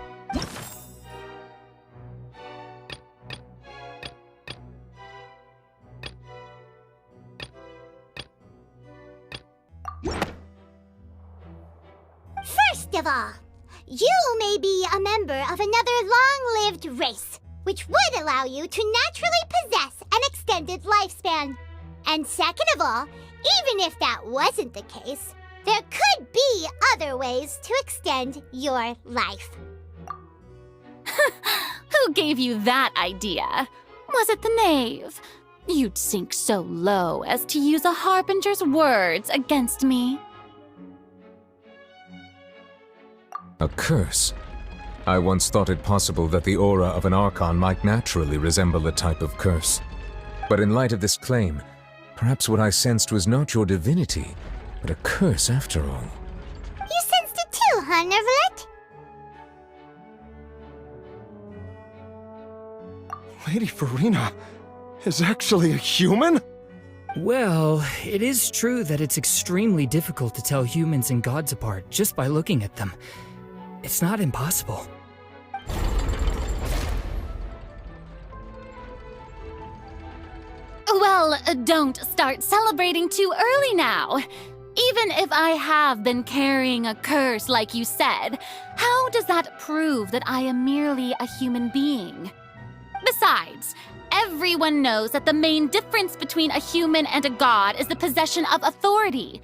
First of all, you may be a member of another long-lived race, which would allow you to naturally possess an extended lifespan. And second of all, even if that wasn't the case, there could be other ways to extend your life. Who gave you that idea? Was it the knave? You'd sink so low as to use a harbinger's words against me. A curse? I once thought it possible that the aura of an Archon might naturally resemble a type of curse. But in light of this claim, perhaps what I sensed was not your divinity, but a curse after all. You sensed it too, huh, Neverlet? Lady Furina is actually a human? Well, it is true that it's extremely difficult to tell humans and gods apart just by looking at them. It's not impossible. Well, don't start celebrating too early now. Even if I have been carrying a curse like you said, how does that prove that I am merely a human being? Besides, everyone knows that the main difference between a human and a god is the possession of authority.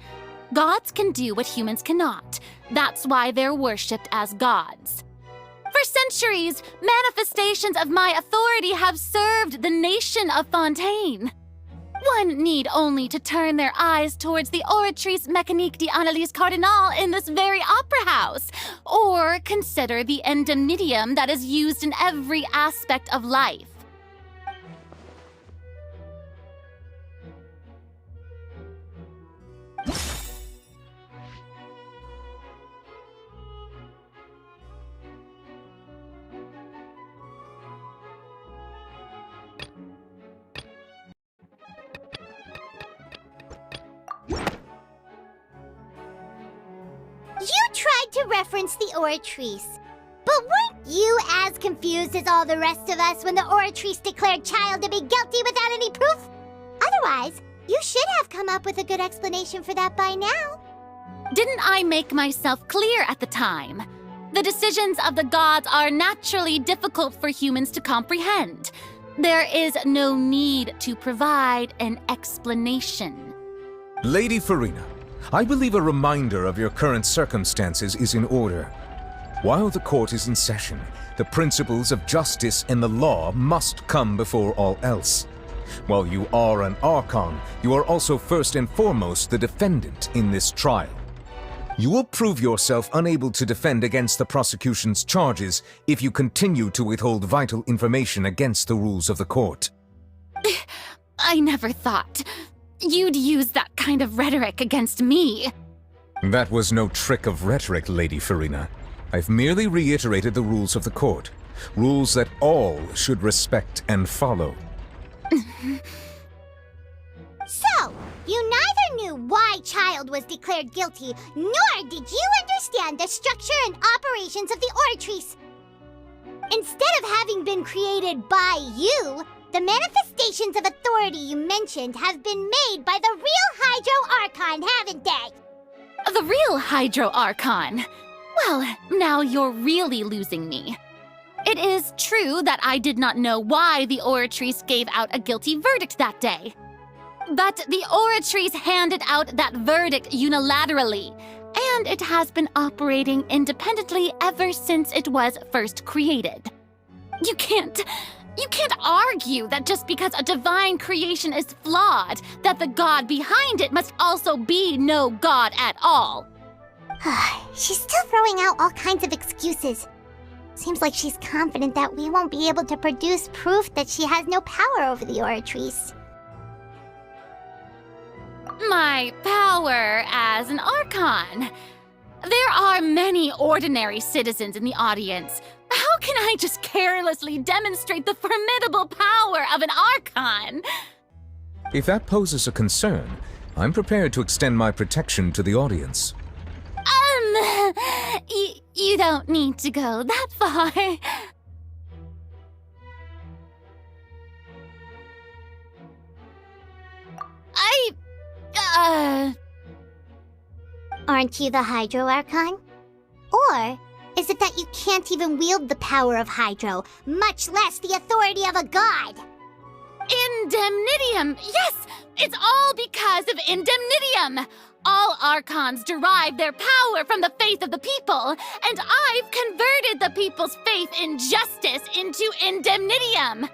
Gods can do what humans cannot. That's why they're worshipped as gods. For centuries, manifestations of my authority have served the nation of Fontaine. One need only to turn their eyes towards the Oratrice Mécanique d'Analyse Cardinal in this very opera house, or consider the endemnitium that is used in every aspect of life. You tried to reference the Oratrice, but weren't you as confused as all the rest of us when the Oratrice declared Child to be guilty without any proof? Otherwise, you should have come up with a good explanation for that by now. Didn't I make myself clear at the time? The decisions of the gods are naturally difficult for humans to comprehend. There is no need to provide an explanation. Lady Furina, I believe a reminder of your current circumstances is in order. While the court is in session, the principles of justice and the law must come before all else. While you are an Archon, you are also first and foremost the defendant in this trial. You will prove yourself unable to defend against the prosecution's charges if you continue to withhold vital information against the rules of the court. I never thought. you'd use that kind of rhetoric against me. That was no trick of rhetoric, Lady Farina. I've merely reiterated the rules of the court. Rules that all should respect and follow. So, you neither knew why Child was declared guilty, nor did you understand the structure and operations of the Oratrice. Instead of having been created by you, the manifestations of authority you mentioned have been made by the real Hydro Archon, haven't they? The real Hydro Archon? Well, now you're really losing me. It is true that I did not know why the Oratrice gave out a guilty verdict that day. But the Oratrice handed out that verdict unilaterally, and it has been operating independently ever since it was first created. You can't argue that just because a divine creation is flawed, that the god behind it must also be no god at all. She's still throwing out all kinds of excuses. Seems like she's confident that we won't be able to produce proof that she has no power over the Oratrice. My power as an Archon. There are many ordinary citizens in the audience. How can I just carelessly demonstrate the formidable power of an Archon? If that poses a concern, I'm prepared to extend my protection to the audience. You don't need to go that far. Aren't you the Hydro Archon? Or is it that you can't even wield the power of Hydro, much less the authority of a god? Indemnitium! Yes! It's all because of Indemnitium! All Archons derive their power from the faith of the people, and I've converted the people's faith in justice into Indemnitium!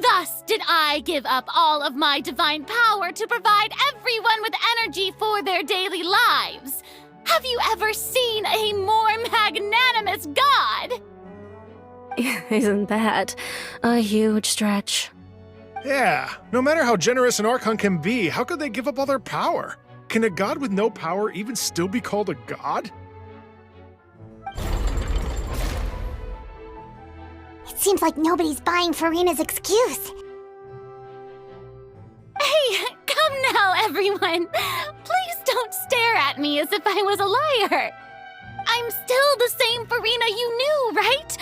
Thus did I give up all of my divine power to provide everyone with energy for their daily lives. Have you ever seen a more magnanimous god? Isn't that a huge stretch? Yeah, no matter how generous an Archon can be, how could they give up all their power? Can a god with no power even still be called a god? It seems like nobody's buying Farina's excuse. Hey, come now, everyone. Please don't stare at me as if I was a liar. I'm still the same Farina you knew, right?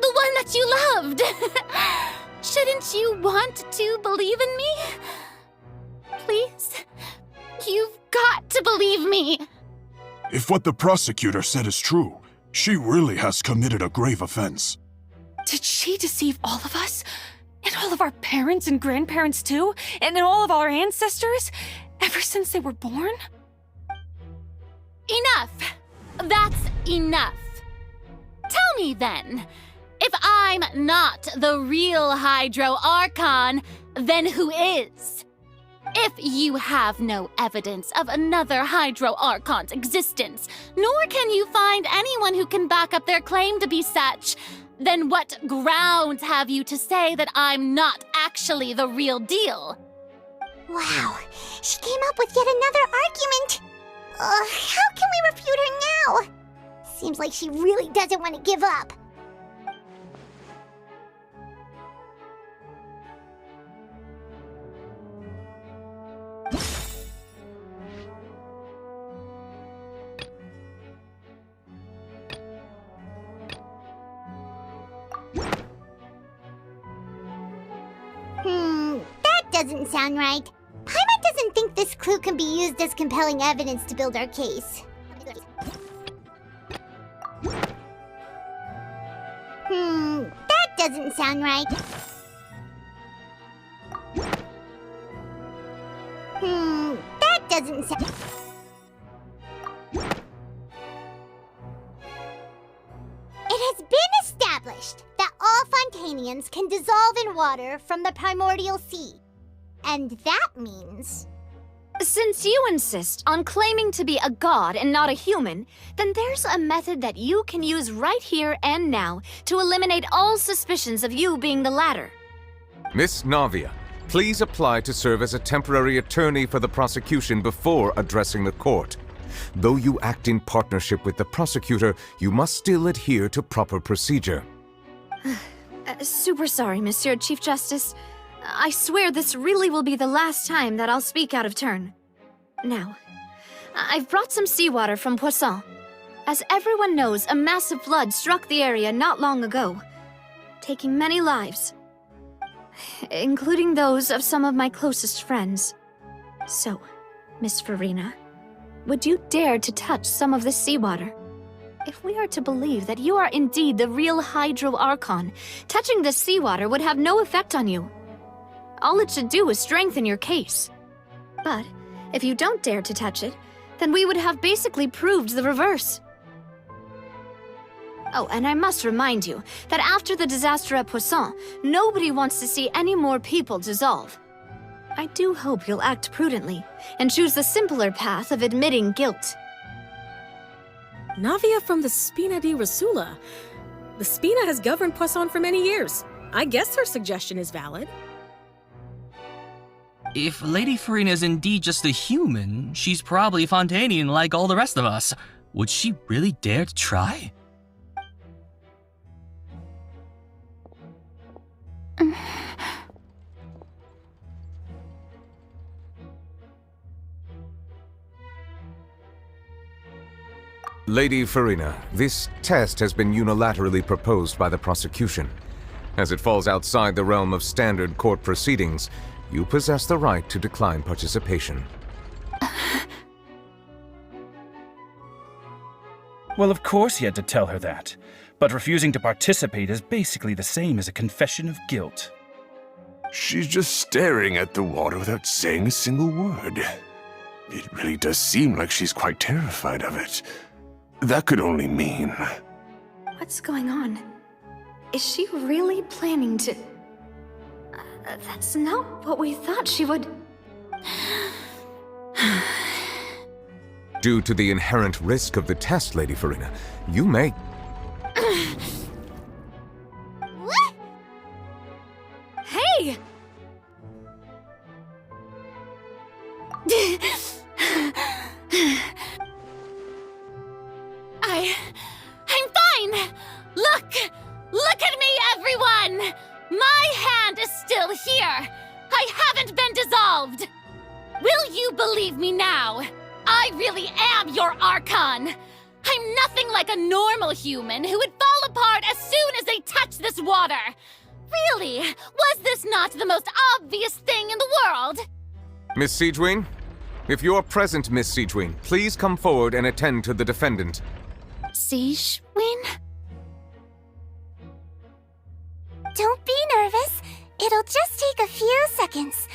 The one that you loved. Shouldn't you want to believe in me? Please? You've got to believe me. If what the prosecutor said is true, she really has committed a grave offense. Did she deceive all of us? And all of our parents and grandparents too? And all of our ancestors? Ever since they were born? Enough! That's enough. Tell me then, if I'm not the real Hydro Archon, then who is? If you have no evidence of another Hydro Archon's existence, nor can you find anyone who can back up their claim to be such, then what grounds have you to say that I'm not actually the real deal? Wow, she came up with yet another argument. How can we refute her now? Seems like she really doesn't want to give up. That doesn't sound right. Paimon doesn't think this clue can be used as compelling evidence to build our case. That doesn't sound right. That doesn't sound... It has been established that all Fontainians can dissolve in water from the primordial sea. And that means... Since you insist on claiming to be a god and not a human, then there's a method that you can use right here and now to eliminate all suspicions of you being the latter. Miss Navia, Please apply to serve as a temporary attorney for the prosecution before addressing the court. Though you act in partnership with the prosecutor, you must still adhere to proper procedure. Super sorry, Monsieur Chief Justice. I swear this really will be the last time that I'll speak out of turn. Now, I've brought some seawater from Poisson. As everyone knows, a massive flood struck the area not long ago, taking many lives, including those of some of my closest friends. So, Miss Farina, would you dare to touch some of this seawater? If we are to believe that you are indeed the real Hydro Archon, touching this seawater would have no effect on you. All it should do is strengthen your case. But if you don't dare to touch it, then we would have basically proved the reverse. Oh, and I must remind you that after the disaster at Poisson, nobody wants to see any more people dissolve. I do hope you'll act prudently and choose the simpler path of admitting guilt. Navia from the Spina di Rasula. The Spina has governed Poisson for many years. I guess her suggestion is valid. If Lady Farina is indeed just a human, she's probably Fontainian like all the rest of us. Would she really dare to try? Lady Farina, this test has been unilaterally proposed by the prosecution. As it falls outside the realm of standard court proceedings, you possess the right to decline participation. Well, of course he had to tell her that. But refusing to participate is basically the same as a confession of guilt. She's just staring at the water without saying a single word. It really does seem like she's quite terrified of it. That could only mean... What's going on? Is she really planning to... that's not what we thought she would... Due to the inherent risk of the test, Lady Farina, you may... What? Hey! I'm fine! Look at me, everyone! My hand is still here! I haven't been dissolved! Will you believe me now? I really am your Archon! I'm nothing like a normal human who would fall apart as soon as they touch this water! Really? Was this not the most obvious thing in the world? Miss Siegewien? If you're present, Miss Siegewien, please come forward and attend to the defendant. Siegewien? Don't be nervous. It'll just take a few seconds.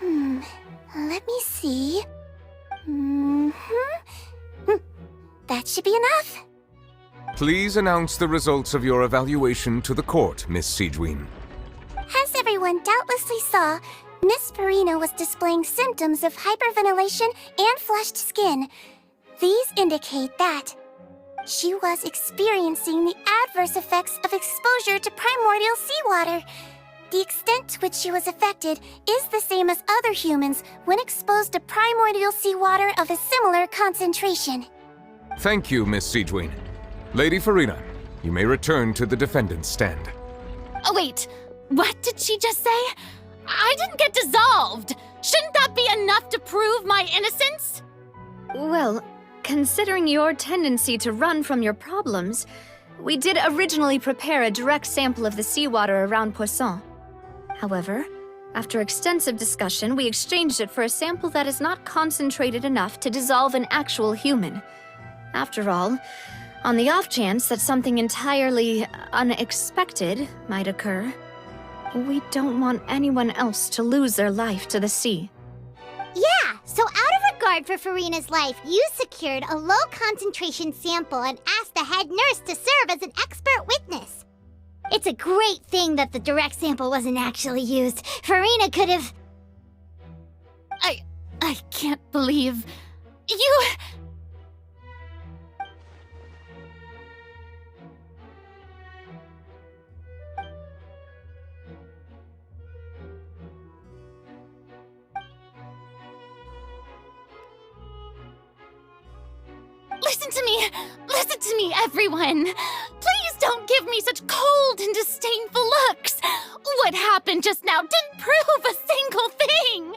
Let me see. That should be enough. Please announce the results of your evaluation to the court, Miss Siegewien. As everyone doubtlessly saw, Miss Farina was displaying symptoms of hyperventilation and flushed skin. These indicate that she was experiencing the adverse effects of exposure to primordial seawater. The extent to which she was affected is the same as other humans when exposed to primordial seawater of a similar concentration. Thank you, Miss Siegewien. Lady Farina, you may return to the defendant's stand. Oh wait, what did she just say? I didn't get dissolved! Shouldn't that be enough to prove my innocence? Well, considering your tendency to run from your problems, we did originally prepare a direct sample of the seawater around Poisson. However, after extensive discussion, we exchanged it for a sample that is not concentrated enough to dissolve an actual human. After all, on the off chance that something entirely unexpected might occur, we don't want anyone else to lose their life to the sea. Yeah, so out of regard for Farina's life, you secured a low-concentration sample and asked the head nurse to serve as an expert witness. It's a great thing that the direct sample wasn't actually used. Farina could have... I can't believe... You... Listen to me! Listen to me, everyone! Please don't give me such cold and disdainful looks! What happened just now didn't prove a single thing!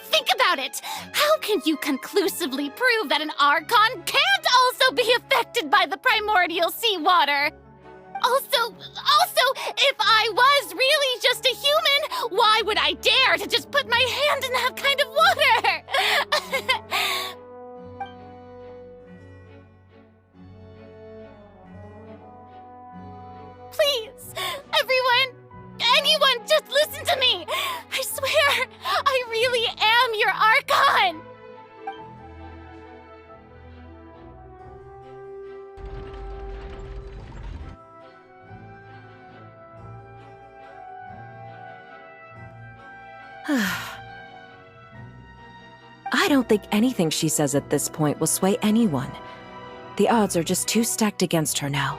Think about it! How can you conclusively prove that an Archon can't also be affected by the primordial seawater? Also, if I was really just a human, why would I dare to just put my hand in that kind of water? Please, anyone, just listen to me! I swear, I really am your Archon! I don't think anything she says at this point will sway anyone. The odds are just too stacked against her now.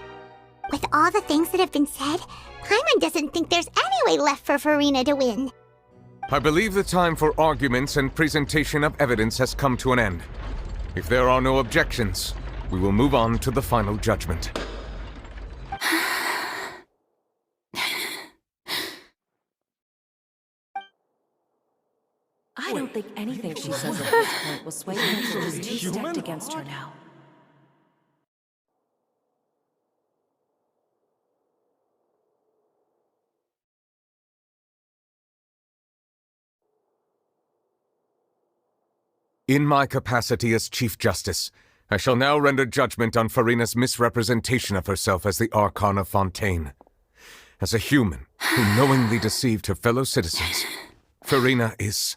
With all the things that have been said, Paimon doesn't think there's any way left for Furina to win. I believe the time for arguments and presentation of evidence has come to an end. If there are no objections, we will move on to the final judgment. I don't think anything she says at this point will sway her. She's too stacked against her now. In my capacity as Chief Justice, I shall now render judgment on Furina's misrepresentation of herself as the Archon of Fontaine. As a human who knowingly deceived her fellow citizens, Furina is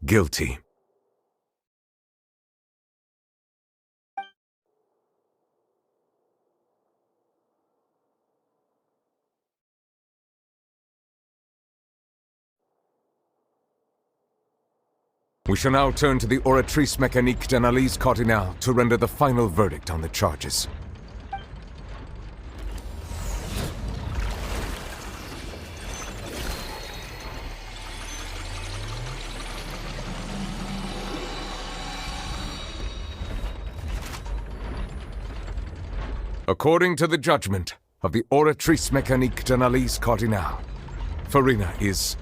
guilty. We shall now turn to the Oratrice Mécanique d'Analyse Cardinale to render the final verdict on the charges. According to the judgment of the Oratrice Mécanique d'Analyse Cardinale, Furina is...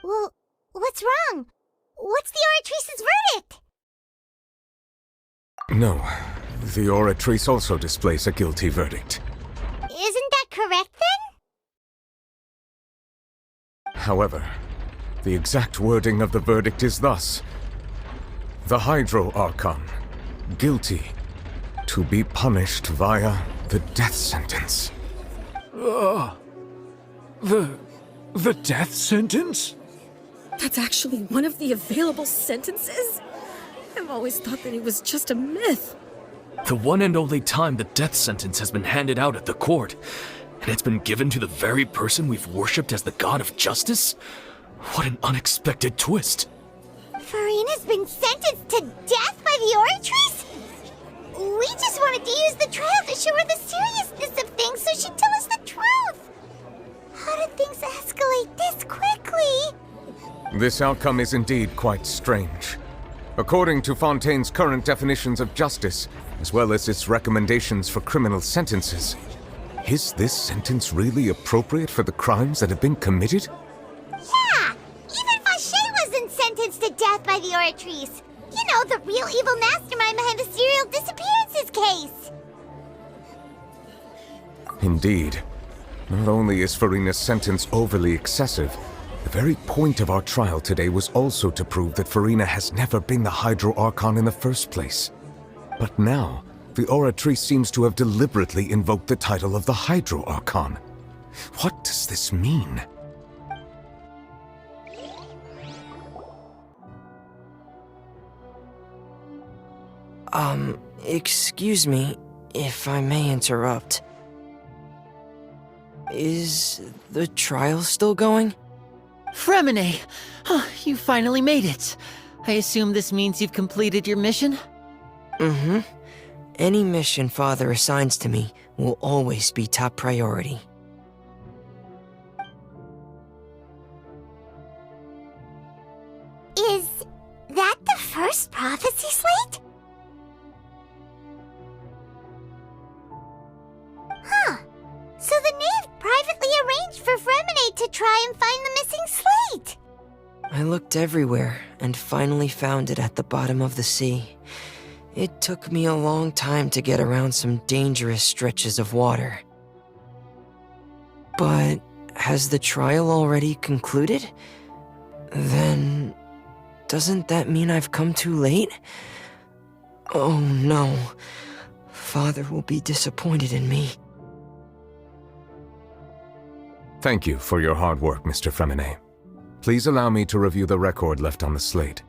Well, what's wrong? What's the Oratrice's verdict? No, the Oratrice also displays a guilty verdict. Isn't that correct then? However, the exact wording of the verdict is thus: the Hydro Archon, guilty, to be punished via the death sentence. The death sentence? That's actually one of the available sentences? I've always thought that it was just a myth. The one and only time the death sentence has been handed out at the court, and it's been given to the very person we've worshipped as the god of justice? What an unexpected twist. Furina's been sentenced to death by the Oratrice? We just wanted to use the trial to show her the seriousness of things so she'd tell us the truth. How did things escalate this quickly? This outcome is indeed quite strange. According to Fontaine's current definitions of justice, as well as its recommendations for criminal sentences, is this sentence really appropriate for the crimes that have been committed? Yeah! Even Fauché wasn't sentenced to death by the Oratrice. You know, the real evil mastermind behind the serial disappearances case. Indeed. Not only is Furina's sentence overly excessive, the very point of our trial today was also to prove that Furina has never been the Hydro Archon in the first place. But now, the Oratrice seems to have deliberately invoked the title of the Hydro Archon. What does this mean? Excuse me, if I may interrupt. Is the trial still going? Fremine! Oh, you finally made it. I assume this means you've completed your mission? Mm-hmm. Any mission Father assigns to me will always be top priority. to try and find the missing slate? I looked everywhere and finally found it at the bottom of the sea. It took me a long time to get around some dangerous stretches of water. But has the trial already concluded? Then, doesn't that mean I've come too late? Oh no. Father will be disappointed in me. Thank you for your hard work, Mr. Fremine. Please allow me to review the record left on the slate.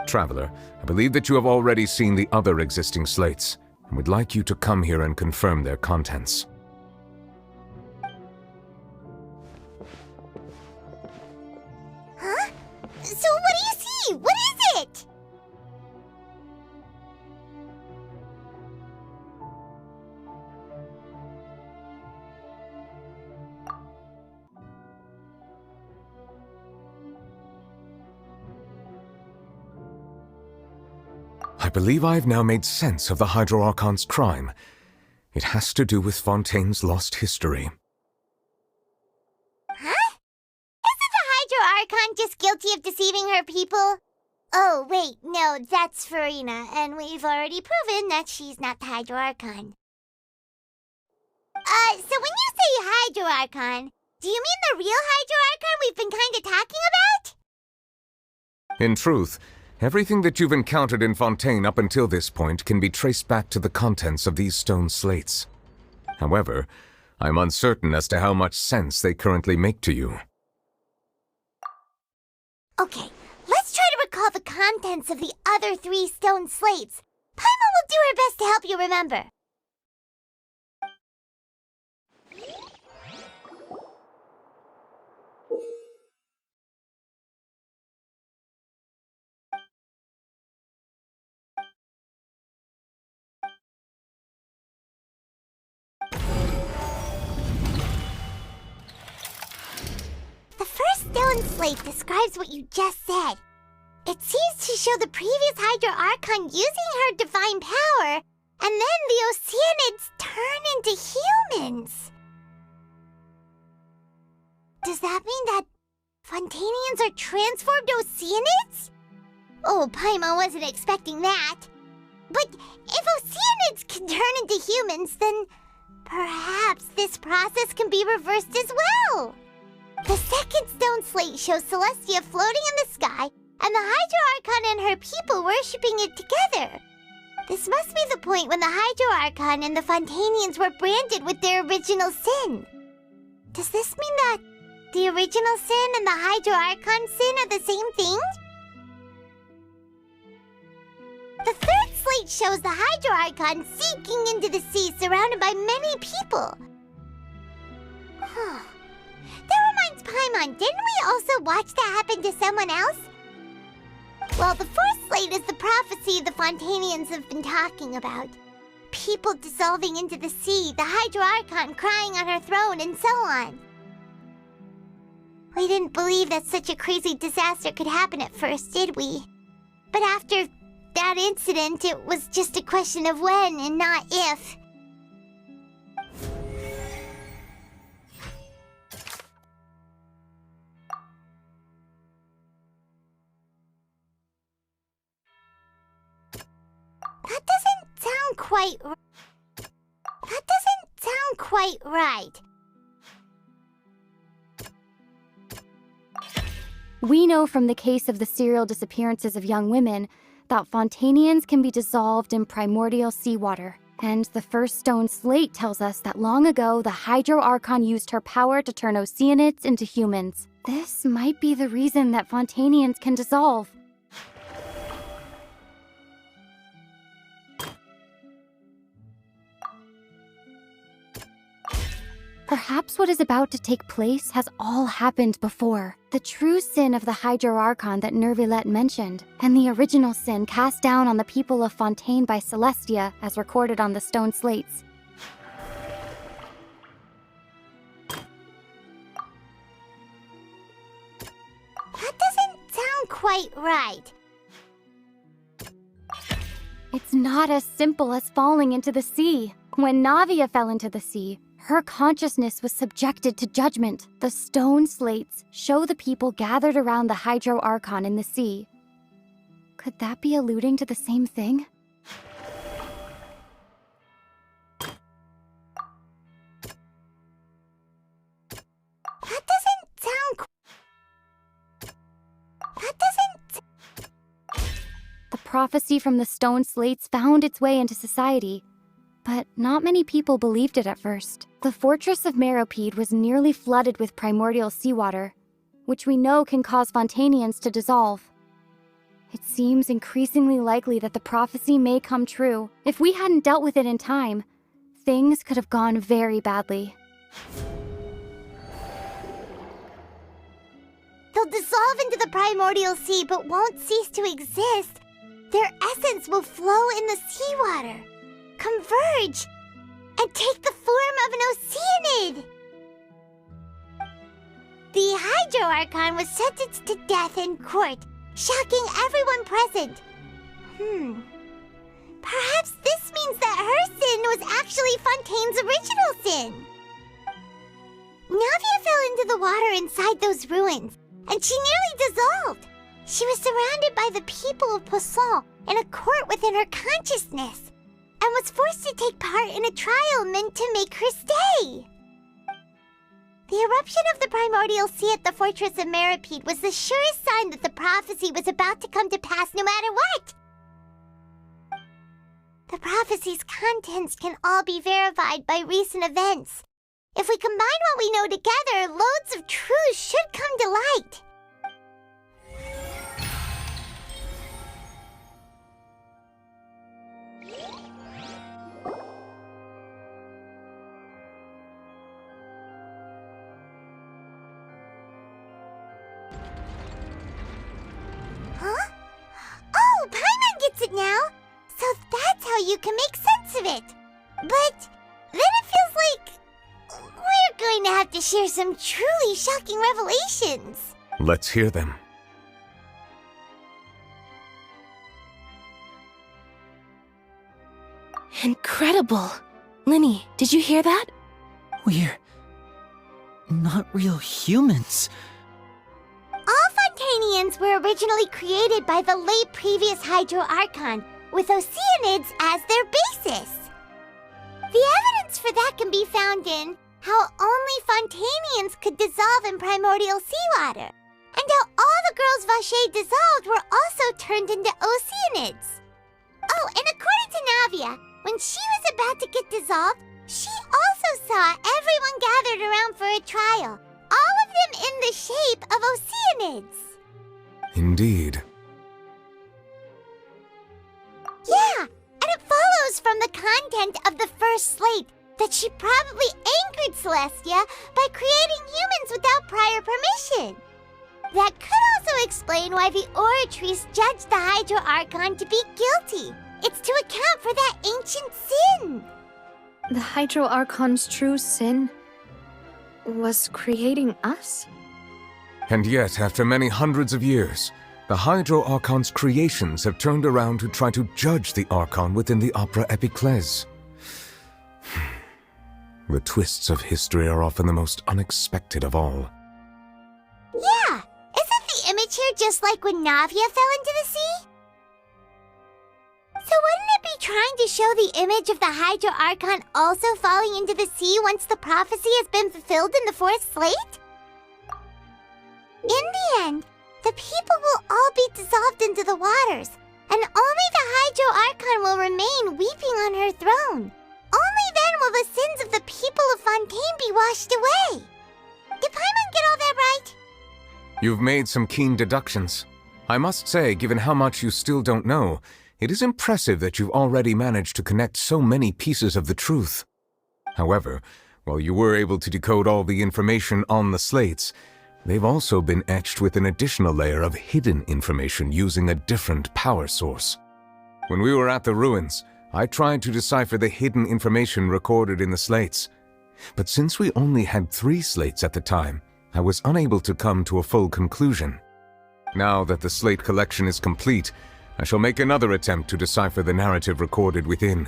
Traveler, I believe that you have already seen the other existing slates, and would like you to come here and confirm their contents. Huh? So what do you see? What is it? I believe I've now made sense of the Hydro Archon's crime. It has to do with Fontaine's lost history. Huh? Isn't the Hydro Archon just guilty of deceiving her people? Oh, wait, no, that's Farina, and we've already proven that she's not the Hydro Archon. So when you say Hydro Archon, do you mean the real Hydro Archon we've been kinda talking about? In truth, everything that you've encountered in Fontaine up until this point can be traced back to the contents of these stone slates. However, I'm uncertain as to how much sense they currently make to you. Okay, let's try to recall the contents of the other 3 stone slates. Paimon will do her best to help you remember. The first stone slate describes what you just said. It seems to show the previous Hydro Archon using her divine power, and then the Oceanids turn into humans. Does that mean that Fontainians are transformed Oceanids? Oh, Paimon wasn't expecting that. But if Oceanids can turn into humans, then perhaps this process can be reversed as well. The second stone slate shows Celestia floating in the sky, and the Hydro Archon and her people worshipping it together. This must be the point when the Hydro Archon and the Fontainians were branded with their original sin. Does this mean that the original sin and the Hydro Archon sin are the same thing? The third slate shows the Hydro Archon sinking into the sea surrounded by many people. That reminds Paimon, didn't we also watch that happen to someone else? Well, the fourth slate is the prophecy the Fontainians have been talking about. People dissolving into the sea, the Hydro Archon crying on her throne, and so on. We didn't believe that such a crazy disaster could happen at first, did we? But after that incident, it was just a question of when and not if. That doesn't sound quite right. We know from the case of the serial disappearances of young women that Fontainians can be dissolved in primordial seawater. And the first stone slate tells us that long ago the Hydro Archon used her power to turn Oceanids into humans. This might be the reason that Fontainians can dissolve. Perhaps what is about to take place has all happened before. The true sin of the Hydro Archon that Nervilette mentioned, and the original sin cast down on the people of Fontaine by Celestia, as recorded on the stone slates. That doesn't sound quite right. It's not as simple as falling into the sea. When Navia fell into the sea, Her consciousness was subjected to judgment. The stone slates show the people gathered around the Hydro Archon in the sea. Could that be alluding to the same thing? The prophecy from the stone slates found its way into society, but not many people believed it at first. The fortress of Meropide was nearly flooded with primordial seawater, which we know can cause Fontainians to dissolve. It seems increasingly likely that the prophecy may come true. If we hadn't dealt with it in time, things could have gone very badly. They'll dissolve into the primordial sea but won't cease to exist. Their essence will flow in the seawater, converge, and take the form of an oceanid. The Hydro Archon was sentenced to death in court, shocking everyone present. Perhaps this means that her sin was actually Fontaine's original sin. Navia fell into the water inside those ruins, and she nearly dissolved. She was surrounded by the people of Poisson in a court within her consciousness, and was forced to take part in a trial meant to make her stay. The eruption of the primordial sea at the fortress of Meropide was the surest sign that the prophecy was about to come to pass no matter what. The prophecy's contents can all be verified by recent events. If we combine what we know together, loads of truths should come to light. Huh? Oh, Paimon gets it now! So that's how you can make sense of it. But then it feels like we're going to have to share some truly shocking revelations. Let's hear them. Incredible! Linny, did you hear that? We're not real humans. All Fontainians were originally created by the late previous Hydro Archon, with oceanids as their basis. The evidence for that can be found in how only Fontainians could dissolve in primordial seawater, and how all the girls Vacher dissolved were also turned into oceanids. Oh, and according to Navia, when she was about to get dissolved, she also saw everyone gathered around for a trial, all of them in the shape of oceanids. Indeed. Yeah, and it follows from the content of the first slate that she probably angered Celestia by creating humans without prior permission. That could also explain why the Oratrice judged the Hydro Archon to be guilty. It's to account for that ancient sin. The Hydro Archon's true sin was creating us? And yet, after many hundreds of years, the Hydro Archon's creations have turned around to try to judge the Archon within the Opera Epiclese. The twists of history are often the most unexpected of all. Yeah, isn't the image here just like when Navia fell into the sea? So wouldn't it be trying to show the image of the Hydro Archon also falling into the sea once the prophecy has been fulfilled in the fourth slate? In the end, the people will all be dissolved into the waters, and only the Hydro Archon will remain weeping on her throne. Only then will the sins of the people of Fontaine be washed away. Did Paimon get all that right? You've made some keen deductions. I must say, given how much you still don't know, it is impressive that you've already managed to connect so many pieces of the truth. However, while you were able to decode all the information on the slates, they've also been etched with an additional layer of hidden information using a different power source. When we were at the ruins, I tried to decipher the hidden information recorded in the slates. But since we only had 3 slates at the time, I was unable to come to a full conclusion. Now that the slate collection is complete, I shall make another attempt to decipher the narrative recorded within.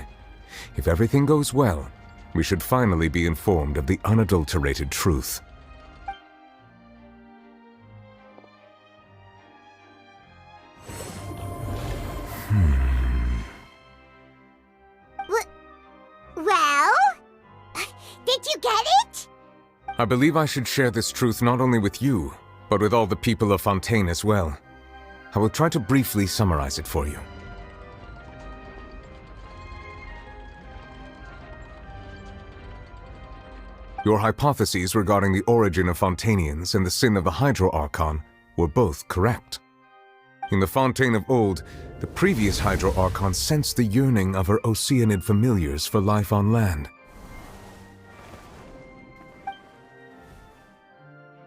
If everything goes well, we should finally be informed of the unadulterated truth. Well? Did you get it? I believe I should share this truth not only with you, but with all the people of Fontaine as well. I will try to briefly summarize it for you. Your hypotheses regarding the origin of Fontainians and the sin of the Hydro Archon were both correct. In the Fontaine of old, the previous Hydro Archon sensed the yearning of her Oceanid familiars for life on land.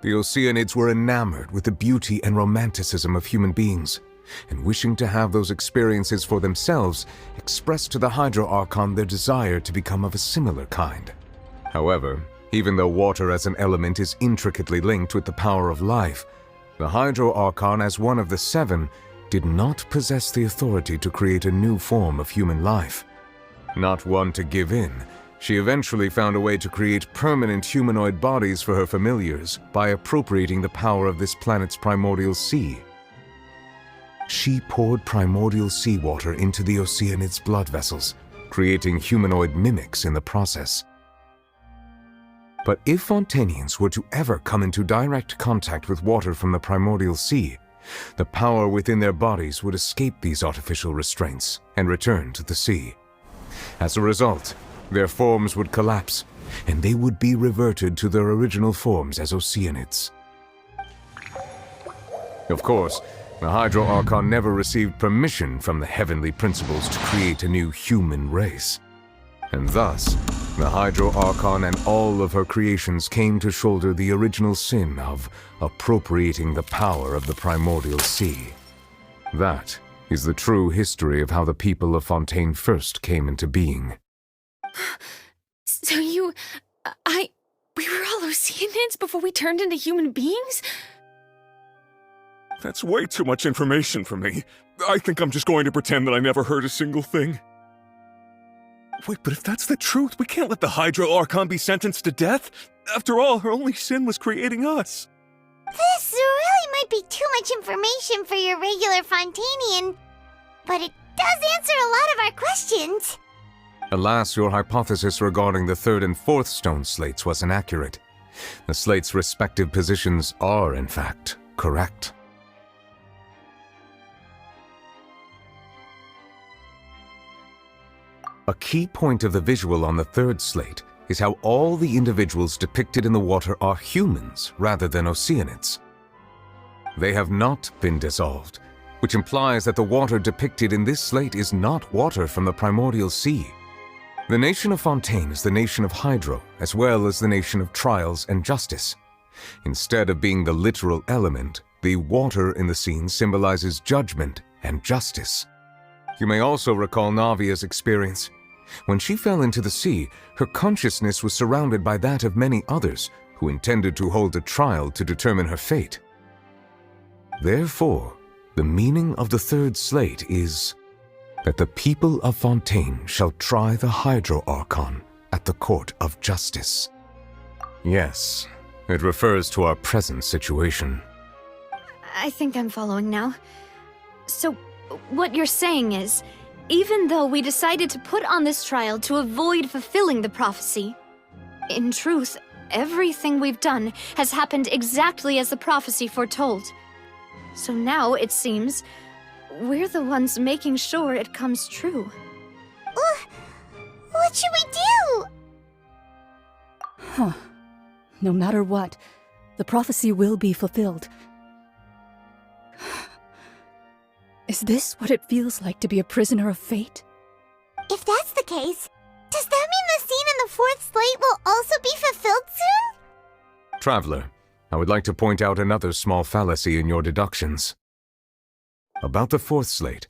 The Oceanids were enamored with the beauty and romanticism of human beings, and wishing to have those experiences for themselves, expressed to the Hydro Archon their desire to become of a similar kind. However, even though water as an element is intricately linked with the power of life, the Hydro Archon, as one of the seven, did not possess the authority to create a new form of human life. Not one to give in, she eventually found a way to create permanent humanoid bodies for her familiars by appropriating the power of this planet's primordial sea. She poured primordial seawater into the Oceanids' blood vessels, creating humanoid mimics in the process. But if Fontainians were to ever come into direct contact with water from the primordial sea, the power within their bodies would escape these artificial restraints and return to the sea. As a result, their forms would collapse, and they would be reverted to their original forms as Oceanids. Of course, the Hydro Archon never received permission from the heavenly principles to create a new human race. And thus, the Hydro Archon and all of her creations came to shoulder the original sin of appropriating the power of the primordial sea. That is the true history of how the people of Fontaine first came into being. So we were all Oceanids before we turned into human beings? That's way too much information for me. I think I'm just going to pretend that I never heard a single thing. Wait, but if that's the truth, we can't let the Hydro Archon be sentenced to death. After all, her only sin was creating us. This really might be too much information for your regular Fontainian, but it does answer a lot of our questions. Alas, your hypothesis regarding the third and fourth stone slates was inaccurate. The slates' respective positions are, in fact, correct. A key point of the visual on the third slate is how all the individuals depicted in the water are humans rather than Oceanids. They have not been dissolved, which implies that the water depicted in this slate is not water from the primordial sea. The nation of Fontaine is the nation of Hydro, as well as the nation of trials and justice. Instead of being the literal element, the water in the scene symbolizes judgment and justice. You may also recall Navia's experience. When she fell into the sea, her consciousness was surrounded by that of many others who intended to hold a trial to determine her fate. Therefore, the meaning of the third slate is that the people of Fontaine shall try the Hydro Archon at the court of justice. Yes, it refers to our present situation. I think I'm following now. So, what you're saying is, even though we decided to put on this trial to avoid fulfilling the prophecy, in truth, everything we've done has happened exactly as the prophecy foretold. So now, it seems, we're the ones making sure it comes true. What should we do? Huh. No matter what, the prophecy will be fulfilled. Is this what it feels like to be a prisoner of fate? If that's the case, does that mean the scene in the fourth slate will also be fulfilled soon? Traveler, I would like to point out another small fallacy in your deductions. About the fourth slate,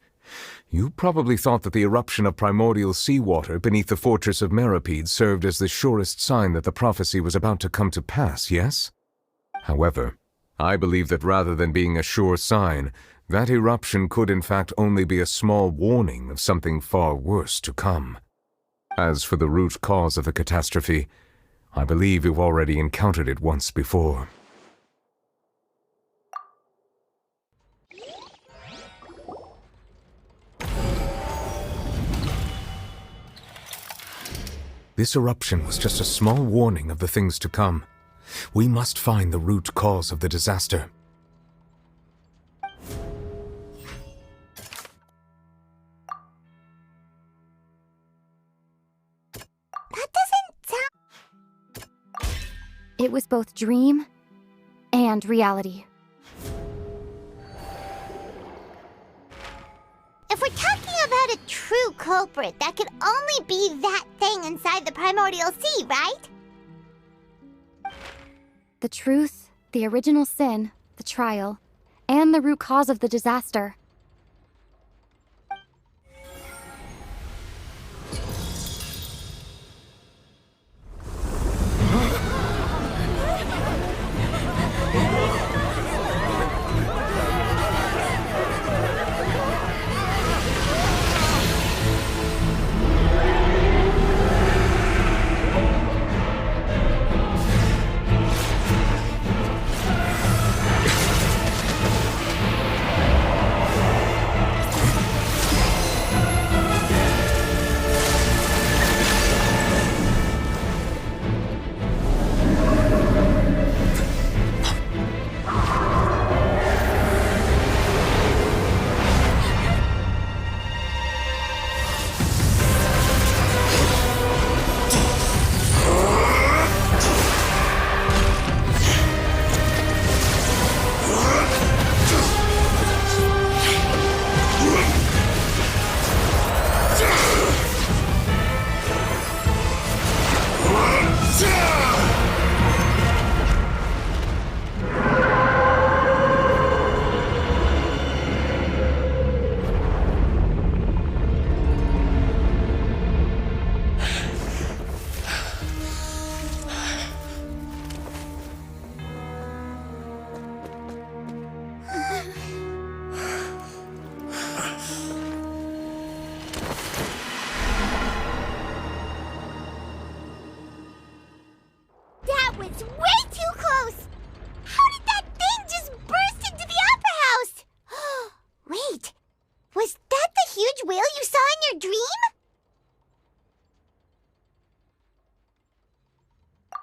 you probably thought that the eruption of primordial seawater beneath the fortress of Meripede served as the surest sign that the prophecy was about to come to pass, yes? However, I believe that rather than being a sure sign, that eruption could in fact only be a small warning of something far worse to come. As for the root cause of the catastrophe, I believe you've already encountered it once before. This eruption was just a small warning of the things to come. We must find the root cause of the disaster. That doesn't sound... It was both dream and reality. If we're talking about a true culprit, that could only be that thing inside the primordial sea, right? The truth, the original sin, the trial, and the root cause of the disaster.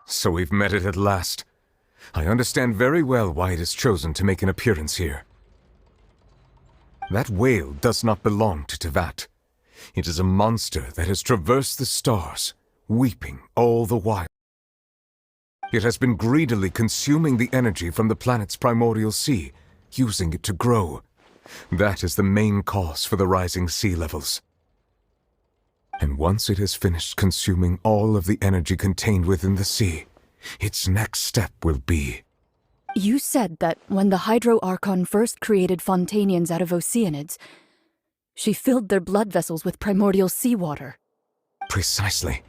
So we've met it at last. I understand very well why it has chosen to make an appearance here. That whale does not belong to Teyvat. It is a monster that has traversed the stars, weeping all the while. It has been greedily consuming the energy from the planet's primordial sea, using it to grow. That is the main cause for the rising sea levels. And once it has finished consuming all of the energy contained within the sea, its next step will be... You said that when the Hydro Archon first created Fontainians out of Oceanids, she filled their blood vessels with primordial seawater. Precisely.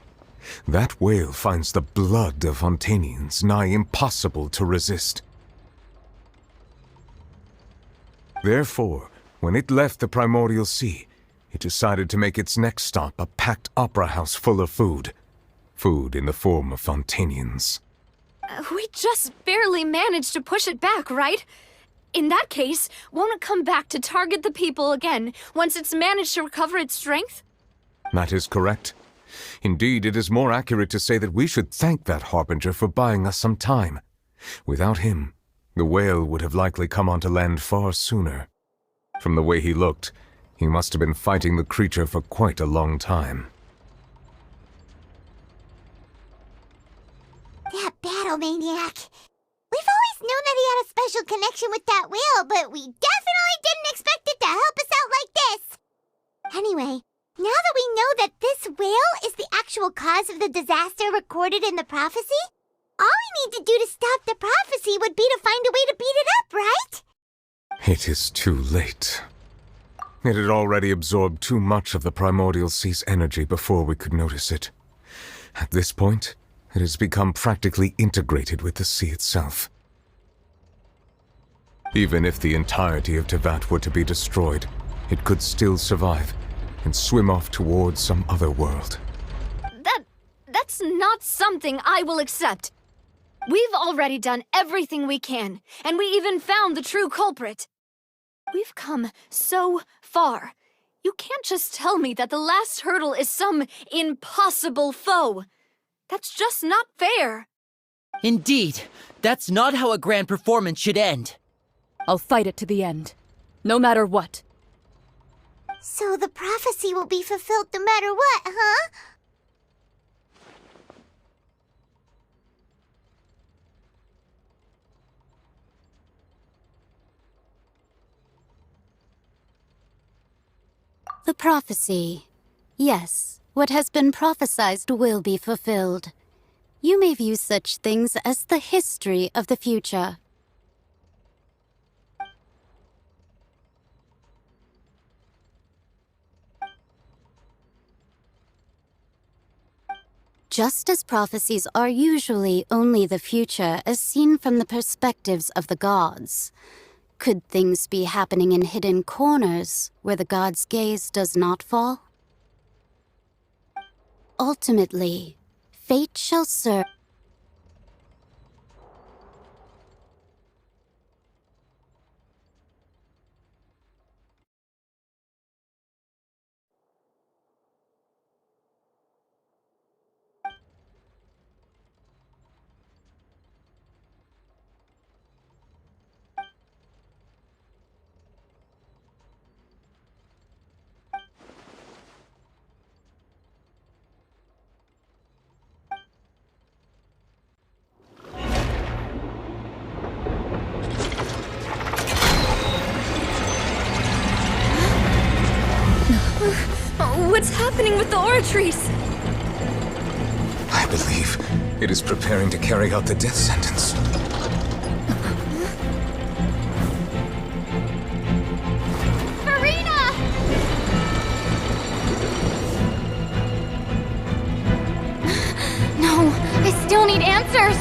That whale finds the blood of Fontainians nigh impossible to resist. Therefore, when it left the primordial sea, it decided to make its next stop a packed opera house full of food. Food in the form of Fontainians. We just barely managed to push it back, right? In that case, won't it come back to target the people again once it's managed to recover its strength? That is correct. Indeed, it is more accurate to say that we should thank that Harbinger for buying us some time. Without him, the whale would have likely come onto land far sooner. From the way he looked, he must have been fighting the creature for quite a long time. That battle maniac. We've always known that he had a special connection with that whale, but we definitely didn't expect it to help us out like this. Anyway, now that we know that this whale is the actual cause of the disaster recorded in the prophecy, all we need to do to stop the prophecy would be to find a way to beat it up, right? It is too late. It had already absorbed too much of the primordial sea's energy before we could notice it. At this point, it has become practically integrated with the sea itself. Even if the entirety of Teyvat were to be destroyed, it could still survive and swim off towards some other world. That's not something I will accept. We've already done everything we can, and we even found the true culprit. We've come so far. You can't just tell me that the last hurdle is some impossible foe. That's just not fair. Indeed, that's not how a grand performance should end. I'll fight it to the end, no matter what. So the prophecy will be fulfilled no matter what, huh? The prophecy. Yes, what has been prophesied will be fulfilled. You may view such things as the history of the future. Just as prophecies are usually only the future as seen from the perspectives of the gods, could things be happening in hidden corners where the gods' gaze does not fall? Ultimately, fate shall serve. What's happening with the aura trees? I believe it is preparing to carry out the death sentence. Furina! No, I still need answers!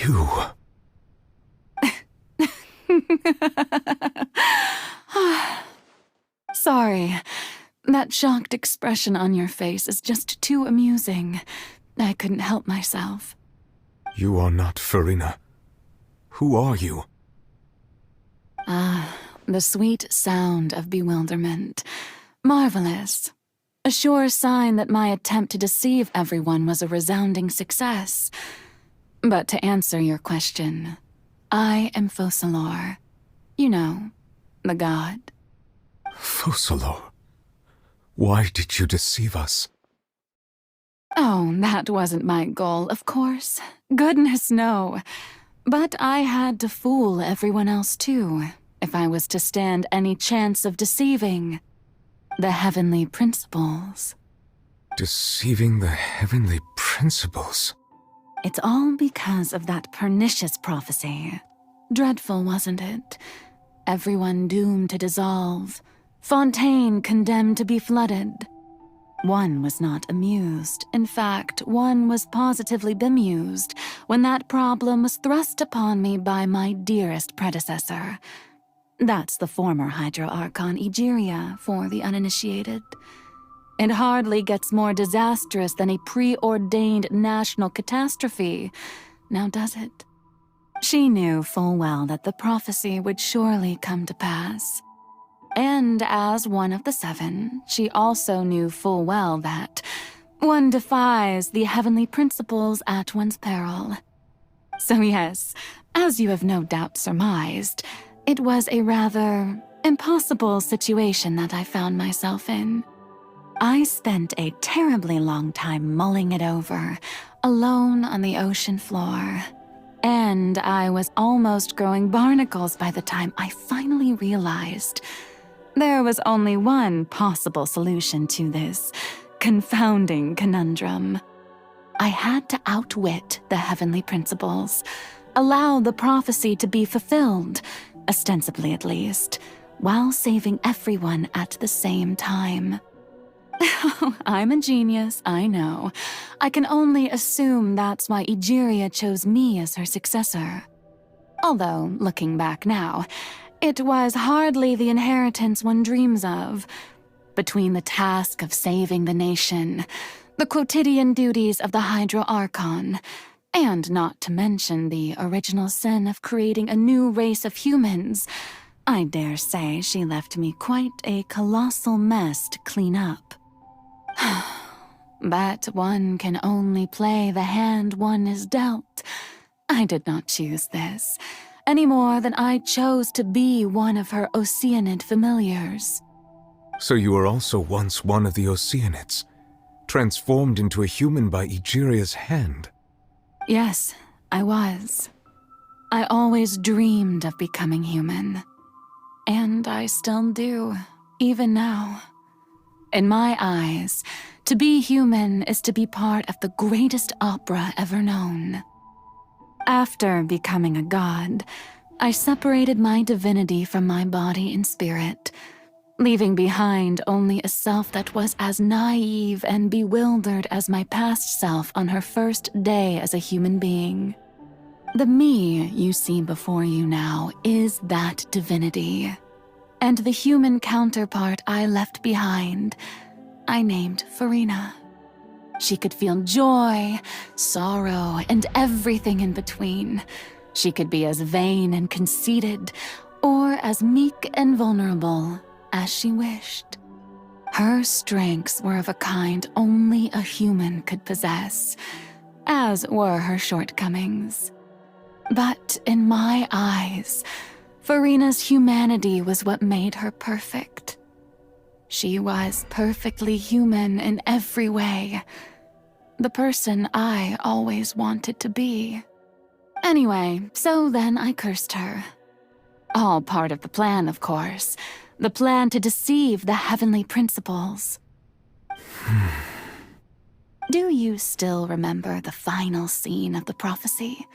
You. Sorry. That shocked expression on your face is just too amusing. I couldn't help myself. You are not Furina. Who are you? Ah, the sweet sound of bewilderment. Marvelous. A sure sign that my attempt to deceive everyone was a resounding success. But to answer your question, I am Focalor. You know, the god. Focalor? Why did you deceive us? Oh, that wasn't my goal, of course. Goodness, no. But I had to fool everyone else too, if I was to stand any chance of deceiving the heavenly principles. Deceiving the heavenly principles? It's all because of that pernicious prophecy. Dreadful, wasn't it? Everyone doomed to dissolve. Fontaine condemned to be flooded. One was not amused. In fact, one was positively bemused when that problem was thrust upon me by my dearest predecessor. That's the former Hydro Archon Egeria for the uninitiated. It hardly gets more disastrous than a preordained national catastrophe, now does it? She knew full well that the prophecy would surely come to pass. And as one of the seven, she also knew full well that one defies the heavenly principles at one's peril. So yes, as you have no doubt surmised, it was a rather impossible situation that I found myself in. I spent a terribly long time mulling it over, alone on the ocean floor. And I was almost growing barnacles by the time I finally realized there was only one possible solution to this confounding conundrum. I had to outwit the heavenly principles, allow the prophecy to be fulfilled, ostensibly at least, while saving everyone at the same time. I'm a genius, I know. I can only assume that's why Egeria chose me as her successor. Although, looking back now, it was hardly the inheritance one dreams of. Between the task of saving the nation, the quotidian duties of the Archon, and not to mention the original sin of creating a new race of humans, I dare say she left me quite a colossal mess to clean up. But one can only play the hand one is dealt. I did not choose this, any more than I chose to be one of her Oceanid familiars. So you were also once one of the Oceanids, transformed into a human by Egeria's hand? Yes, I was. I always dreamed of becoming human. And I still do, even now. In my eyes, to be human is to be part of the greatest opera ever known. After becoming a god, I separated my divinity from my body and spirit, leaving behind only a self that was as naive and bewildered as my past self on her first day as a human being. The me you see before you now is that divinity. And the human counterpart I left behind, I named Furina. She could feel joy, sorrow, and everything in between. She could be as vain and conceited, or as meek and vulnerable as she wished. Her strengths were of a kind only a human could possess, as were her shortcomings. But in my eyes, Furina's humanity was what made her perfect. She was perfectly human in every way. The person I always wanted to be. Anyway, so then I cursed her. All part of the plan, of course. The plan to deceive the heavenly principles. Do you still remember the final scene of the prophecy?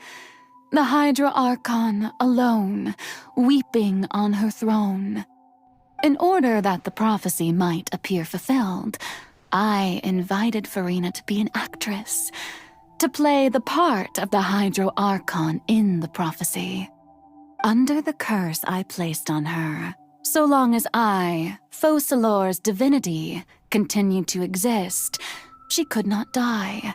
The Archon alone, weeping on her throne. In order that the prophecy might appear fulfilled, I invited Furina to be an actress, to play the part of the Archon in the prophecy. Under the curse I placed on her, so long as I, Focalor's divinity, continued to exist, she could not die.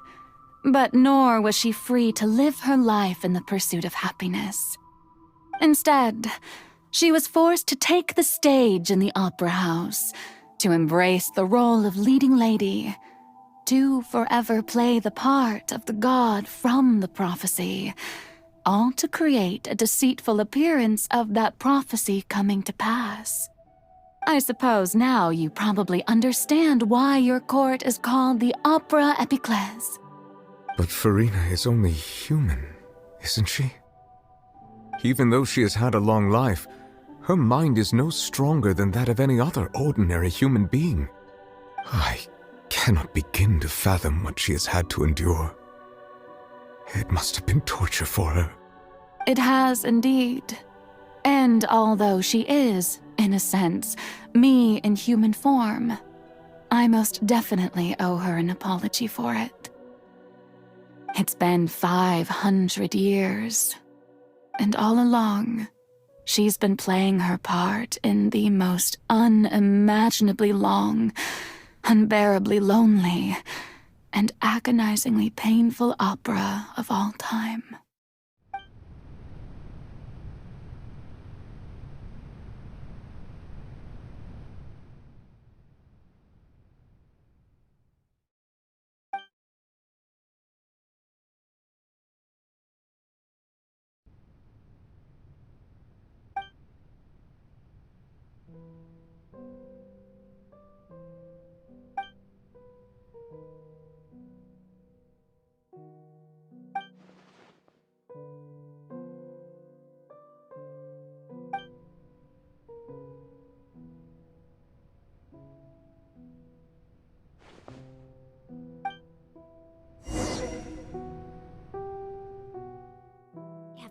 But nor was she free to live her life in the pursuit of happiness. Instead, she was forced to take the stage in the opera house, to embrace the role of leading lady, to forever play the part of the god from the prophecy, all to create a deceitful appearance of that prophecy coming to pass. I suppose now you probably understand why your court is called the Opera Epiclese. But Furina is only human, isn't she? Even though she has had a long life, her mind is no stronger than that of any other ordinary human being. I cannot begin to fathom what she has had to endure. It must have been torture for her. It has indeed. And although she is, in a sense, me in human form, I most definitely owe her an apology for it. It's been 500 years, and all along, she's been playing her part in the most unimaginably long, unbearably lonely, and agonizingly painful opera of all time.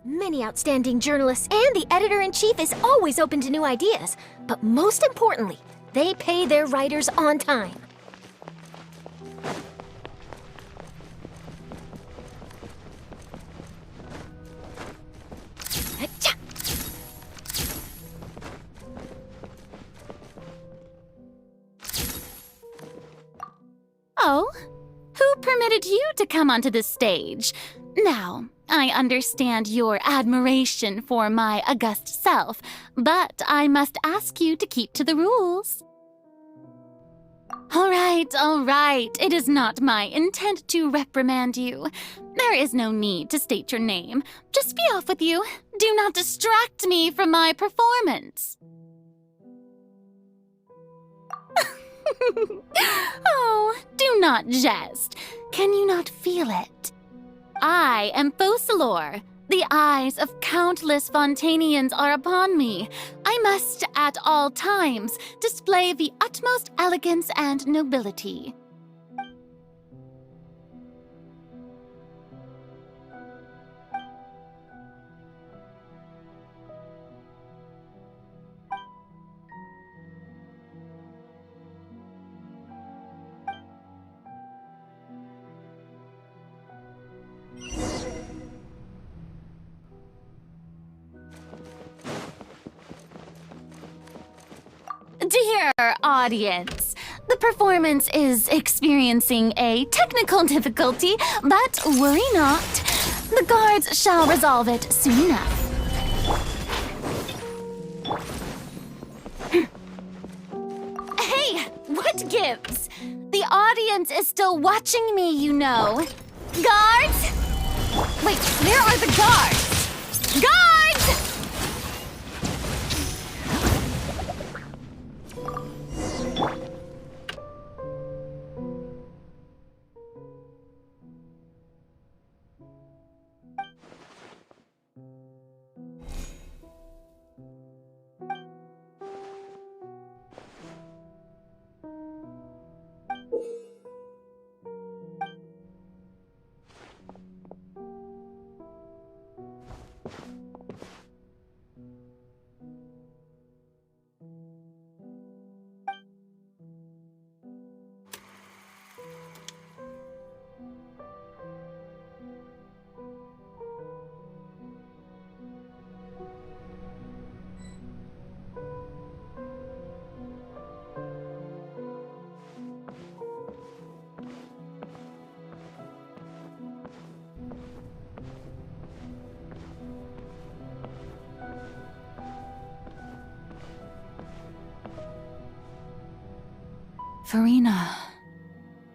Many outstanding journalists and the editor-in-chief is always open to new ideas. But most importantly, they pay their writers on time. Oh, who permitted you to come onto this stage? Now, I understand your admiration for my august self, but I must ask you to keep to the rules. All right. It is not my intent to reprimand you. There is no need to state your name. Just be off with you. Do not distract me from my performance. Oh, do not jest. Can you not feel it? I am Focalor. The eyes of countless Fontainians are upon me. I must, at all times, display the utmost elegance and nobility. Dear audience, the performance is experiencing a technical difficulty, but worry not. The guards shall resolve it soon enough. Hey, what gives? The audience is still watching me, you know. Guards? Wait, where are the guards? Guards!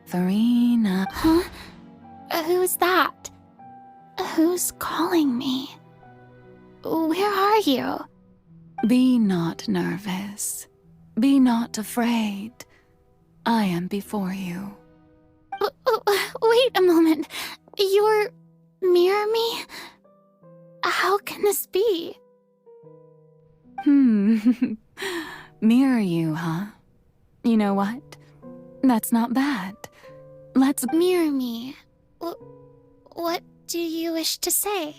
Farina. Huh? Who's that? Who's calling me? Where are you? Be not nervous. Be not afraid. I am before you. Wait a moment. You're near me? How can this be? Mirror you, huh? You know what? That's not bad. Let's mirror me. What do you wish to say?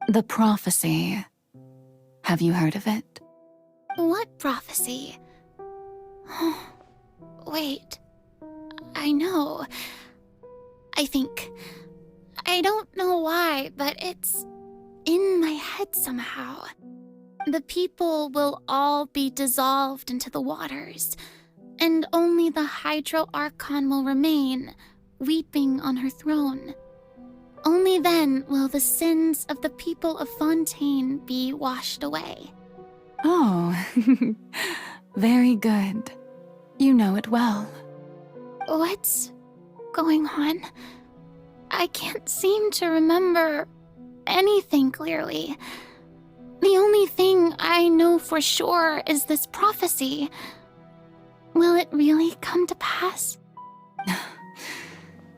The prophecy. Have you heard of it? What prophecy? Wait. I know. I think. I don't know why, but it's in my head somehow. The people will all be dissolved into the waters, and only the Hydro Archon will remain, weeping on her throne. Only then will the sins of the people of Fontaine be washed away. Oh, very good. You know it well. What's going on? I can't seem to remember anything clearly. The only thing I know for sure is this prophecy. Will it really come to pass?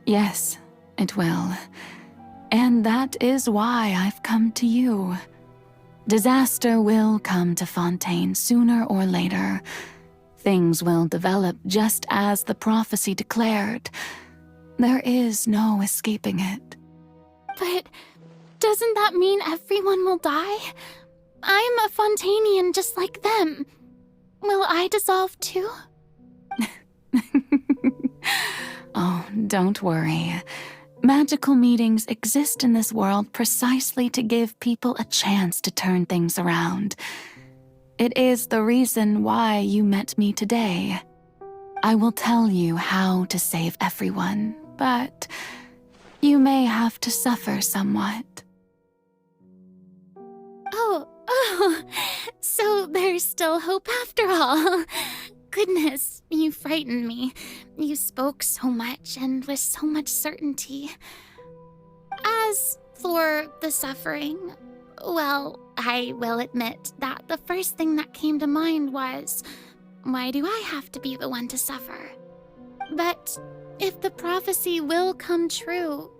Yes, it will. And that is why I've come to you. Disaster will come to Fontaine sooner or later. Things will develop just as the prophecy declared. There is no escaping it. But Doesn't that mean everyone will die? I'm a Fontainian just like them. Will I dissolve too? Oh, don't worry. Magical meetings exist in this world precisely to give people a chance to turn things around. It is the reason why you met me today. I will tell you how to save everyone, but you may have to suffer somewhat. Oh, so there's still hope after all. Goodness, you frightened me. You spoke so much and with so much certainty. As for the suffering, well, I will admit that the first thing that came to mind was, why do I have to be the one to suffer? But if the prophecy will come true,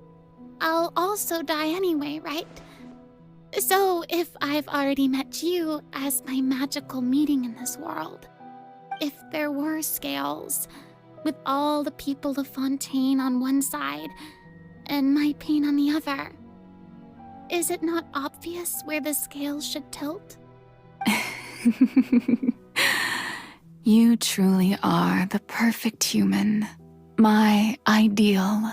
I'll also die anyway, right? So if I've already met you as my magical meeting in this world, if there were scales, with all the people of Fontaine on one side and my pain on the other, is it not obvious where the scales should tilt? You truly are the perfect human, my ideal.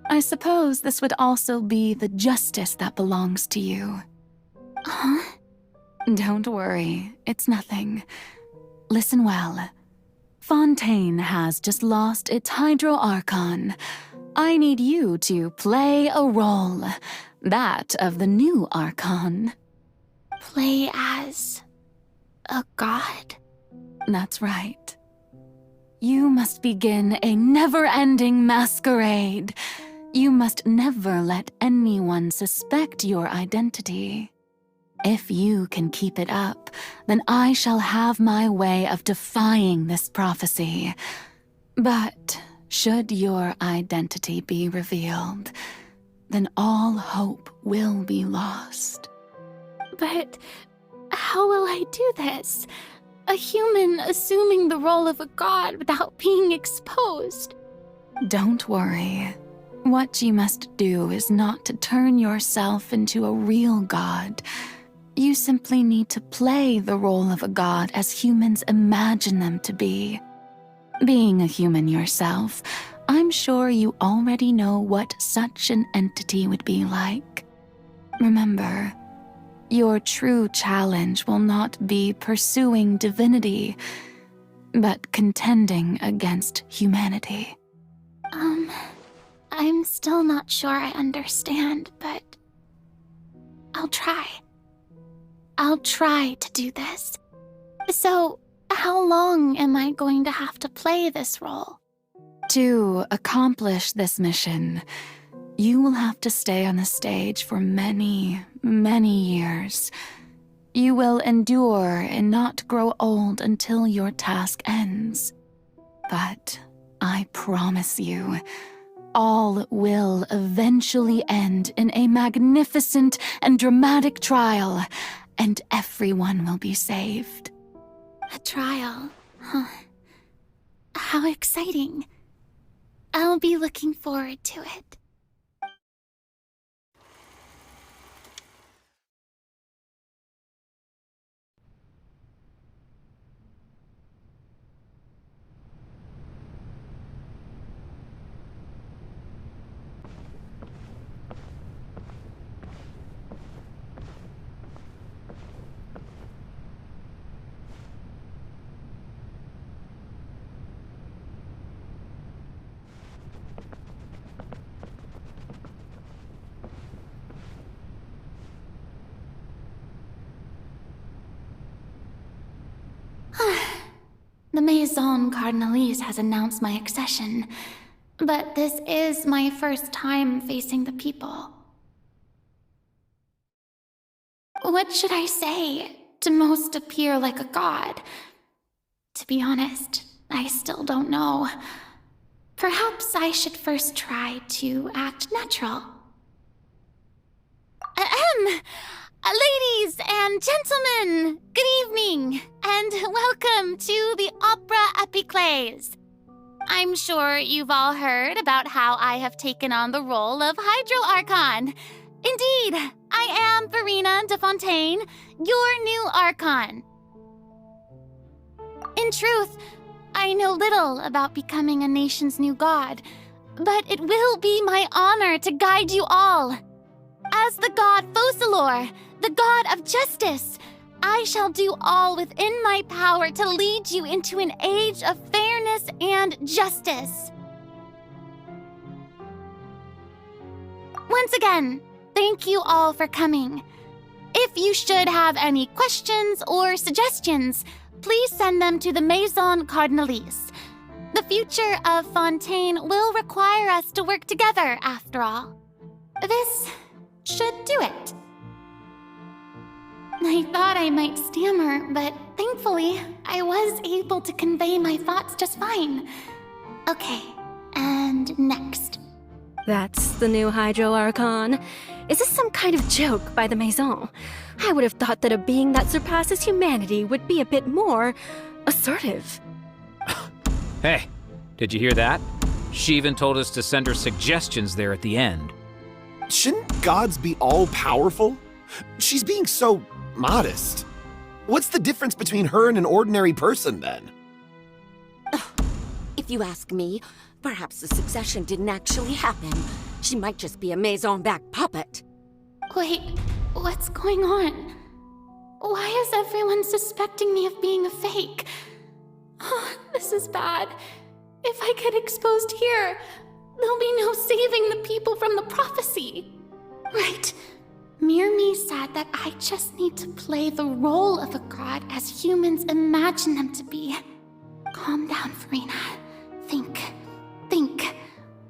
I suppose this would also be the justice that belongs to you. Huh? Don't worry, it's nothing. Listen well. Fontaine has just lost its Hydro Archon. I need you to play a role, that of the new Archon. Play as a god? That's right. You must begin a never-ending masquerade. You must never let anyone suspect your identity. If you can keep it up, then I shall have my way of defying this prophecy. But should your identity be revealed, then all hope will be lost. But how will I do this? A human assuming the role of a god without being exposed. Don't worry. What you must do is not to turn yourself into a real god. You simply need to play the role of a god as humans imagine them to be. Being a human yourself, I'm sure you already know what such an entity would be like. Remember, your true challenge will not be pursuing divinity, but contending against humanity. I'm still not sure I understand, but I'll try. I'll try to do this. So, how long am I going to have to play this role? To accomplish this mission, you will have to stay on the stage for many, many years. You will endure and not grow old until your task ends. But I promise you, all will eventually end in a magnificent and dramatic trial, and everyone will be saved. A trial, huh? How exciting. I'll be looking forward to it. The Maison Cardinalise has announced my accession, but this is my first time facing the people. What should I say to most appear like a god? To be honest, I still don't know. Perhaps I should first try to act natural. Ladies and gentlemen, good evening, and welcome to the Opera Epiclese. I'm sure you've all heard about how I have taken on the role of Hydro Archon. Indeed, I am Farina de Fontaine, your new Archon. In truth, I know little about becoming a nation's new god, but it will be my honor to guide you all. As the god Focalor, the god of justice, I shall do all within my power to lead you into an age of fairness and justice. Once again, thank you all for coming. If you should have any questions or suggestions, please send them to the Maison Cardinalise. The future of Fontaine will require us to work together, after all. This should do it. I thought I might stammer, but thankfully, I was able to convey my thoughts just fine. Okay, and next. That's the new Hydro Archon. Is this some kind of joke by the Maison? I would have thought that a being that surpasses humanity would be a bit more assertive. Hey, did you hear that? She even told us to send her suggestions there at the end. Shouldn't gods be all-powerful? She's being so modest. What's the difference between her and an ordinary person, then? If you ask me, perhaps the succession didn't actually happen. She might just be a Maison-back puppet. Wait, what's going on? Why is everyone suspecting me of being a fake? Oh, this is bad. If I get exposed here, there'll be no saving the people from the prophecy. Right. Mirmi said that I just need to play the role of a god as humans imagine them to be. Calm down, Farina. Think.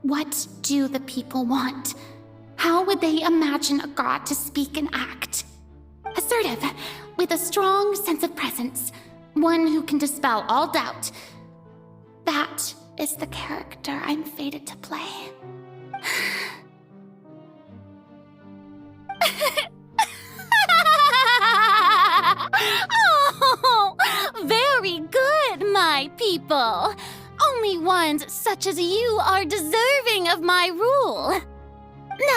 What do the people want? How would they imagine a god to speak and act? Assertive, with a strong sense of presence. One who can dispel all doubt. That is the character I'm fated to play. Oh, very good, my people. Only ones such as you are deserving of my rule.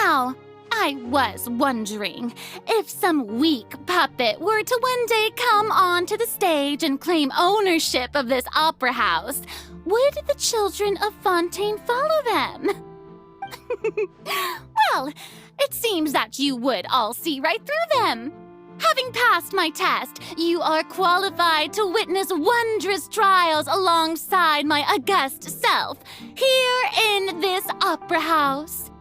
Now, I was wondering if some weak puppet were to one day come onto the stage and claim ownership of this opera house, would the children of Fontaine follow them? Well, it seems that you would all see right through them. Having passed my test, you are qualified to witness wondrous trials alongside my august self, here in this opera house.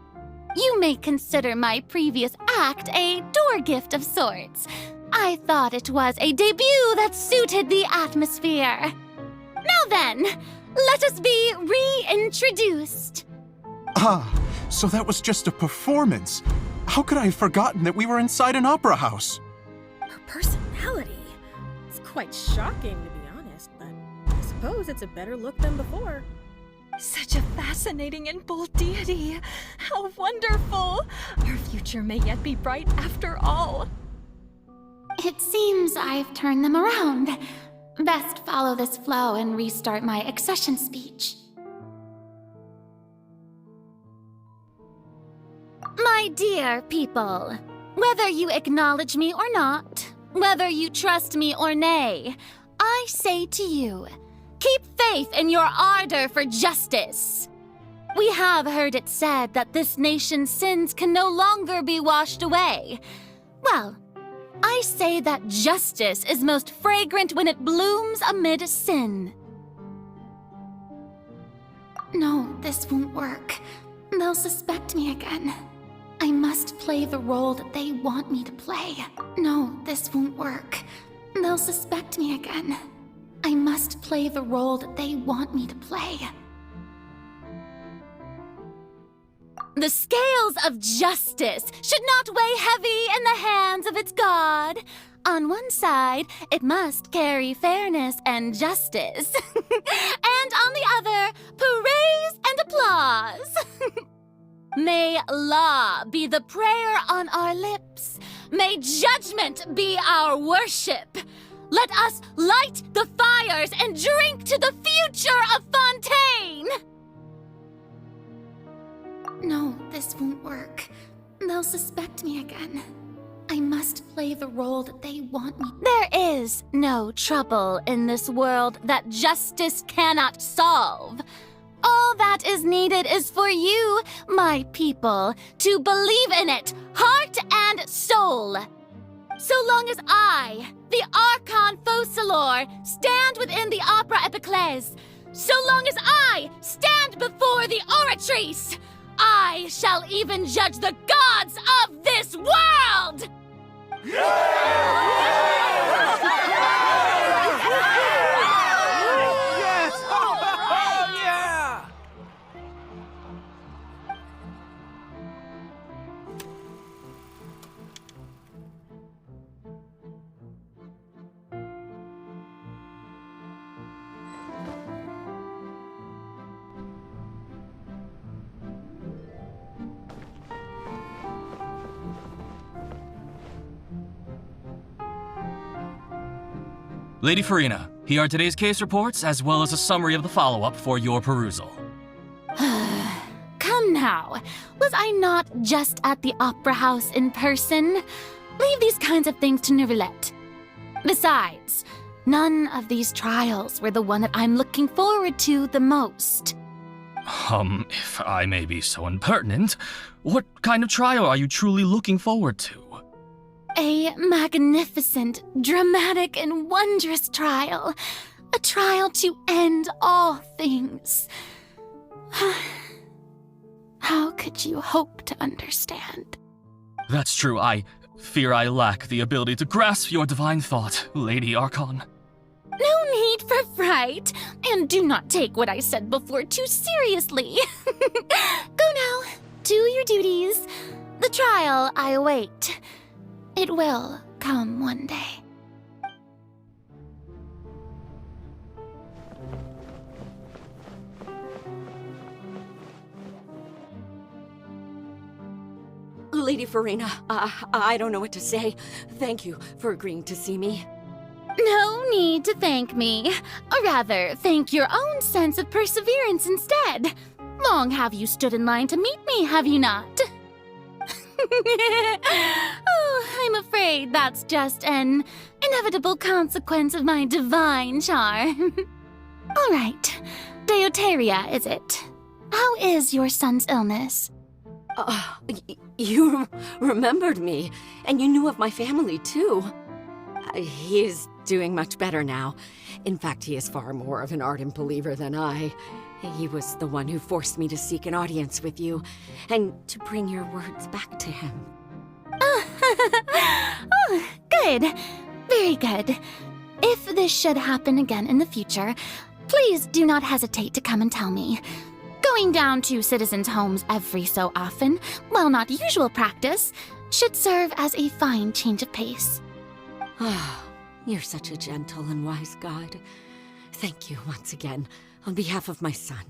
You may consider my previous act a door gift of sorts. I thought it was a debut that suited the atmosphere. Now then, let us be reintroduced. Ah, so that was just a performance. How could I have forgotten that we were inside an opera house? Her personality. It's quite shocking, to be honest, but I suppose it's a better look than before. Such a fascinating and bold deity. How wonderful! Our future may yet be bright after all. It seems I've turned them around. Best follow this flow and restart my accession speech. My dear people, whether you acknowledge me or not, whether you trust me or nay, I say to you, keep faith in your ardor for justice. We have heard it said that this nation's sins can no longer be washed away. Well, I say that justice is most fragrant when it blooms amid sin. No, this won't work. They'll suspect me again. I must play the role that they want me to play. No, this won't work. They'll suspect me again. I must play the role that they want me to play. The scales of justice should not weigh heavy in the hands of its god. On one side, it must carry fairness and justice. And on the other, praise and applause. May law be the prayer on our lips. May judgment be our worship. Let us light the fires and drink to the future of Fontaine! No, this won't work. they'll suspect me again. I must play the role that they want me. There is no trouble in this world that justice cannot solve. All that is needed is for you, my people, to believe in it, heart and soul. So long as I, the Archon Focalor, stand within the Opera Epiclese, so long as I stand before the Oratrice, I shall even judge the gods of this world! Lady Farina, here are today's case reports, as well as a summary of the follow-up for your perusal. Come now, was I not just at the Opera House in person? Leave these kinds of things to Neuvillette. Besides, none of these trials were the one that I'm looking forward to the most. If I may be so impertinent, what kind of trial are you truly looking forward to? A magnificent, dramatic, and wondrous trial. A trial to end all things. How could you hope to understand? That's true, I fear I lack the ability to grasp your divine thought, Lady Archon. No need for fright, and do not take what I said before too seriously. Go now, do your duties. The trial I await. It will come one day. Lady Farina, I don't know what to say. Thank you for agreeing to see me. No need to thank me. Or rather, thank your own sense of perseverance instead. Long have you stood in line to meet me, have you not? Oh, I'm afraid that's just an inevitable consequence of my divine charm. All right, Deuteria, is it? How is your son's illness? You remembered me, and you knew of my family, too. He is doing much better now. In fact, he is far more of an ardent believer than I. He was the one who forced me to seek an audience with you, and to bring your words back to him. Oh, good. Very good. If this should happen again in the future, please do not hesitate to come and tell me. Going down to citizens' homes every so often, while not usual practice, should serve as a fine change of pace. You're such a gentle and wise god. Thank you once again, on behalf of my son.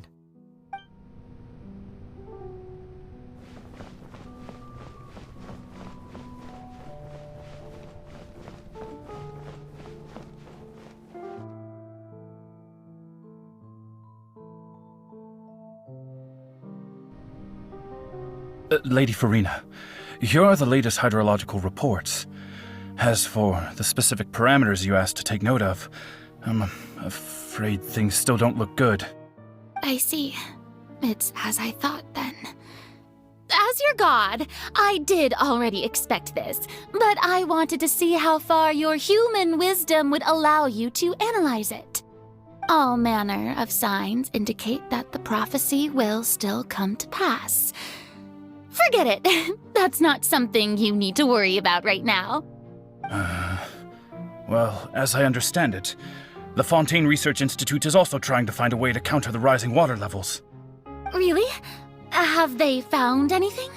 Lady Farina, here are the latest hydrological reports. As for the specific parameters you asked to take note of, I'm afraid things still don't look good. I see. It's as I thought, then. As your god, I did already expect this, but I wanted to see how far your human wisdom would allow you to analyze it. All manner of signs indicate that the prophecy will still come to pass. Forget it. That's not something you need to worry about right now. Well, as I understand it, the Fontaine Research Institute is also trying to find a way to counter the rising water levels. Really? Have they found anything?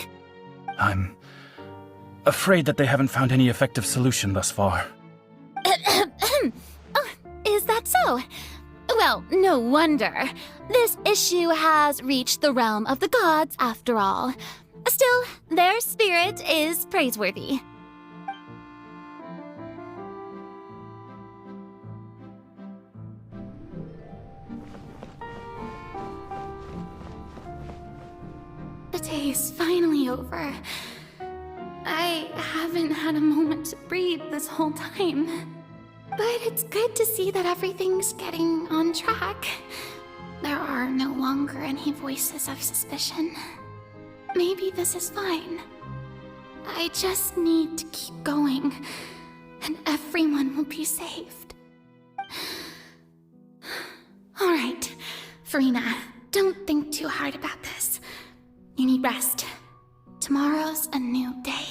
I'm afraid that they haven't found any effective solution thus far. Oh, is that so? Well, no wonder. This issue has reached the realm of the gods, after all. Still, their spirit is praiseworthy. The day is finally over. haven't had a moment to breathe this whole time. But it's good to see that everything's getting on track. There are no longer any voices of suspicion. Maybe this is fine. I just need to keep going, and everyone will be saved. All right, Furina, don't think too hard about this. You need rest. Tomorrow's a new day.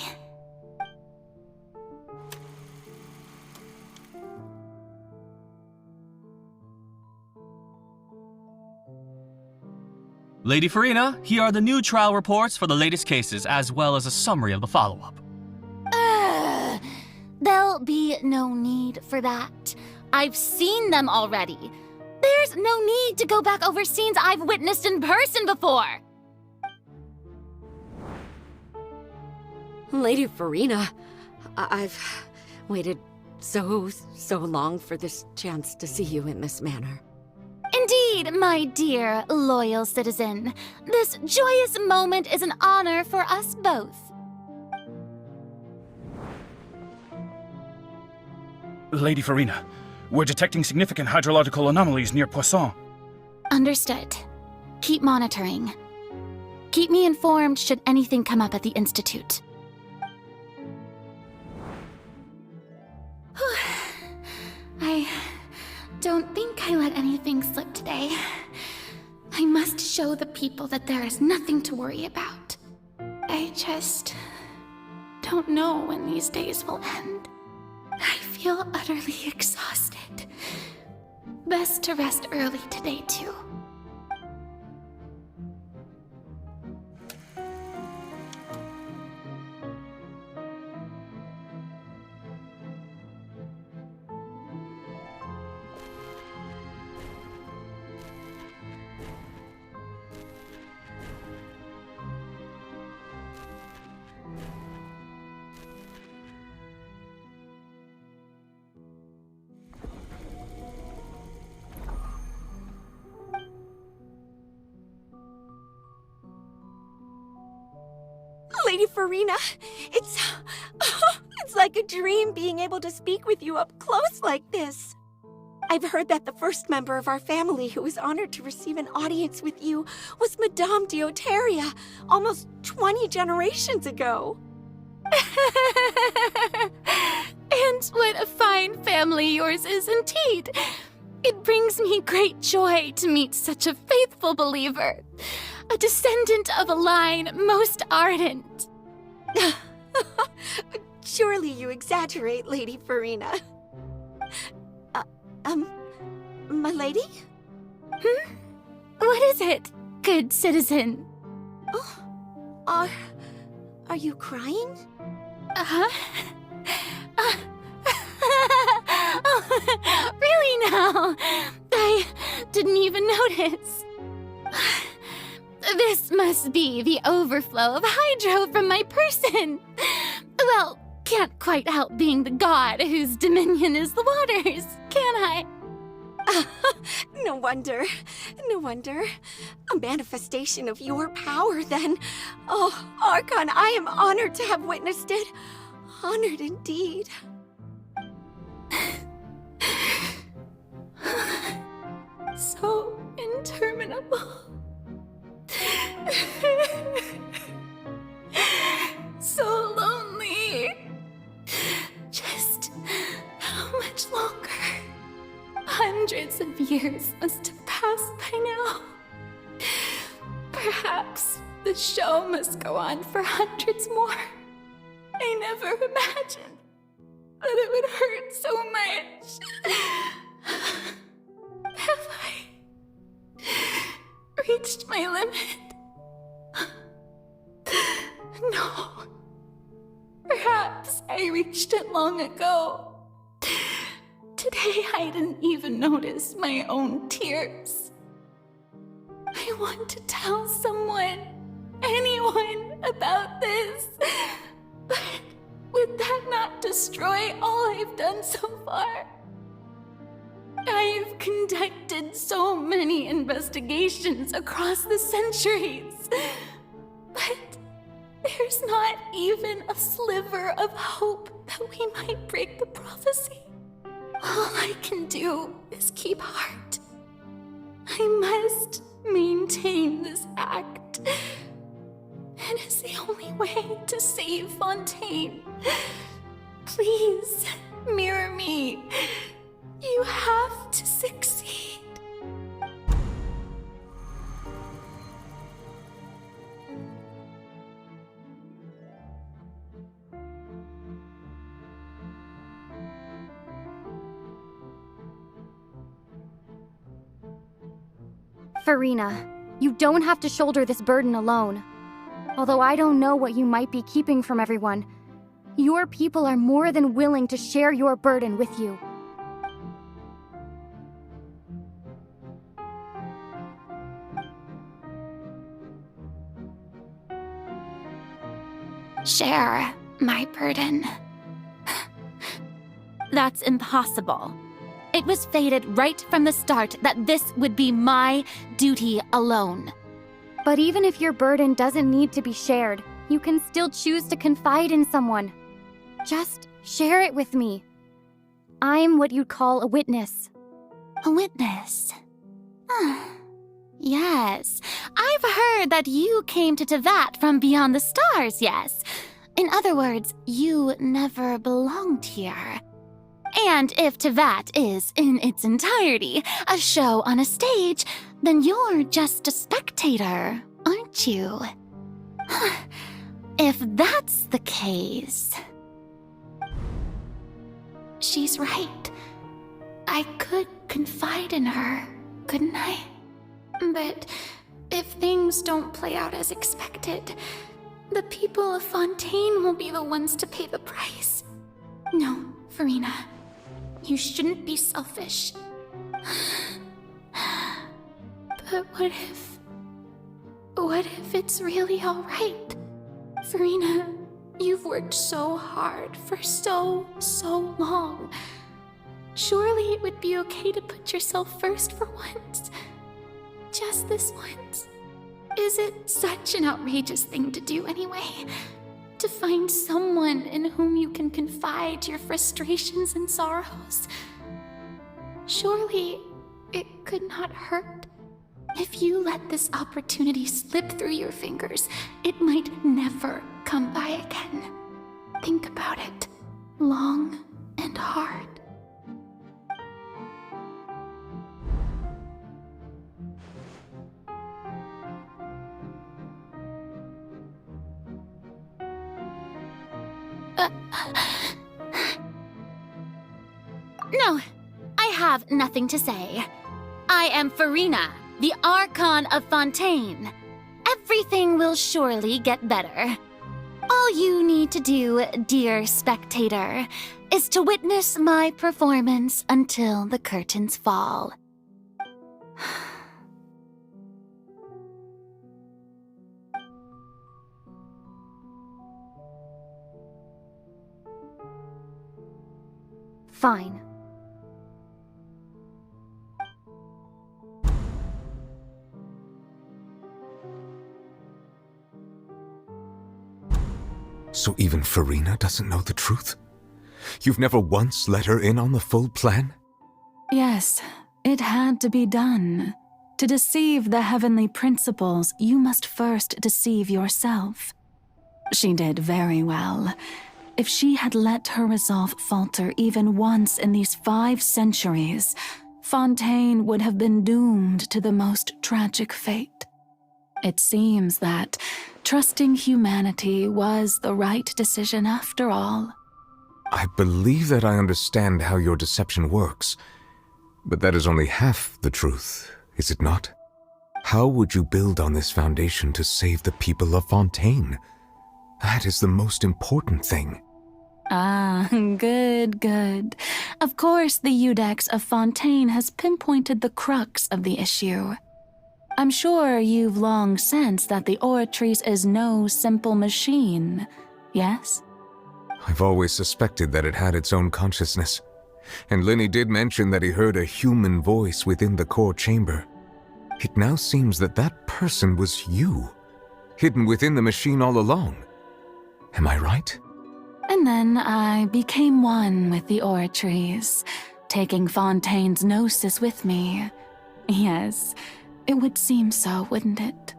Lady Furina, here are the new trial reports for the latest cases, as well as a summary of the follow-up. There'll be no need for that. I've seen them already. There's no need to go back over scenes I've witnessed in person before. Lady Furina, I've waited so long for this chance to see you in this manner. Indeed, my dear, loyal citizen. This joyous moment is an honor for us both. Lady Furina, we're detecting significant hydrological anomalies near Poisson. Understood. Keep monitoring. Keep me informed should anything come up at the Institute. I don't think I let anything slip today. I must show the people that there is nothing to worry about. I just don't know when these days will end. I feel utterly exhausted. Best to rest early today, too. Lady Furina, it's like a dream being able to speak with you up close like this. I've heard that the first member of our family who was honored to receive an audience with you was Madame Dioteria, almost 20 generations ago. And what a fine family yours is indeed. It brings me great joy to meet such a faithful believer. A descendant of a line most ardent. Surely you exaggerate, Lady Furina. My lady? What is it, good citizen? Oh, are you crying? Really now? I didn't even notice. This must be the overflow of hydro from my person. Well, can't quite help being the god whose dominion is the waters, can I? No wonder. A manifestation of your power, then. Oh, Archon, I am honored to have witnessed it. Honored indeed. So interminable. So lonely. Just how much longer? Hundreds of years must have passed by now. Perhaps the show must go on for hundreds more. I never imagined that it would hurt so much. Have I reached my limit? No. Perhaps I reached it long ago. Today I didn't even notice my own tears. I want to tell someone, anyone, about this. But would that not destroy all I've done so far? I've conducted so many investigations across the centuries. But There's not even a sliver of hope that we might break the prophecy. All I can do is keep heart. I must maintain this act. It is the only way to save Fontaine. Please, mirror me. You have to succeed. Furina, you don't have to shoulder this burden alone. Although I don't know what you might be keeping from everyone, your people are more than willing to share your burden with you. Share my burden. That's impossible. It was fated right from the start that this would be my duty alone. But even if your burden doesn't need to be shared, you can still choose to confide in someone. Just share it with me. I'm what you'd call a witness. A witness? Yes, I've heard that you came to Tevat from beyond the stars, yes. In other words, you never belonged here. And if Tevat is, in its entirety, a show on a stage, then you're just a spectator, aren't you? If that's the case... She's right. I could confide in her, couldn't I? But if things don't play out as expected, the people of Fontaine will be the ones to pay the price. No, Furina. You shouldn't be selfish. But what if it's really alright? Furina, you've worked so hard for so long. Surely it would be okay to put yourself first for once. Just this once. Is it such an outrageous thing to do anyway? To find someone in whom you can confide your frustrations and sorrows. Surely it could not hurt. If you let this opportunity slip through your fingers, it might never come by again. Think about it long and hard. No, I have nothing to say. I am Furina, the Archon of Fontaine. Everything will surely get better. All you need to do, dear spectator, is to witness my performance until the curtains fall. Fine. So even Furina doesn't know the truth? You've never once let her in on the full plan? Yes, it had to be done. To deceive the heavenly principles, you must first deceive yourself. She did very well. If she had let her resolve falter even once in these 5 centuries, Fontaine would have been doomed to the most tragic fate. It seems that trusting humanity was the right decision after all. I believe that I understand how your deception works, but that is only half the truth, is it not? How would you build on this foundation to save the people of Fontaine? That is the most important thing. Ah, good. Of course, the Iudex of Fontaine has pinpointed the crux of the issue. I'm sure you've long sensed that the Oratrice is no simple machine, yes? I've always suspected that it had its own consciousness. And Linny did mention that he heard a human voice within the core chamber. It now seems that that person was you, hidden within the machine all along. Am I right? And then I became one with the oratories, taking Fontaine's gnosis with me. Yes, it would seem so, wouldn't it?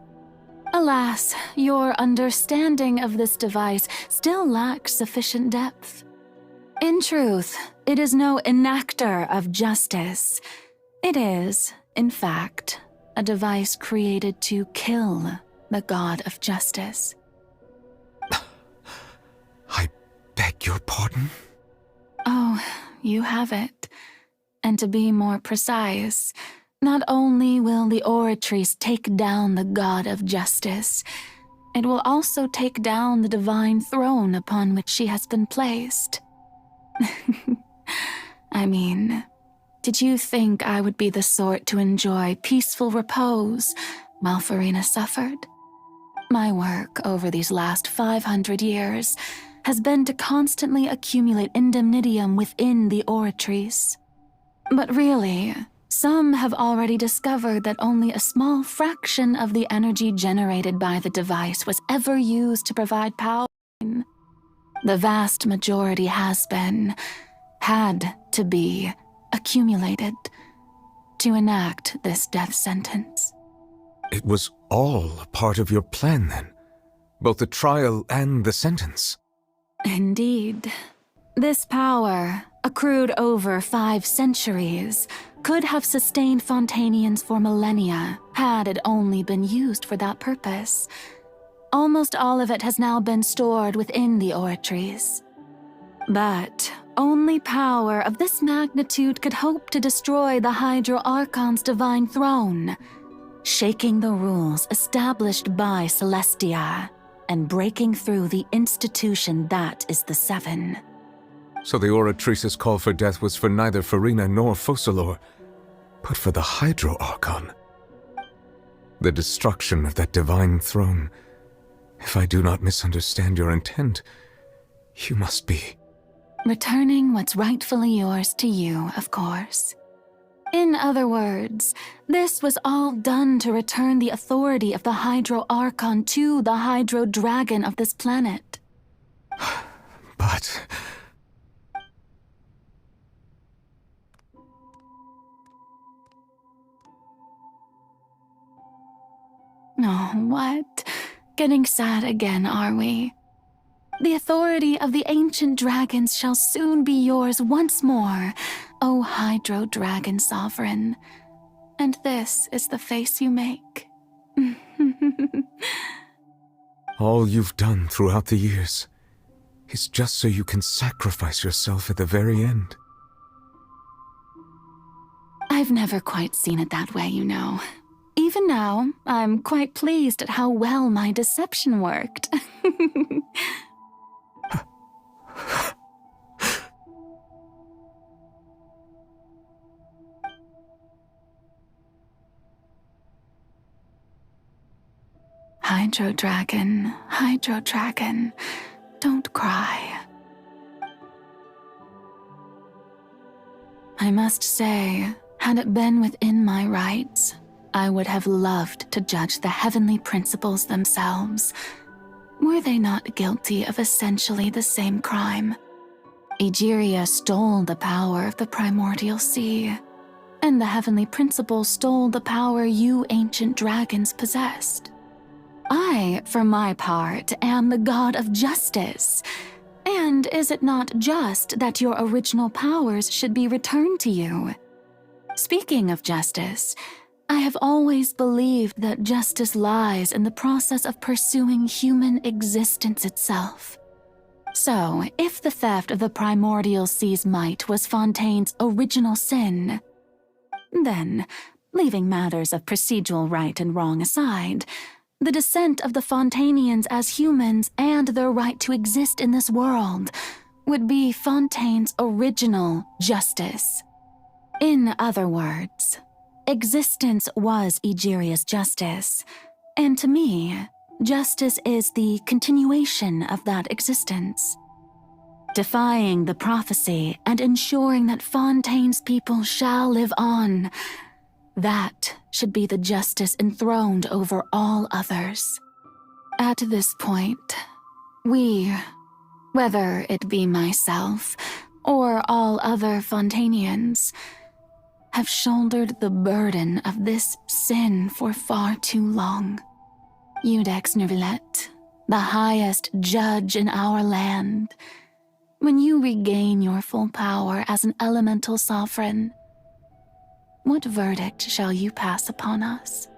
Alas, your understanding of this device still lacks sufficient depth. In truth, it is no enactor of justice. It is, in fact, a device created to kill the god of justice. I beg your pardon? Oh, you have it. And to be more precise, not only will the oratories take down the god of justice, it will also take down the divine throne upon which she has been placed. I mean, did you think I would be the sort to enjoy peaceful repose while Furina suffered? My work over these last 500 years has been to constantly accumulate indemnitium within the oratories. But really, some have already discovered that only a small fraction of the energy generated by the device was ever used to provide power. The vast majority had to be, accumulated to enact this death sentence. It was all a part of your plan, then? Both the trial and the sentence? Indeed. This power, accrued over 5 centuries, could have sustained Fontainians for millennia had it only been used for that purpose. Almost all of it has now been stored within the oratories. But only power of this magnitude could hope to destroy the Hydro Archon's divine throne, shaking the rules established by Celestia and breaking through the institution that is the Seven. So the Oratrice's call for death was for neither Furina nor Focalor, but for the Hydro Archon. The destruction of that divine throne. If I do not misunderstand your intent, you must be... returning what's rightfully yours to you, of course. In other words, this was all done to return the authority of the Hydro Archon to the Hydro Dragon of this planet. But... Oh, what? Getting sad again, are we? The authority of the ancient dragons shall soon be yours once more, O Hydro Dragon Sovereign. And this is the face you make. all you've done throughout the years is just so you can sacrifice yourself at the very end. I've never quite seen it that way, you know. Even now, I'm quite pleased at how well my deception worked. Hydro Dragon, don't cry. I must say, had it been within my rights, I would have loved to judge the heavenly principles themselves. Were they not guilty of essentially the same crime? Egeria stole the power of the primordial sea, and the heavenly principles stole the power you ancient dragons possessed. I, for my part, am the god of justice. And is it not just that your original powers should be returned to you? Speaking of justice, I have always believed that justice lies in the process of pursuing human existence itself. So, if the theft of the primordial sea's might was Fontaine's original sin, then, leaving matters of procedural right and wrong aside, the descent of the Fontainians as humans and their right to exist in this world would be Fontaine's original justice. In other words, existence was Egeria's justice, and to me, justice is the continuation of that existence. Defying the prophecy and ensuring that Fontaine's people shall live on, that should be the justice enthroned over all others. At this point, We, whether it be myself or all other Fontainians, have shouldered the burden of this sin for far too long. Iudex Neuvillette, the highest judge in our land, when you regain your full power as an elemental sovereign, what verdict shall you pass upon us?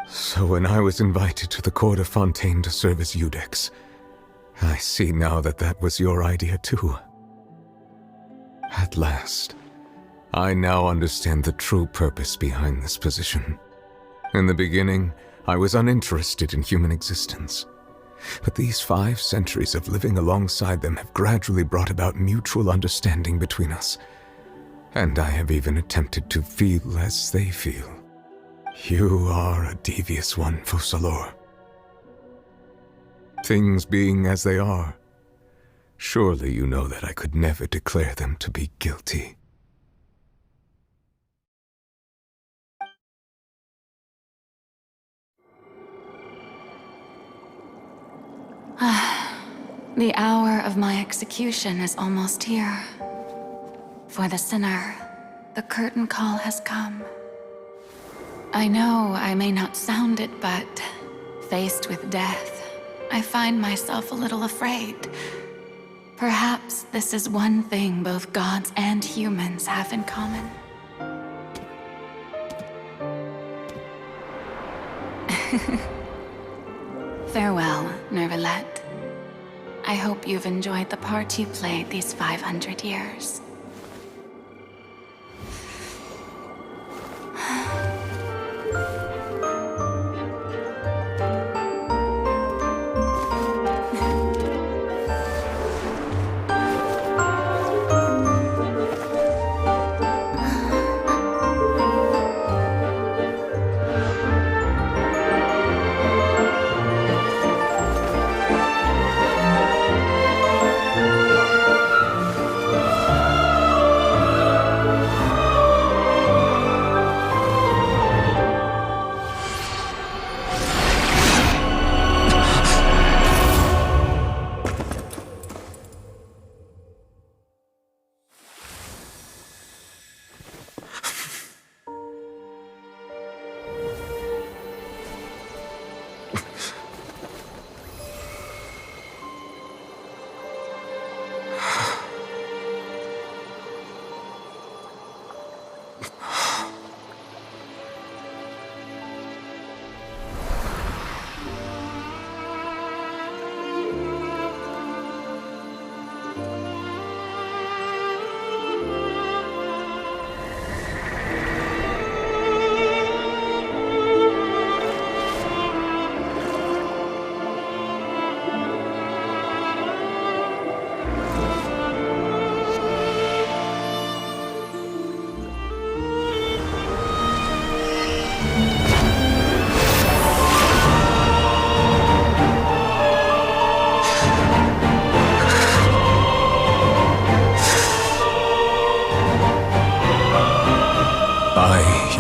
So when I was invited to the court of Fontaine to serve as Iudex, I see now that that was your idea too. At last, I now understand the true purpose behind this position. In the beginning, I was uninterested in human existence. But these 5 centuries of living alongside them have gradually brought about mutual understanding between us. And I have even attempted to feel as they feel. You are a devious one, Focalors. Things being as they are, surely you know that I could never declare them to be guilty. The hour of my execution is almost here. For the sinner, the curtain call has come. I know I may not sound it, but faced with death, I find myself a little afraid. Perhaps this is one thing both gods and humans have in common. Farewell, Neuvillette. I hope you've enjoyed the part you played these 500 years.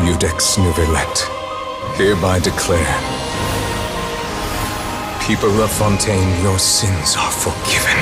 Iudex Neuvillette, hereby declare, people of Fontaine, your sins are forgiven.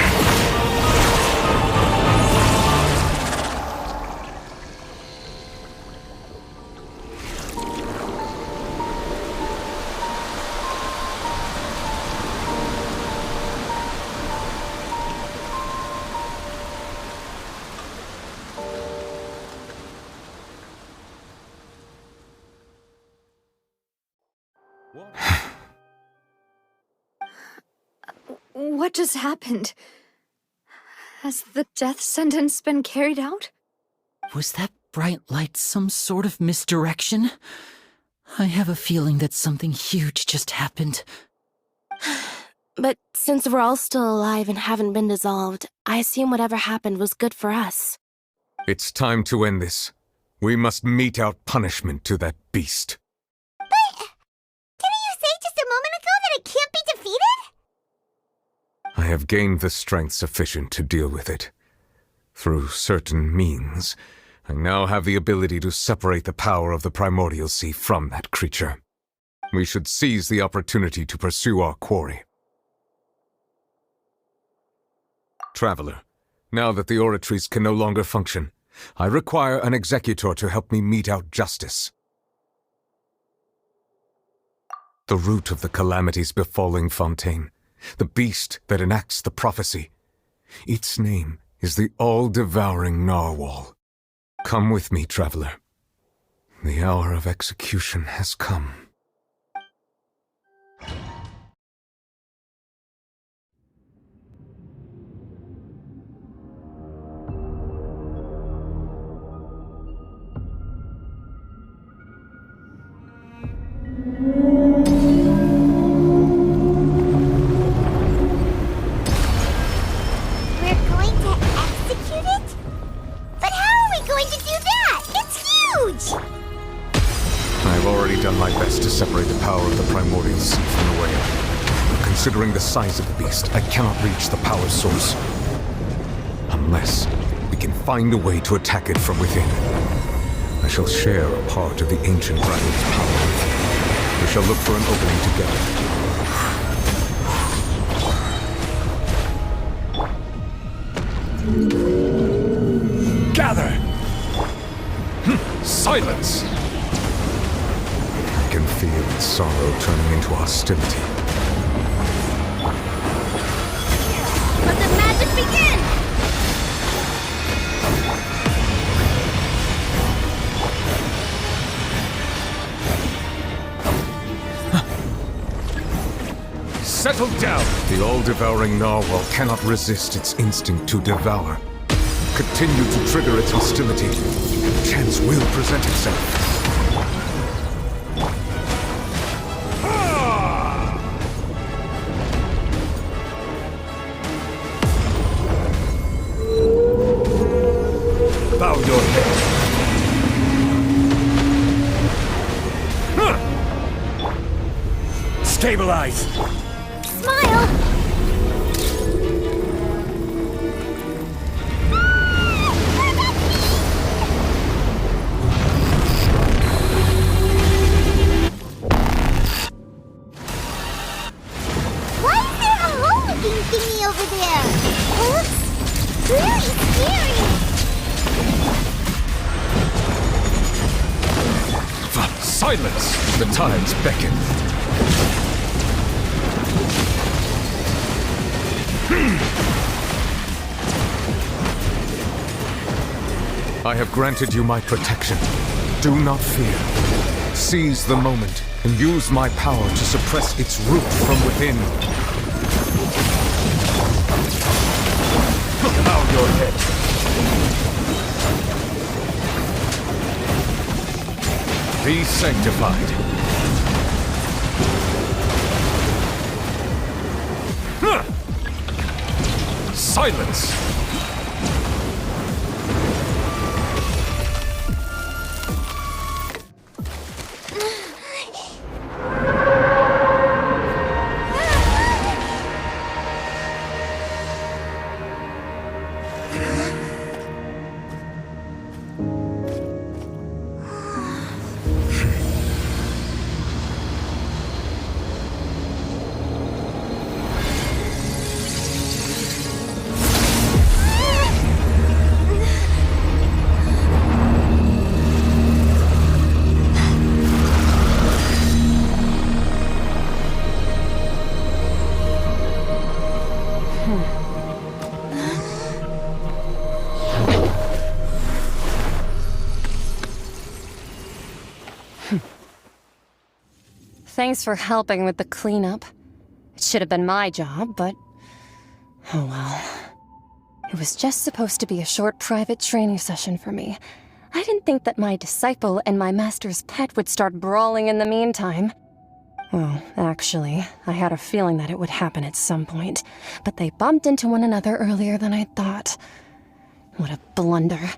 What just happened? Has the death sentence been carried out? Was that bright light some sort of misdirection? I have a feeling that something huge just happened. But since we're all still alive and haven't been dissolved, I assume whatever happened was good for us. It's time to end this. We must mete out punishment to that beast. But didn't you say just a moment ago that it can't be defeated? I have gained the strength sufficient to deal with it. Through certain means, I now have the ability to separate the power of the primordial sea from that creature. We should seize the opportunity to pursue our quarry. Traveler, now that the oratories can no longer function, I require an executor to help me mete out justice. The root of the calamities befalling Fontaine, the beast that enacts the prophecy. Its name is the all-devouring narwhal. Come with me, traveler. The hour of execution has come. Separate the power of the primordial sea from the whale. But considering the size of the beast, I cannot reach the power source. Unless we can find a way to attack it from within. I shall share a part of the ancient dragon's power with you. We shall look for an opening together. Gather! Silence! I can feel its sorrow turning into hostility. Let the magic begin! Settle down! The all-devouring narwhal cannot resist its instinct to devour. Continue to trigger its hostility. Chance will present itself. Bow your head. Stabilize! Smile! Why is there a hole-looking thingy over there? It looks really scary! Silence! The tides beckon. I have granted you my protection. Do not fear. Seize the moment and use my power to suppress its root from within. Bow your head. Be sanctified. Silence! Thanks for helping with the cleanup. It should have been my job, but... oh well. It was just supposed to be a short private training session for me. I didn't think that my disciple and my master's pet would start brawling in the meantime. Well, actually, I had a feeling that it would happen at some point, but they bumped into one another earlier than I thought. What a blunder.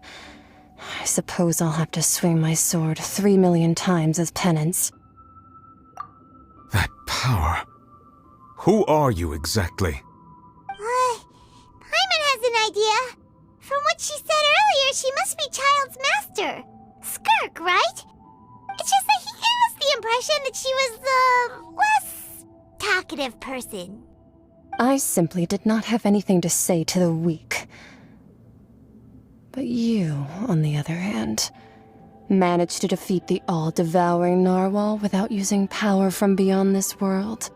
I suppose I'll have to swing my sword 3 million times as penance. That power. Who are you exactly? Paimon has an idea. From what she said earlier, she must be Child's master. Skirk, right? It's just that he gave us the impression that she was the less talkative person. I simply did not have anything to say to the weak. But you, on the other hand, managed to defeat the all-devouring narwhal without using power from beyond this world.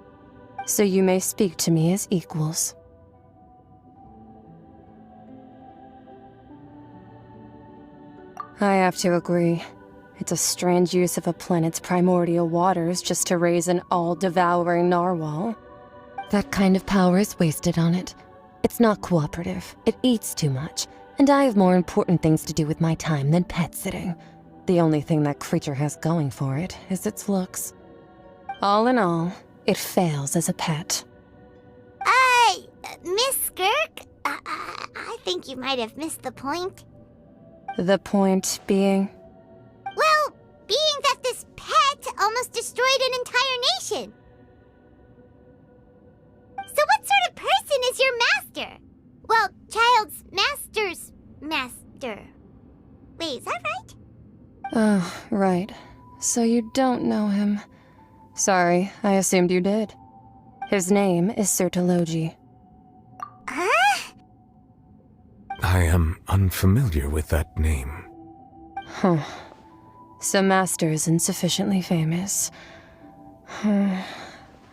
So you may speak to me as equals. I have to agree. It's a strange use of a planet's primordial waters just to raise an all-devouring narwhal. That kind of power is wasted on it. It's not cooperative. It eats too much. And I have more important things to do with my time than pet sitting. The only thing that creature has going for it is its looks. All in all, it fails as a pet. Miss Skirk? I think you might have missed the point. The point being? Well, being that this pet almost destroyed an entire nation. So what sort of person is your master? Well, child's master's master. Wait, is that right? Oh, right. So you don't know him. Sorry, I assumed you did. His name is Sertologi. Huh? I am unfamiliar with that name. Huh. So Master isn't sufficiently famous.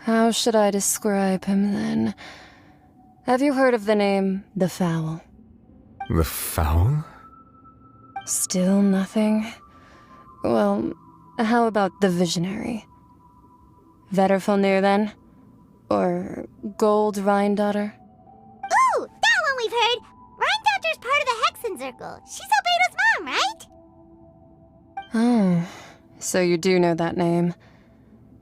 How should I describe him then? Have you heard of the name The Fowl? The Fowl? Still nothing? Well, how about the Visionary? Vetterfulnir, then? Or Gold Rhindaughter? Ooh, that one we've heard! Rhindaughter's part of the Hexen Circle. She's Albedo's mom, right? Oh, so you do know that name.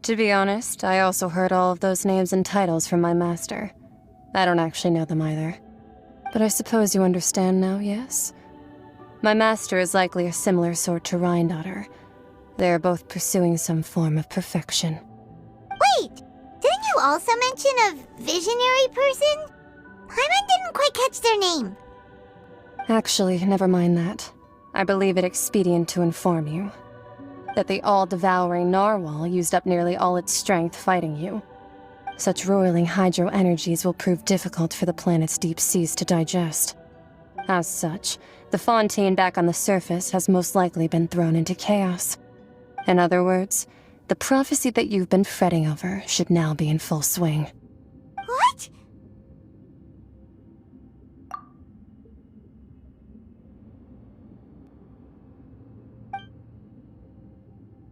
To be honest, I also heard all of those names and titles from my master. I don't actually know them either. But I suppose you understand now, yes? My master is likely a similar sort to Rhindaughter. They are both pursuing some form of perfection. Wait! Didn't you also mention a visionary person? Hyman didn't quite catch their name. Actually, never mind that. I believe it expedient to inform you that the all-devouring narwhal used up nearly all its strength fighting you. Such roiling hydro energies will prove difficult for the planet's deep seas to digest. As such, the Fontaine back on the surface has most likely been thrown into chaos. In other words, the prophecy that you've been fretting over should now be in full swing. What?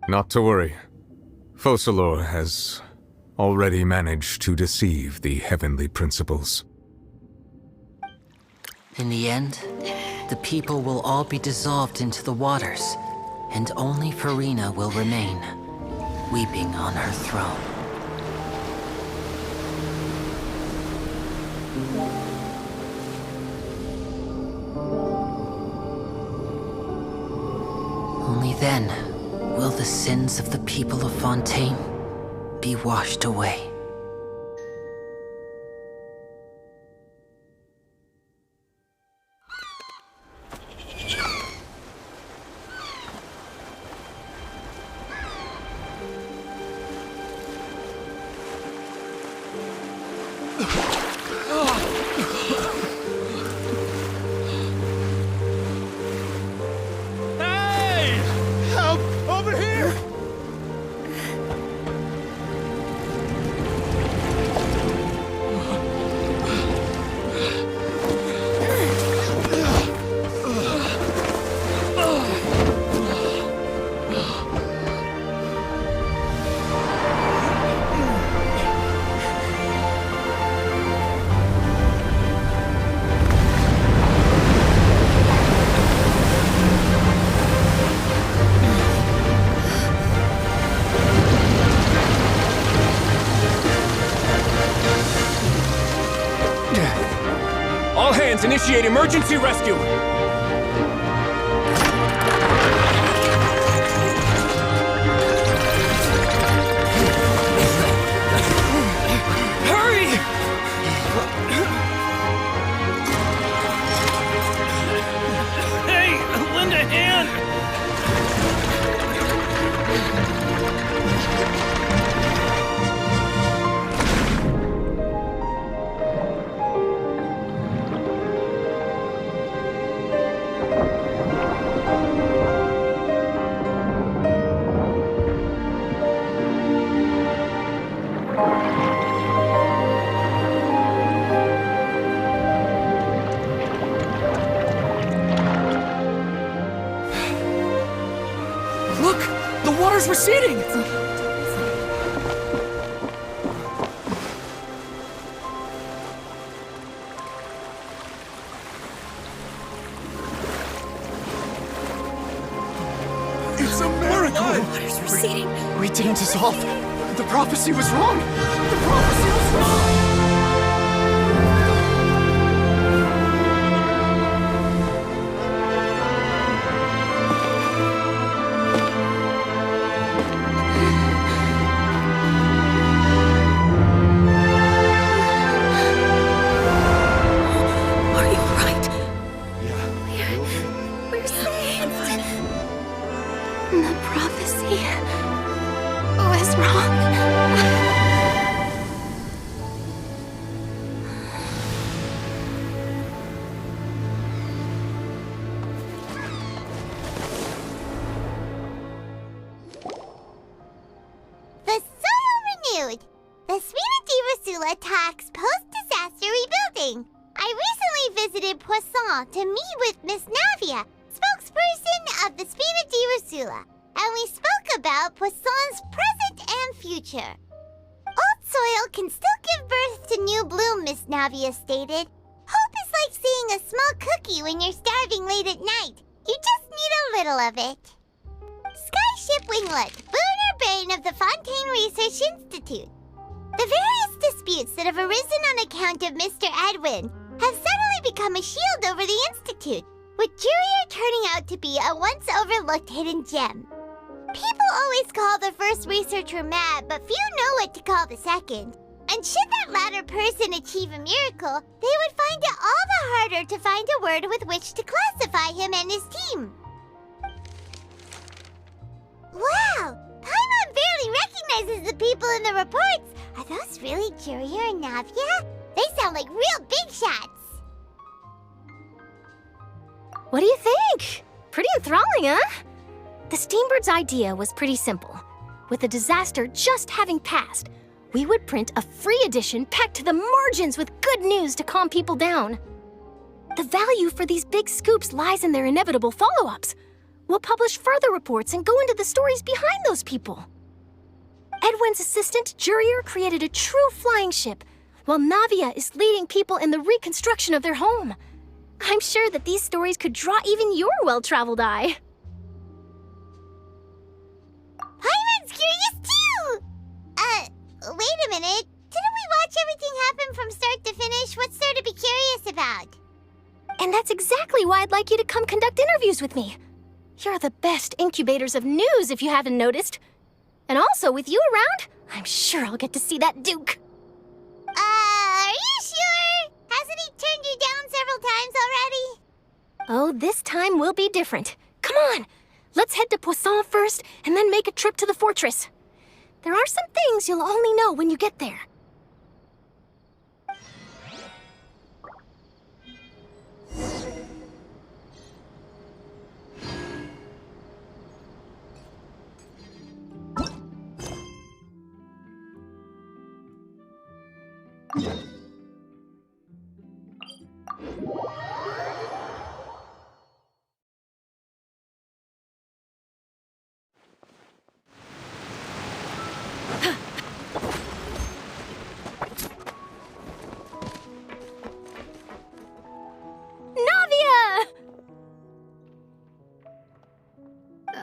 Not to worry. Focalor has already managed to deceive the heavenly principles. In the end, the people will all be dissolved into the waters, and only Farina will remain, weeping on her throne. Only then will the sins of the people of Fontaine be washed away. All hands, initiate emergency rescue! Hurry! Hey, lend a hand! Look! The water's receding! It's a miracle! Water's receding. We didn't dissolve. The prophecy was wrong. The prophecy was wrong. Are you right? Yeah. We're saved. The prophecy was wrong. The soil renewed. The Spina di Rosula talks post-disaster rebuilding. I recently visited Poisson to meet with Miss Navia, spokesperson of the Spina di Rosula, and we spoke about Poisson's present and future. Old soil can still give birth to new bloom, Miss Navia stated. Hope is like seeing a small cookie when you're starving late at night. You just need a little of it. Skyship Winglet, lunar brain of the Fontaine Research Institute. The various disputes that have arisen on account of Mr. Edwin have suddenly become a shield over the Institute, with Jurier turning out to be a once overlooked hidden gem. People always call the first researcher mad, but few know what to call the second. And should that latter person achieve a miracle, they would find it all the harder to find a word with which to classify him and his team. Wow! Paimon barely recognizes the people in the reports. Are those really Jurier and Navia? They sound like real big shots. What do you think? Pretty enthralling, huh? The Steambird's idea was pretty simple. With the disaster just having passed, we would print a free edition packed to the margins with good news to calm people down. The value for these big scoops lies in their inevitable follow-ups. We'll publish further reports and go into the stories behind those people. Edwin's assistant, Jurier, created a true flying ship, while Navia is leading people in the reconstruction of their home. I'm sure that these stories could draw even your well-traveled eye. Paimon's curious too! Wait a minute. Didn't we watch everything happen from start to finish? What's there to be curious about? And that's exactly why I'd like you to come conduct interviews with me. You're the best incubators of news, if you haven't noticed. And also, with you around, I'm sure I'll get to see that Duke. Are you sure? Hasn't he turned you down several times already? Oh, this time will be different. Come on, let's head to Poisson first, and then make a trip to the fortress. There are some things you'll only know when you get there.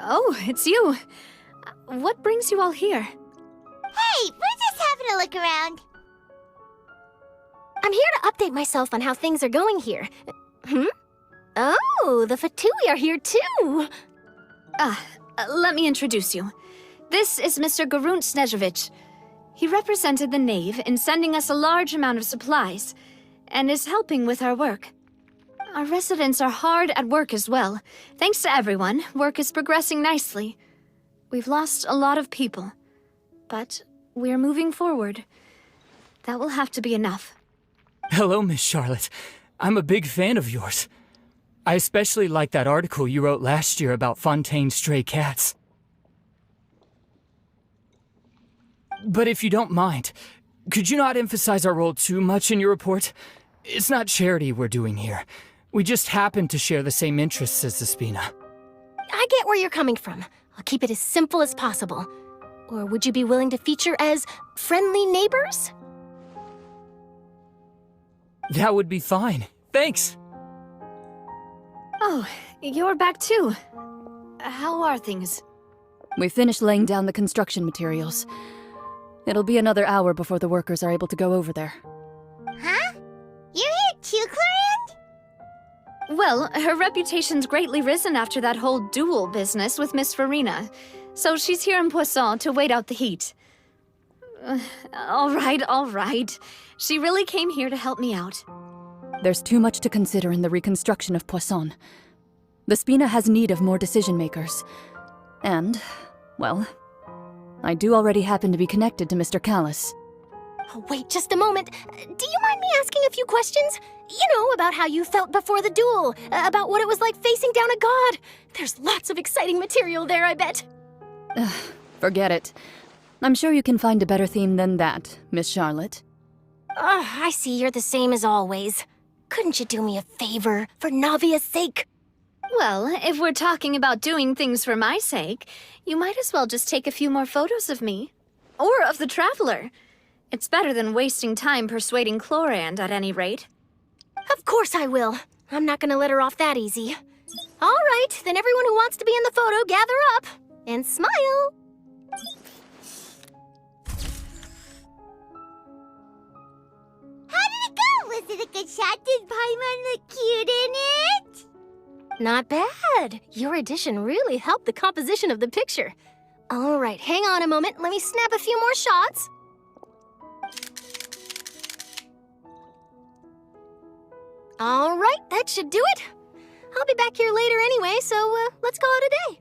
Oh, it's you. What brings you all here? Hey, we're just having a look around. I'm here to update myself on how things are going here. Oh, the Fatui are here too. Let me introduce you. This is Mr. Garunt Snežević. He represented the Knave in sending us a large amount of supplies, and is helping with our work. Our residents are hard at work as well. Thanks to everyone, work is progressing nicely. We've lost a lot of people, but we're moving forward. That will have to be enough. Hello, Miss Charlotte. I'm a big fan of yours. I especially like that article you wrote last year about Fontaine's stray cats. But if you don't mind, could you not emphasize our role too much in your report? It's not charity we're doing here. We just happen to share the same interests as the Spina. I get where you're coming from, I'll keep it as simple as possible. Or would you be willing to feature as friendly neighbors? That would be fine. Thanks. Oh, you're back too. How are things? We finished laying down the construction materials. It'll be another hour before the workers are able to go over there. Huh? You're here too, Clorinde? Well, her reputation's greatly risen after that whole duel business with Miss Farina, so she's here in Poisson to wait out the heat. All right. She really came here to help me out. There's too much to consider in the reconstruction of Poisson. The Spina has need of more decision-makers. And, well, I do already happen to be connected to Mr. Callis. Oh, wait just a moment. Do you mind me asking a few questions? You know, about how you felt before the duel, about what it was like facing down a god. There's lots of exciting material there, I bet. Forget it. I'm sure you can find a better theme than that, Miss Charlotte. I see you're the same as always. Couldn't you do me a favor, for Navia's sake? Well, if we're talking about doing things for my sake, you might as well just take a few more photos of me. Or of the Traveler. It's better than wasting time persuading Clorinde, at any rate. Of course I will. I'm not gonna let her off that easy. All right, then everyone who wants to be in the photo, gather up. And smile. How did it go? Was it a good shot? Did Paimon look cute in it? Not bad. Your addition really helped the composition of the picture. All right, hang on a moment. Let me snap a few more shots. All right, that should do it. I'll be back here later anyway, so let's call it a day.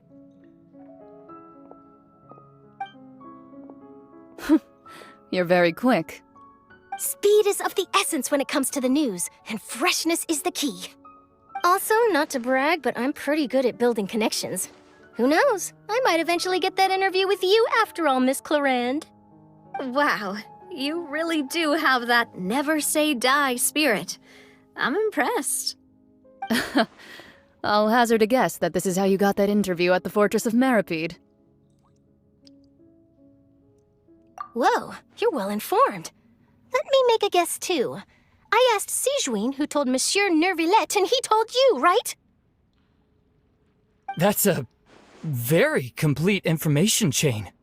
You're very quick. Speed is of the essence when it comes to the news, and freshness is the key. Also, not to brag, but I'm pretty good at building connections. Who knows? I might eventually get that interview with you after all, Miss Clorinde. Wow, you really do have that never say die spirit. I'm impressed. I'll hazard a guess that this is how you got that interview at the Fortress of Meripede. Whoa, you're well informed. Let me make a guess too. I asked Sijuin, who told Monsieur Nervillette, and he told you, right? That's a very complete information chain.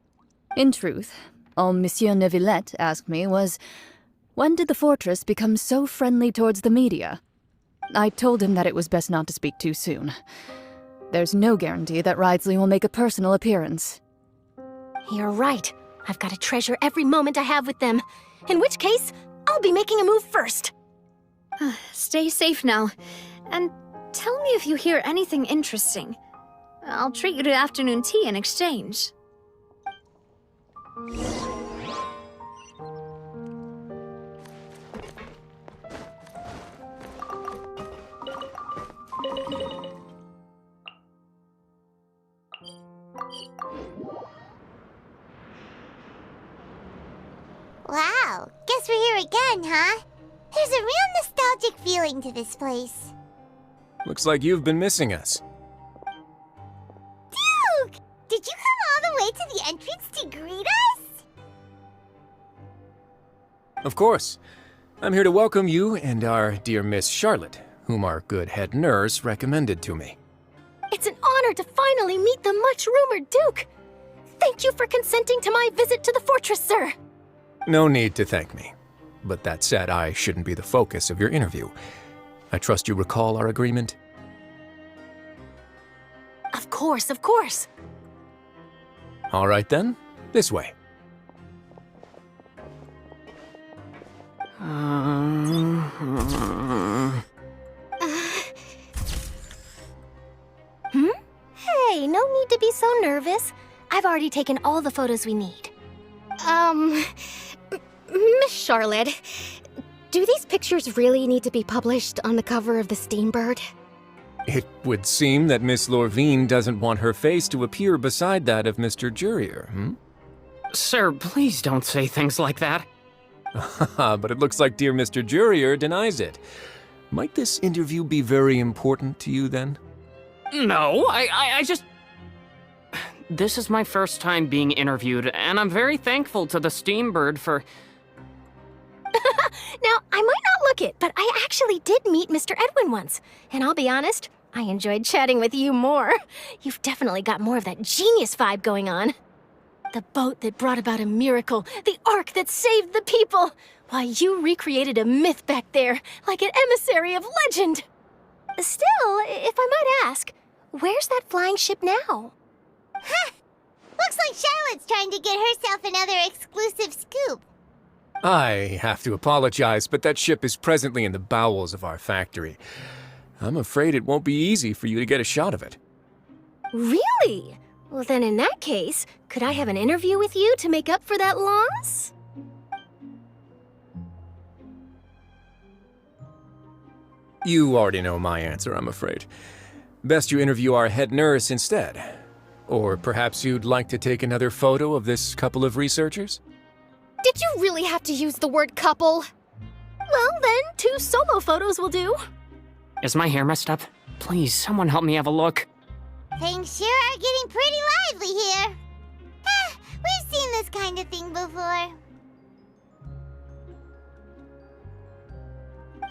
In truth, all Monsieur Nervillette asked me was, when did the fortress become so friendly towards the media? I told him that it was best not to speak too soon. There's no guarantee that Ridsley will make a personal appearance. You're right. I've got to treasure every moment I have with them. In which case, I'll be making a move first. Stay safe now. And tell me if you hear anything interesting. I'll treat you to afternoon tea in exchange. Wow, guess we're here again, huh? There's a real nostalgic feeling to this place. Looks like you've been missing us. Duke! Did you come all the way to the entrance to greet us? Of course. I'm here to welcome you and our dear Miss Charlotte, whom our good head nurse recommended to me. It's an honor to finally meet the much-rumored Duke. Thank you for consenting to my visit to the fortress, sir. No need to thank me. But that said, I shouldn't be the focus of your interview. I trust you recall our agreement? Of course, of course. All right then, this way. Hey, no need to be so nervous. I've already taken all the photos we need. Miss Charlotte, do these pictures really need to be published on the cover of the Steambird? It would seem that Miss Lorvine doesn't want her face to appear beside that of Mr. Jurier, Sir, please don't say things like that. But it looks like dear Mr. Jurier denies it. Might this interview be very important to you then? No, I just... This is my first time being interviewed, and I'm very thankful to the Steambird for... Now, I might not look it, but I actually did meet Mr. Edwin once. And I'll be honest, I enjoyed chatting with you more. You've definitely got more of that genius vibe going on. The boat that brought about a miracle, the ark that saved the people. Why, you recreated a myth back there, like an emissary of legend. Still, if I might ask, where's that flying ship now? Huh! Looks like Charlotte's trying to get herself another exclusive scoop. I have to apologize, but that ship is presently in the bowels of our factory. I'm afraid it won't be easy for you to get a shot of it. Really? Well, then in that case, could I have an interview with you to make up for that loss? You already know my answer, I'm afraid. Best you interview our head nurse instead. Or perhaps you'd like to take another photo of this couple of researchers? Did you really have to use the word couple? Well, then, 2 solo photos will do. Is my hair messed up? Please, someone help me have a look. Things sure are getting pretty lively here. We've seen this kind of thing before.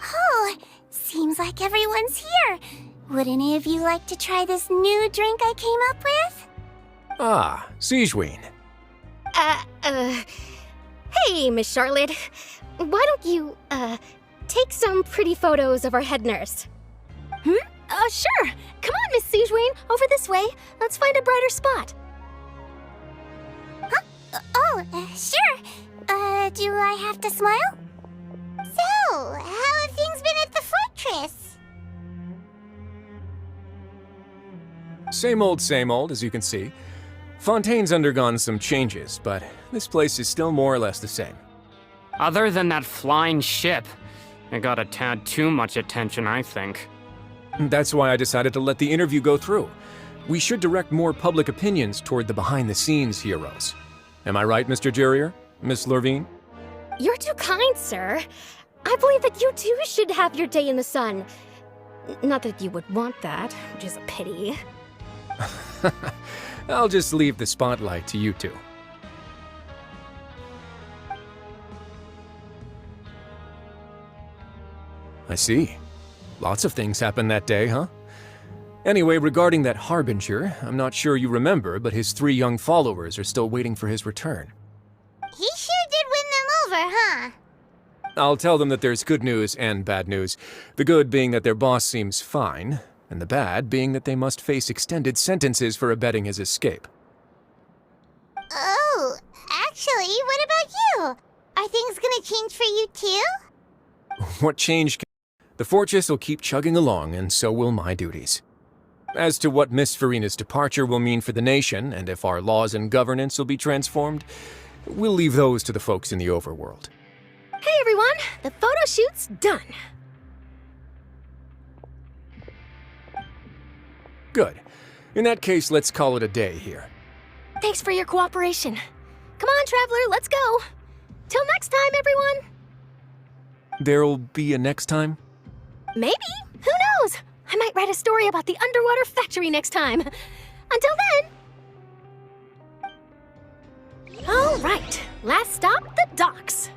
Oh, seems like everyone's here. Would any of you like to try this new drink I came up with? Ah, Sigewinne. Hey, Miss Charlotte. Why don't you, take some pretty photos of our head nurse? Sure. Come on, Miss Sigewinne. Over this way. Let's find a brighter spot. Huh? Sure. Do I have to smile? So, how have things been at the fortress? Same old, as you can see. Fontaine's undergone some changes, but this place is still more or less the same. Other than that flying ship, it got a tad too much attention, I think. That's why I decided to let the interview go through. We should direct more public opinions toward the behind-the-scenes heroes. Am I right, Mr. Jurier? Miss Lurvine? You're too kind, sir. I believe that you too should have your day in the sun. Not that you would want that, which is a pity. I'll just leave the spotlight to you two. I see. Lots of things happened that day, huh? Anyway, regarding that Harbinger, I'm not sure you remember, but his 3 young followers are still waiting for his return. He sure did win them over, huh? I'll tell them that there's good news and bad news. The good being that their boss seems fine, and the bad being that they must face extended sentences for abetting his escape. Oh, actually, what about you? Are things gonna change for you too? What change? The fortress will keep chugging along, and so will my duties. As to what Miss Furina's departure will mean for the nation, and if our laws and governance will be transformed, we'll leave those to the folks in the overworld. Hey everyone, the photo shoot's done. Good. In that case, let's call it a day here. Thanks for your cooperation. Come on, Traveler, let's go. Till next time, everyone. There'll be a next time? Maybe. Who knows? I might write a story about the underwater factory next time. Until then. All right, last stop, the docks.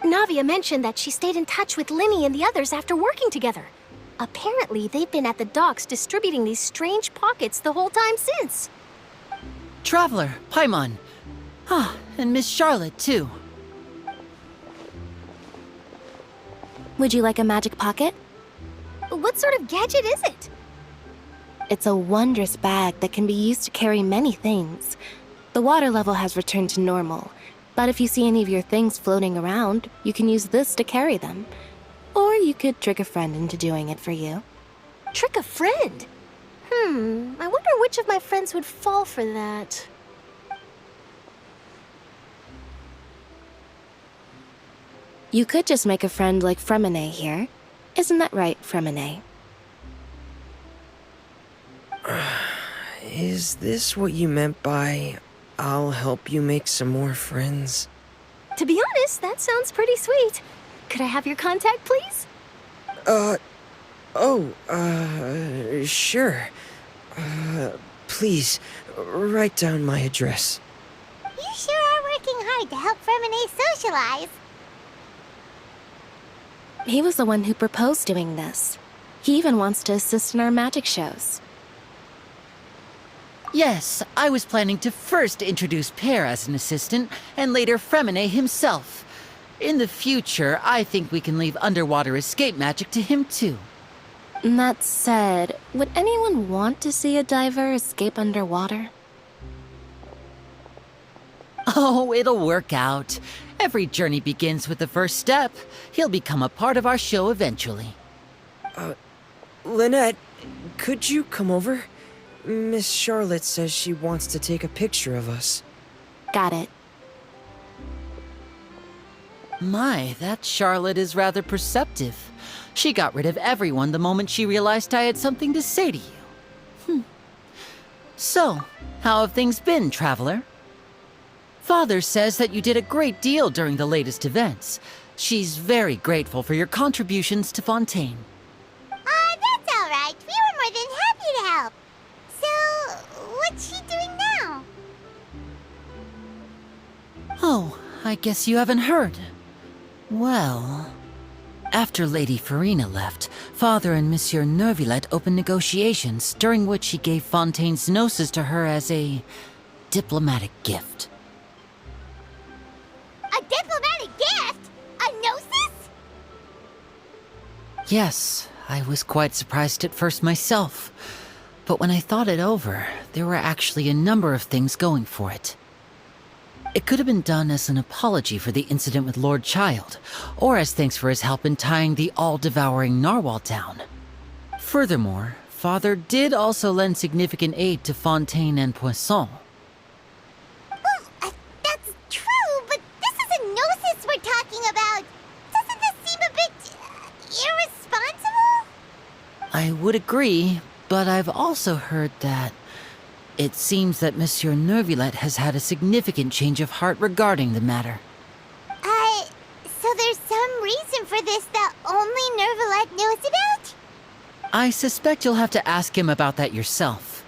Navia mentioned that she stayed in touch with Linny and the others after working together. Apparently, they've been at the docks distributing these strange pockets the whole time since. Traveler, Paimon. Ah, and Miss Charlotte, too. Would you like a magic pocket? What sort of gadget is it? It's a wondrous bag that can be used to carry many things. The water level has returned to normal, but if you see any of your things floating around, you can use this to carry them. Or you could trick a friend into doing it for you. Trick a friend? I wonder which of my friends would fall for that. You could just make a friend like Fremine here. Isn't that right, Fremine? Is this what you meant by, I'll help you make some more friends? To be honest, that sounds pretty sweet. Could I have your contact, please? Sure. Please, write down my address. You sure are working hard to help Fremine socialize. He was the one who proposed doing this. He even wants to assist in our magic shows. Yes, I was planning to first introduce Pear as an assistant, and later Fremine himself. In the future, I think we can leave underwater escape magic to him too. That said, would anyone want to see a diver escape underwater? Oh, it'll work out. Every journey begins with the first step. He'll become a part of our show eventually. Lynette, could you come over? Miss Charlotte says she wants to take a picture of us. Got it. My, that Charlotte is rather perceptive. She got rid of everyone the moment she realized I had something to say to you. So, how have things been, Traveler? Father says that you did a great deal during the latest events. She's very grateful for your contributions to Fontaine. That's all right. We were more than happy to help. So, what's she doing now? Oh, I guess you haven't heard. Well, after Lady Farina left, Father and Monsieur Neuvillette opened negotiations, during which he gave Fontaine's gnosis to her as a diplomatic gift. A diplomatic gift? A gnosis? Yes, I was quite surprised at first myself. But when I thought it over, there were actually a number of things going for it. It could have been done as an apology for the incident with Lord Child, or as thanks for his help in tying the all-devouring narwhal down. Furthermore, Father did also lend significant aid to Fontaine and Poisson. Well, that's true, but this is a gnosis we're talking about. Doesn't this seem a bit irresponsible? I would agree, but I've also heard that it seems that Monsieur Neuvillette has had a significant change of heart regarding the matter. So there's some reason for this that only Neuvillette knows about? I suspect you'll have to ask him about that yourself.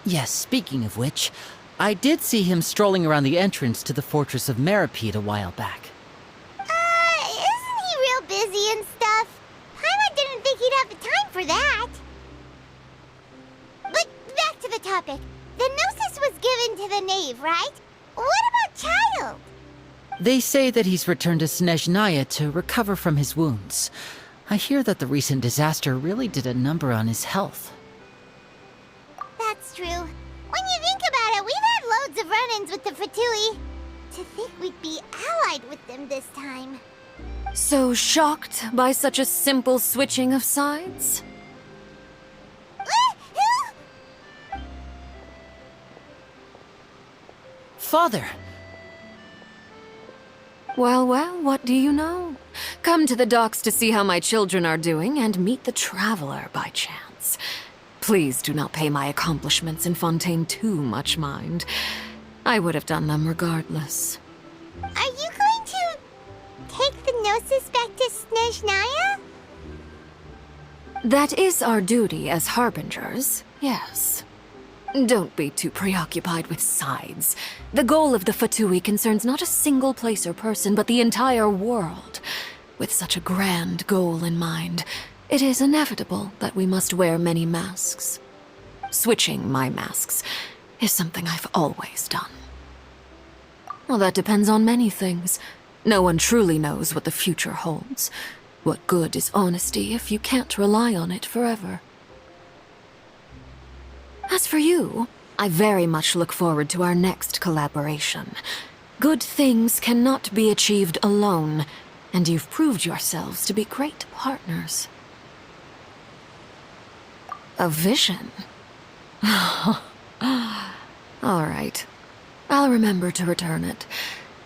Yes, speaking of which, I did see him strolling around the entrance to the Fortress of Meripede a while back. Isn't he real busy and stuff? Paimon didn't think he'd have the time for that. But back to the topic. The gnosis was given to the knave, right? What about Child? They say that he's returned to Snezhnaya to recover from his wounds. I hear that the recent disaster really did a number on his health. That's true. When you think about it, we've had loads of run-ins with the Fatui. To think we'd be allied with them this time. So shocked by such a simple switching of sides? Father! Well, what do you know? Come to the docks to see how my children are doing and meet the Traveler by chance. Please do not pay my accomplishments in Fontaine too much mind. I would have done them regardless. Are you going to take the gnosis back to Snezhnaya? That is our duty as harbingers, yes. Don't be too preoccupied with sides. The goal of the Fatui concerns not a single place or person, but the entire world. With such a grand goal in mind, it is inevitable that we must wear many masks. Switching my masks is something I've always done. Well, that depends on many things. No one truly knows what the future holds. What good is honesty if you can't rely on it forever? As for you, I very much look forward to our next collaboration. Good things cannot be achieved alone, and you've proved yourselves to be great partners. A vision? All right. I'll remember to return it.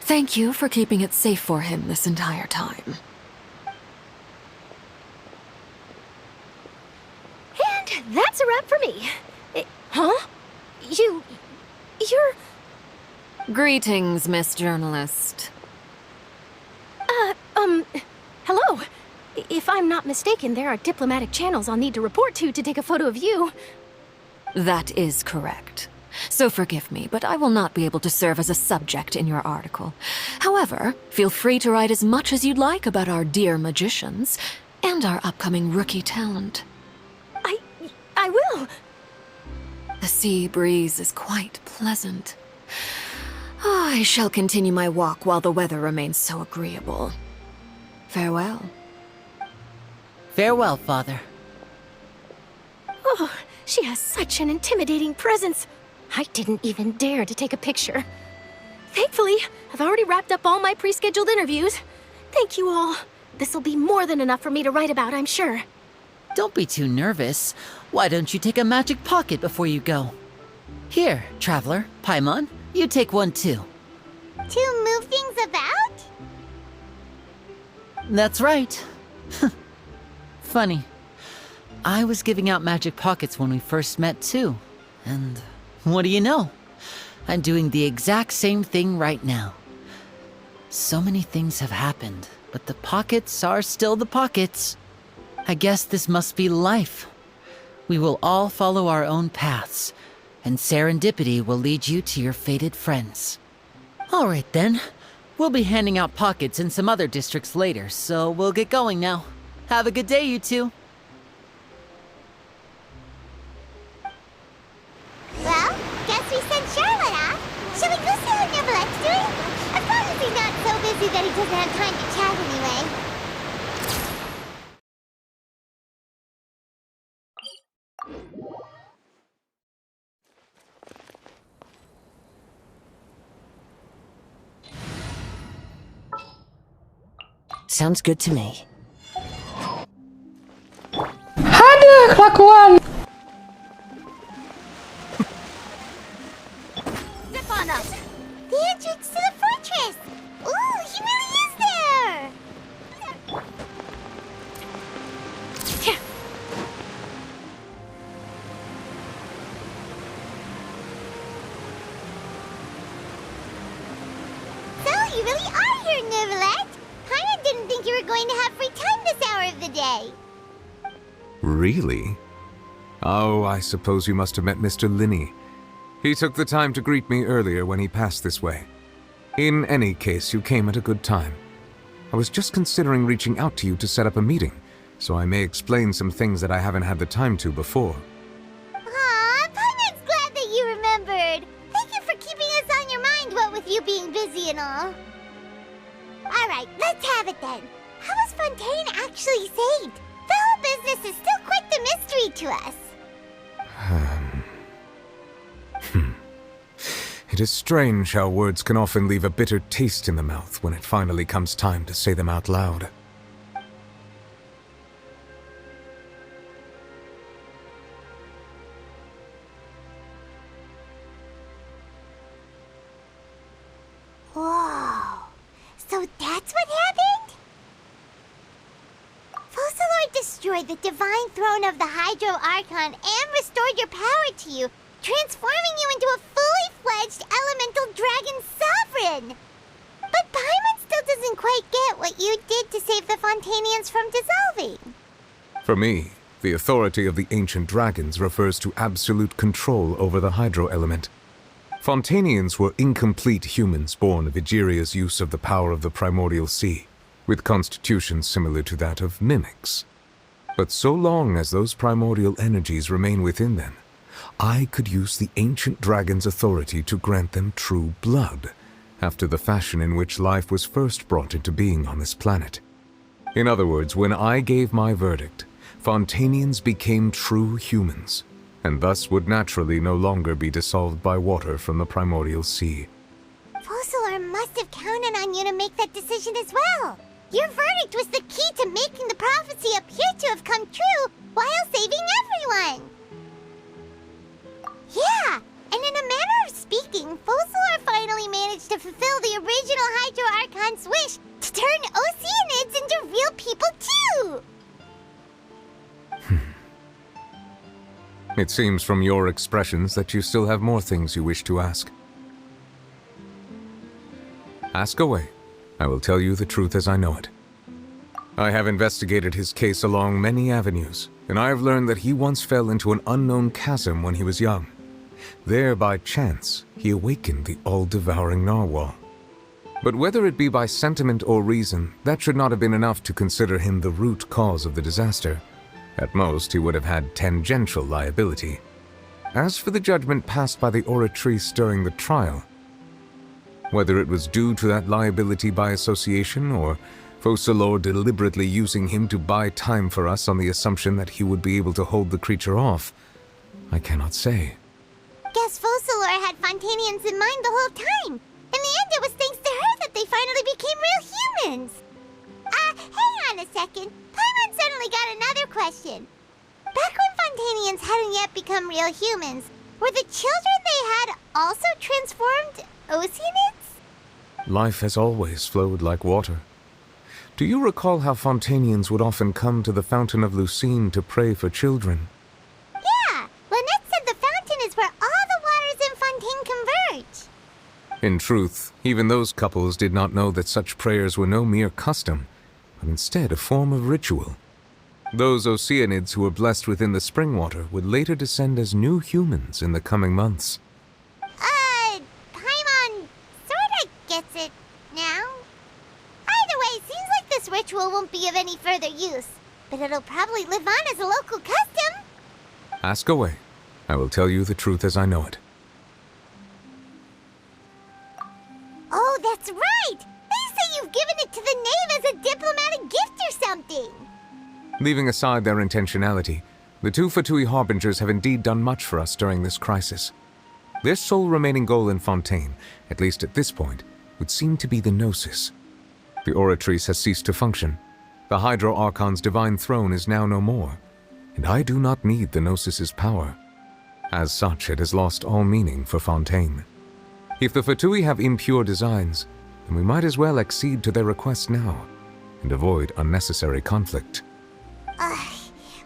Thank you for keeping it safe for him this entire time. And that's a wrap for me. Huh? You're... Greetings, Miss Journalist. Hello. If I'm not mistaken, there are diplomatic channels I'll need to report to take a photo of you. That is correct. So forgive me, but I will not be able to serve as a subject in your article. However, feel free to write as much as you'd like about our dear magicians and our upcoming rookie talent. I will. The sea breeze is quite pleasant. I shall continue my walk while the weather remains so agreeable. Farewell. Farewell, Father. Oh, she has such an intimidating presence. I didn't even dare to take a picture. Thankfully, I've already wrapped up all my pre-scheduled interviews. Thank you all. This'll be more than enough for me to write about, I'm sure. Don't be too nervous. Why don't you take a magic pocket before you go? Here, Traveler, Paimon, you take one too. To move things about? That's right. Funny. I was giving out magic pockets when we first met too. And what do you know? I'm doing the exact same thing right now. So many things have happened, but the pockets are still the pockets. I guess this must be life. We will all follow our own paths, and serendipity will lead you to your fated friends. All right then. We'll be handing out pockets in some other districts later, so we'll get going now. Have a good day, you two. Well, guess we sent Charlotte off. Shall we go see what Neverlette's doing? As long as he's not so busy that he doesn't have time to chat anyway. Sounds good to me. Aduh, kelakuan. Zip on up. The entrance to the fortress. Ooh, he really is there. So, you really are here, Neverlette. I didn't think you were going to have free time this hour of the day. Really? Oh, I suppose you must have met Mr. Linney. He took the time to greet me earlier when he passed this way. In any case, you came at a good time. I was just considering reaching out to you to set up a meeting, so I may explain some things that I haven't had the time to before. Aw, Paimon's glad that you remembered. Thank you for keeping us on your mind, what with you being busy and all. Alright, let's have it then. How was Fontaine actually saved? The whole business is still quite the mystery to us. It is strange how words can often leave a bitter taste in the mouth when it finally comes time to say them out loud. Whoa. So that's what happened? Fossilord destroyed the divine throne of the Hydro Archon and restored your power to you, transforming you into a fully fledged elemental dragon sovereign. But Paimon still doesn't quite get what you did to save the Fontainians from dissolving. For me, the authority of the ancient dragons refers to absolute control over the hydro element. Fontainians were incomplete humans born of Egeria's use of the power of the primordial sea, with constitutions similar to that of mimics. But so long as those primordial energies remain within them, I could use the ancient dragon's authority to grant them true blood, after the fashion in which life was first brought into being on this planet. In other words, when I gave my verdict, Fontainians became true humans, and thus would naturally no longer be dissolved by water from the primordial sea. Fosular must have counted on you to make that decision as well. Your verdict was the key to making the prophecy appear to have come true while saving everyone. Yeah, and in a manner of speaking, Fosular finally managed to fulfill the original Hydro Archon's wish to turn Oceanids into real people too! It seems from your expressions that you still have more things you wish to ask. Ask away. I will tell you the truth as I know it. I have investigated his case along many avenues, and I have learned that he once fell into an unknown chasm when he was young. There, by chance, he awakened the all-devouring narwhal. But whether it be by sentiment or reason, that should not have been enough to consider him the root cause of the disaster. At most, he would have had tangential liability. As for the judgment passed by the oratrice during the trial, whether it was due to that liability by association, or Fosulor deliberately using him to buy time for us on the assumption that he would be able to hold the creature off, I cannot say. Guess Fosulor had Fontainians in mind the whole time. In the end, it was thanks to her that they finally became real humans. Hang on a second. Paimon suddenly got another question. Back when Fontainians hadn't yet become real humans, were the children they had also transformed Oceanids? Life has always flowed like water. Do you recall how Fontainians would often come to the Fountain of Lucine to pray for children? Yeah, Lynette said the fountain is where all the waters in Fontaine converge. In truth, even those couples did not know that such prayers were no mere custom, but instead a form of ritual. Those Oceanids who were blessed within the spring water would later descend as new humans in the coming months. Paimon sorta gets it now. Either way, seems like this ritual won't be of any further use, but it'll probably live on as a local custom. Ask away. I will tell you the truth as I know it. Oh, that's right! They say you've given it to the Knave as a diplomatic gift or something! Leaving aside their intentionality, the two Fatui Harbingers have indeed done much for us during this crisis. Their sole remaining goal in Fontaine, at least at this point, would seem to be the Gnosis. The Oratrice has ceased to function. The Hydro Archon's divine throne is now no more, and I do not need the Gnosis's power. As such, it has lost all meaning for Fontaine. If the Fatui have impure designs, then we might as well accede to their request now, and avoid unnecessary conflict.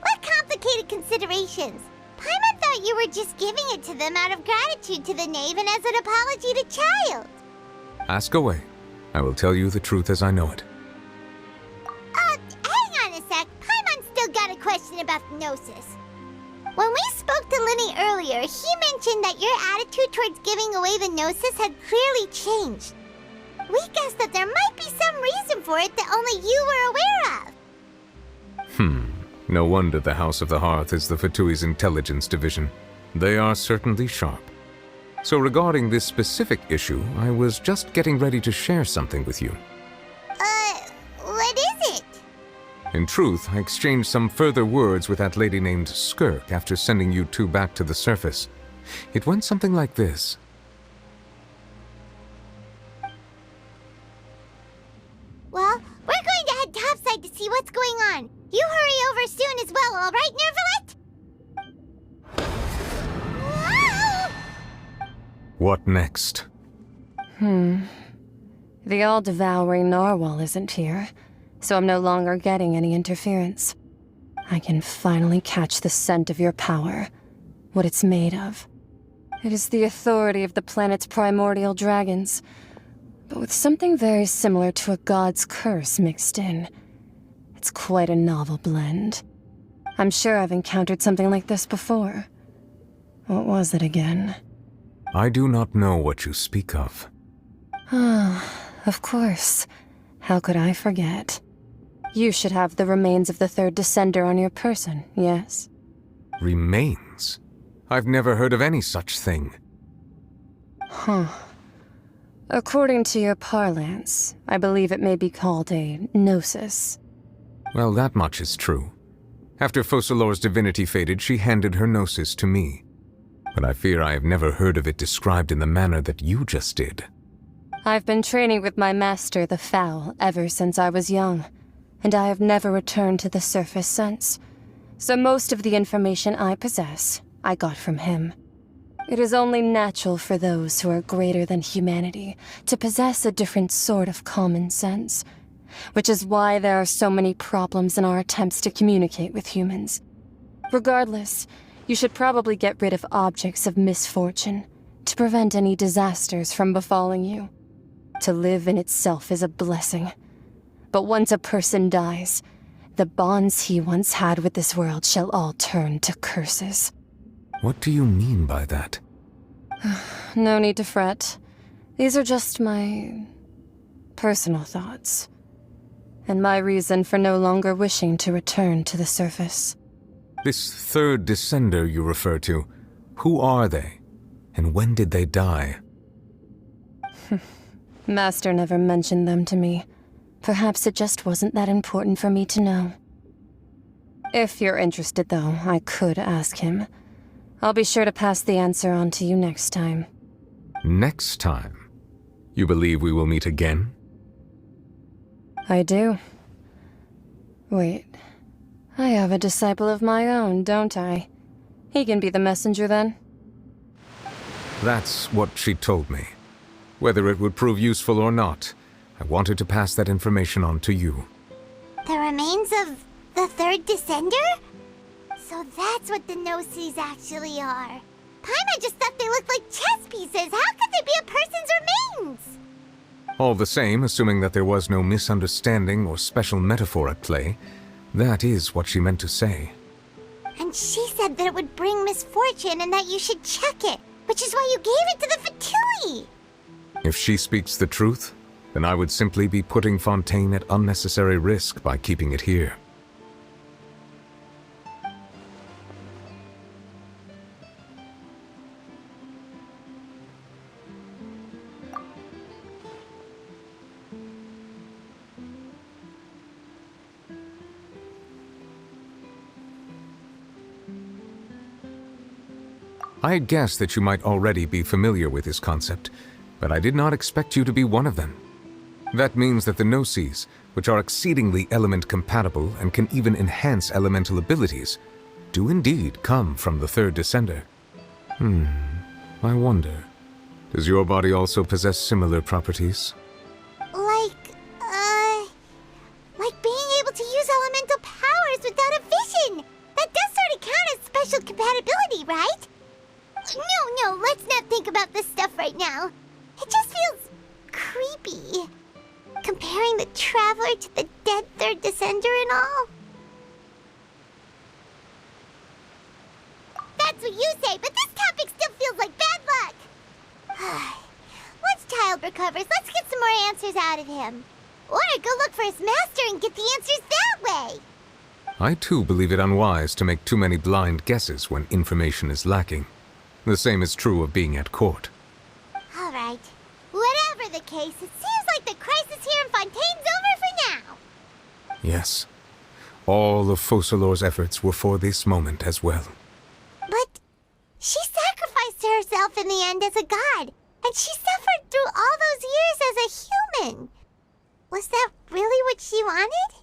What complicated considerations? Paimon thought you were just giving it to them out of gratitude to the Knave and as an apology to Child. Ask away. I will tell you the truth as I know it. Hang on a sec. Paimon's still got a question about the Gnosis. When we spoke to Linny earlier, he mentioned that your attitude towards giving away the Gnosis had clearly changed. We guessed that there might be some reason for it that only you were aware of. No wonder the House of the Hearth is the Fatui's intelligence division. They are certainly sharp. So regarding this specific issue, I was just getting ready to share something with you. What is it? In truth, I exchanged some further words with that lady named Skirk after sending you two back to the surface. It went something like this. Well, we're going to head topside to see what's going on. You hurry over soon as well, all right, Nervalet? Whoa! What next? The all-devouring narwhal isn't here, so I'm no longer getting any interference. I can finally catch the scent of your power, what it's made of. It is the authority of the planet's primordial dragons, but with something very similar to a god's curse mixed in. It's quite a novel blend. I'm sure I've encountered something like this before. What was it again? I do not know what you speak of. Of course. How could I forget? You should have the remains of the third descender on your person, yes? Remains? I've never heard of any such thing. According to your parlance, I believe it may be called a gnosis. Well, that much is true. After Focalor's divinity faded, she handed her gnosis to me. But I fear I have never heard of it described in the manner that you just did. I've been training with my master, the Foul, ever since I was young, and I have never returned to the surface since. So most of the information I possess, I got from him. It is only natural for those who are greater than humanity to possess a different sort of common sense, which is why there are so many problems in our attempts to communicate with humans. Regardless, you should probably get rid of objects of misfortune to prevent any disasters from befalling you. To live in itself is a blessing. But once a person dies, the bonds he once had with this world shall all turn to curses. What do you mean by that? No need to fret. These are just my personal thoughts, and my reason for no longer wishing to return to the surface. This third descender you refer to, who are they? And when did they die? Master never mentioned them to me. Perhaps it just wasn't that important for me to know. If you're interested, though, I could ask him. I'll be sure to pass the answer on to you next time. Next time? You believe we will meet again? I do. Wait. I have a disciple of my own, don't I? He can be the messenger then? That's what she told me. Whether it would prove useful or not, I wanted to pass that information on to you. The remains of the third descender? So that's what the Gnosis actually are. Paimon just thought they looked like chess pieces. How could they be a person's remains? All the same, assuming that there was no misunderstanding or special metaphor at play, that is what she meant to say. And she said that it would bring misfortune and that you should check it, which is why you gave it to the Fatui. If she speaks the truth, then I would simply be putting Fontaine at unnecessary risk by keeping it here. I had guessed that you might already be familiar with this concept, but I did not expect you to be one of them. That means that the Gnosis, which are exceedingly element-compatible and can even enhance elemental abilities, do indeed come from the third descender. I wonder, does your body also possess similar properties? Like being able to use elemental powers without a vision! That does sort of count as special compatibility, right? No, let's not think about this stuff right now. It just feels creepy. Comparing the Traveler to the dead third descender and all. That's what you say, but this topic still feels like bad luck. Once Child recovers, let's get some more answers out of him. Or go look for his master and get the answers that way. I too believe it unwise to make too many blind guesses when information is lacking. The same is true of being at court. All right. Whatever the case, it seems like the crisis here in Fontaine's over for now. Yes. All of Focalor's efforts were for this moment as well. But she sacrificed herself in the end as a god, and she suffered through all those years as a human. Was that really what she wanted?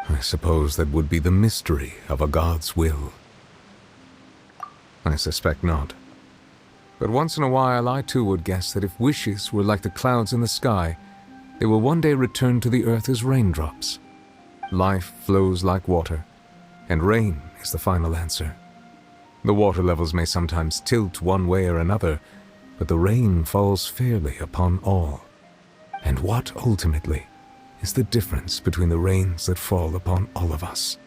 I suppose that would be the mystery of a god's will. I suspect not. But once in a while I too would guess that if wishes were like the clouds in the sky, they will one day return to the earth as raindrops. Life flows like water, and rain is the final answer. The water levels may sometimes tilt one way or another, but the rain falls fairly upon all. And what, ultimately, is the difference between the rains that fall upon all of us?